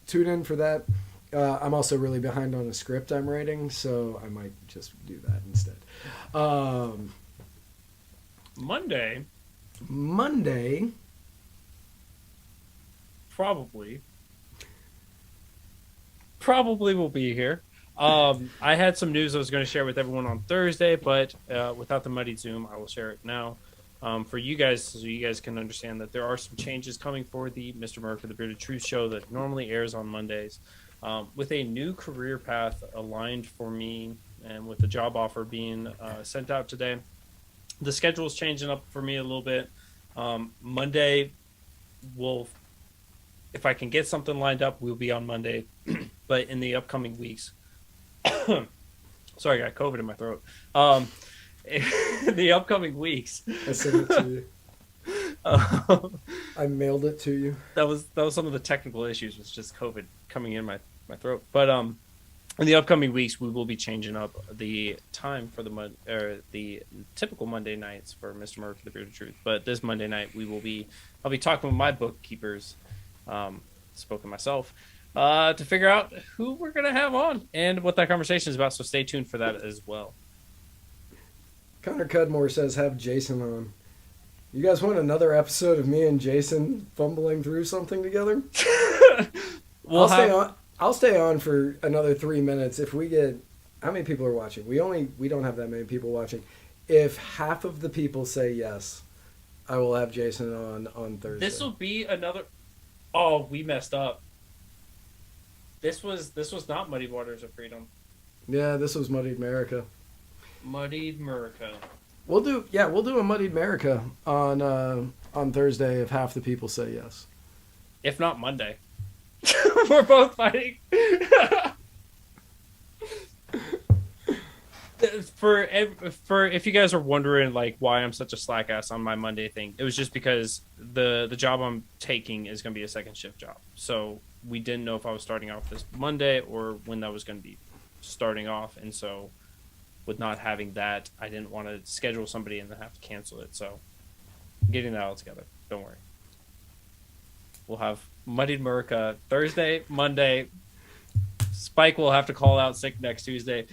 C: in for that. I'm also really behind on a script I'm writing, so I might just do that instead. Monday,
B: probably will be here. I had some news I was going to share with everyone on Thursday, but without the Muddied Zoom, I will share it now. For you guys, so you guys can understand that there are some changes coming for the Mr. America the Bearded Truth show that normally airs on Mondays. With a new career path aligned for me and with the job offer being sent out today, the schedule is changing up for me a little bit. Monday will, if I can get something lined up, we'll be on Monday. But in the upcoming weeks, sorry, I got COVID in my throat. In the upcoming weeks,
C: I sent it to you. I mailed it to you.
B: That was some of the technical issues. Was just COVID coming in my throat. But in the upcoming weeks, we will be changing up the time for the typical Monday nights for Mr. America the Bearded Truth. But this Monday night, I'll be talking with my bookkeepers, spoken myself, to figure out who we're gonna have on and what that conversation is about. So stay tuned for that as well.
C: Connor Cudmore says have Jason on. You guys want another episode of me and Jason fumbling through something together? I'll stay on for another 3 minutes. If we get, how many people are watching? We don't have that many people watching. If half of the people say yes, I will have Jason on Thursday.
B: This will be another. Oh, we messed up. This was not Muddy Waters of Freedom.
C: Yeah, this was Muddied America.
B: Muddied America.
C: We'll do a Muddied America on Thursday if half the people say yes.
B: If not Monday. We're both fighting. For if you guys are wondering like why I'm such a slack ass on my Monday thing, it was just because the job I'm taking is going to be a second shift job. So we didn't know if I was starting off this Monday or when that was going to be starting off, and so with not having that, I didn't want to schedule somebody and then have to cancel it. So getting that all together. Don't worry. We'll have Muddied America Thursday, Monday. Spike will have to call out sick next Tuesday.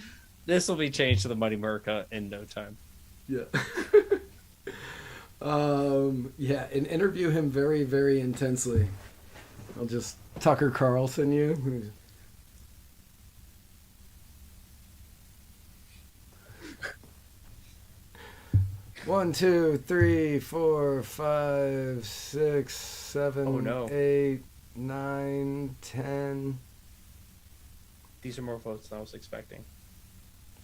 B: This will be changed to the Muddy America in no time.
C: Yeah. Yeah, and interview him very, very intensely. I'll just Tucker Carlson you. One, 2, 3, 4, 5, 6, 7, 8, 9, 10.
B: These are more votes than I was expecting.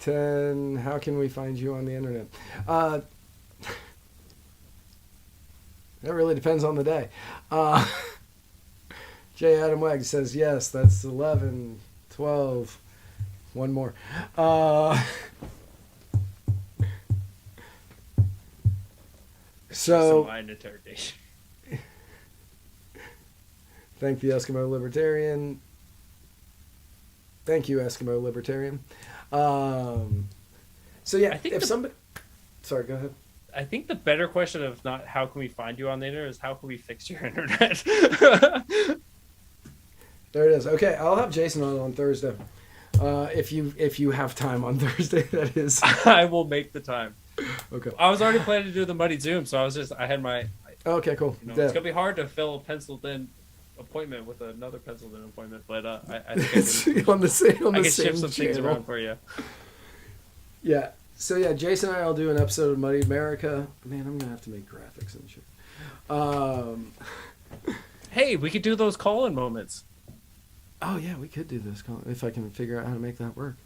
C: 10. How can we find you on the internet? That really depends on the day. J. Adam Wegg says yes. That's 11, 12. One more. So,
B: mind interrogation.
C: Thank the Eskimo Libertarian. Thank you, Eskimo Libertarian. So yeah, if somebody, sorry, go ahead.
B: I think the better question of not how can we find you on the internet is how can we fix your internet.
C: There it is. Okay, I'll have Jason on Thursday. If you have time on Thursday, that is.
B: I will make the time.
C: Okay.
B: I was already planning to do the Muddy Zoom, so I had my.
C: Okay, cool.
B: You know, It's gonna be hard to fill a penciled in appointment with another penciled in appointment, but I think I can,
C: on the same
B: I can
C: same
B: shift some things around for you.
C: Yeah. So yeah, Jason and I will do an episode of Muddy America. Man, I'm gonna have to make graphics and shit.
B: Hey, we could do those call-in moments.
C: Oh yeah, we could do this if I can figure out how to make that work.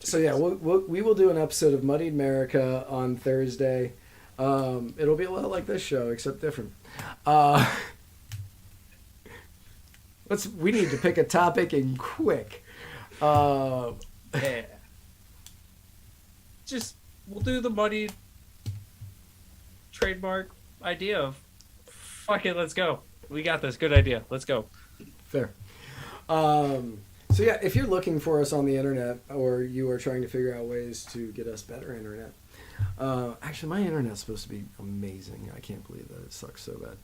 C: So yeah, we will do an episode of Muddied America on Thursday. It'll be a lot like this show, except different. We need to pick a topic and quick.
B: Yeah, we'll do the muddy trademark idea of fuck it, let's go. We got this. Good idea. Let's go.
C: Fair. So yeah, if you're looking for us on the internet, or you are trying to figure out ways to get us better internet, actually my internet's supposed to be amazing. I can't believe that it sucks so bad.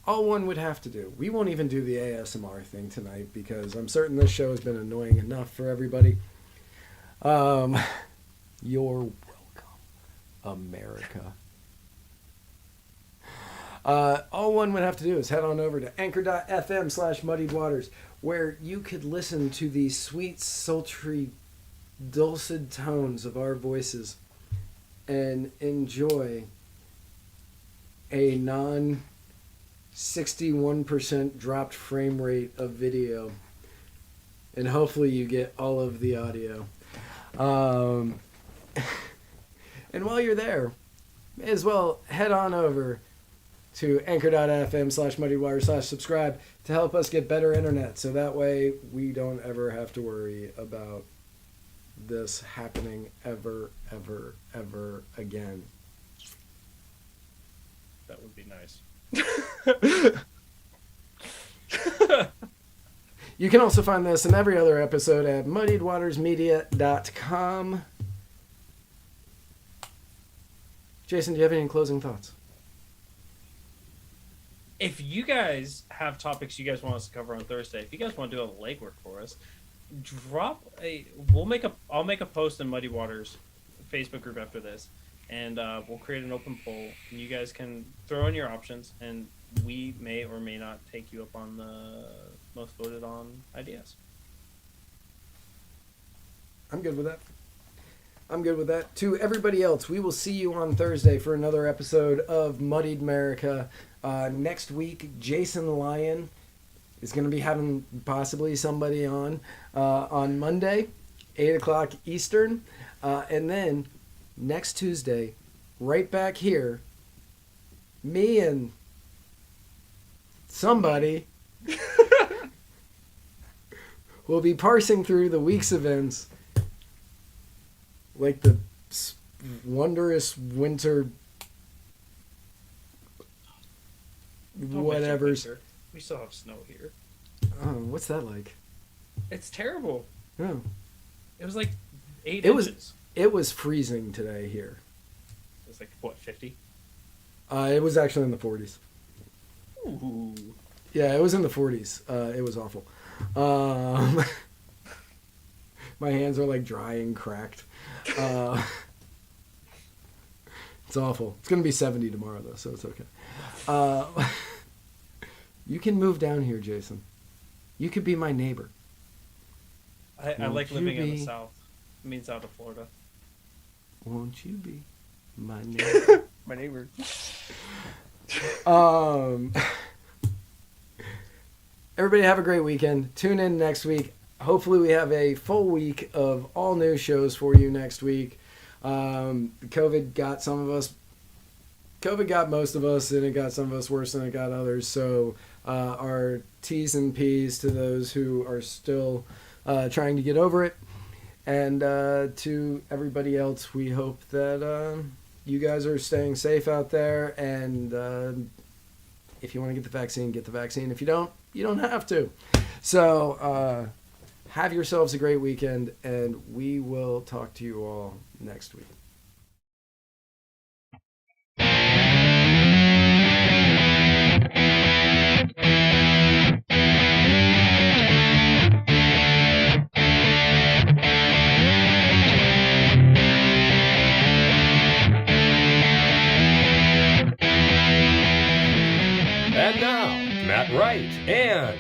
C: All one would have to do, we won't even do the ASMR thing tonight because I'm certain this show has been annoying enough for everybody. You're welcome, America. All one would have to do is head on over to anchor.fm/muddiedwaters, where you could listen to the sweet, sultry, dulcet tones of our voices and enjoy a 61% dropped frame rate of video. And hopefully you get all of the audio. And while you're there, may as well head on over to anchor.fm/muddiedwater/subscribe to help us get better internet. So that way we don't ever have to worry about this happening ever again.
B: That would be nice.
C: You can also find this and every other episode at muddiedwatersmedia.com. Jason, do you have any closing thoughts?
B: If you guys have topics you guys want us to cover on Thursday, if you guys want to do a legwork for us, I'll make a post in Muddy Waters Facebook group after this, and we'll create an open poll, and you guys can throw in your options, and we may or may not take you up on the most voted on ideas.
C: I'm good with that. To everybody else, we will see you on Thursday for another episode of Muddied America. Next week, Jason Lyon is going to be having possibly somebody on Monday, 8 o'clock Eastern. And then next Tuesday, right back here, me and somebody will be parsing through the week's events like the wondrous winter whatevers.
B: We still have snow here.
C: Oh, what's that like?
B: It's terrible.
C: Oh.
B: It was like 8 inches.
C: It was freezing today here.
B: It was like, what, 50?
C: It was actually in the 40s.
B: Ooh.
C: Yeah, it was in the 40s. It was awful. My hands are like dry and cracked. It's awful. It's going to be 70 tomorrow, though, so it's okay. You can move down here, Jason. You could be my neighbor.
B: I like living in the South. It means out of Florida.
C: Won't you be my neighbor?
B: My neighbor.
C: Everybody have a great weekend. Tune in next week. Hopefully we have a full week of all new shows for you next week. COVID got most of us, and it got some of us worse than it got others. So our T's and P's to those who are still trying to get over it. And to everybody else, we hope that you guys are staying safe out there. And if you want to get the vaccine, get the vaccine. If you don't, you don't have to. So have yourselves a great weekend, and we will talk to you all next week.
E: And now, Matt Wright and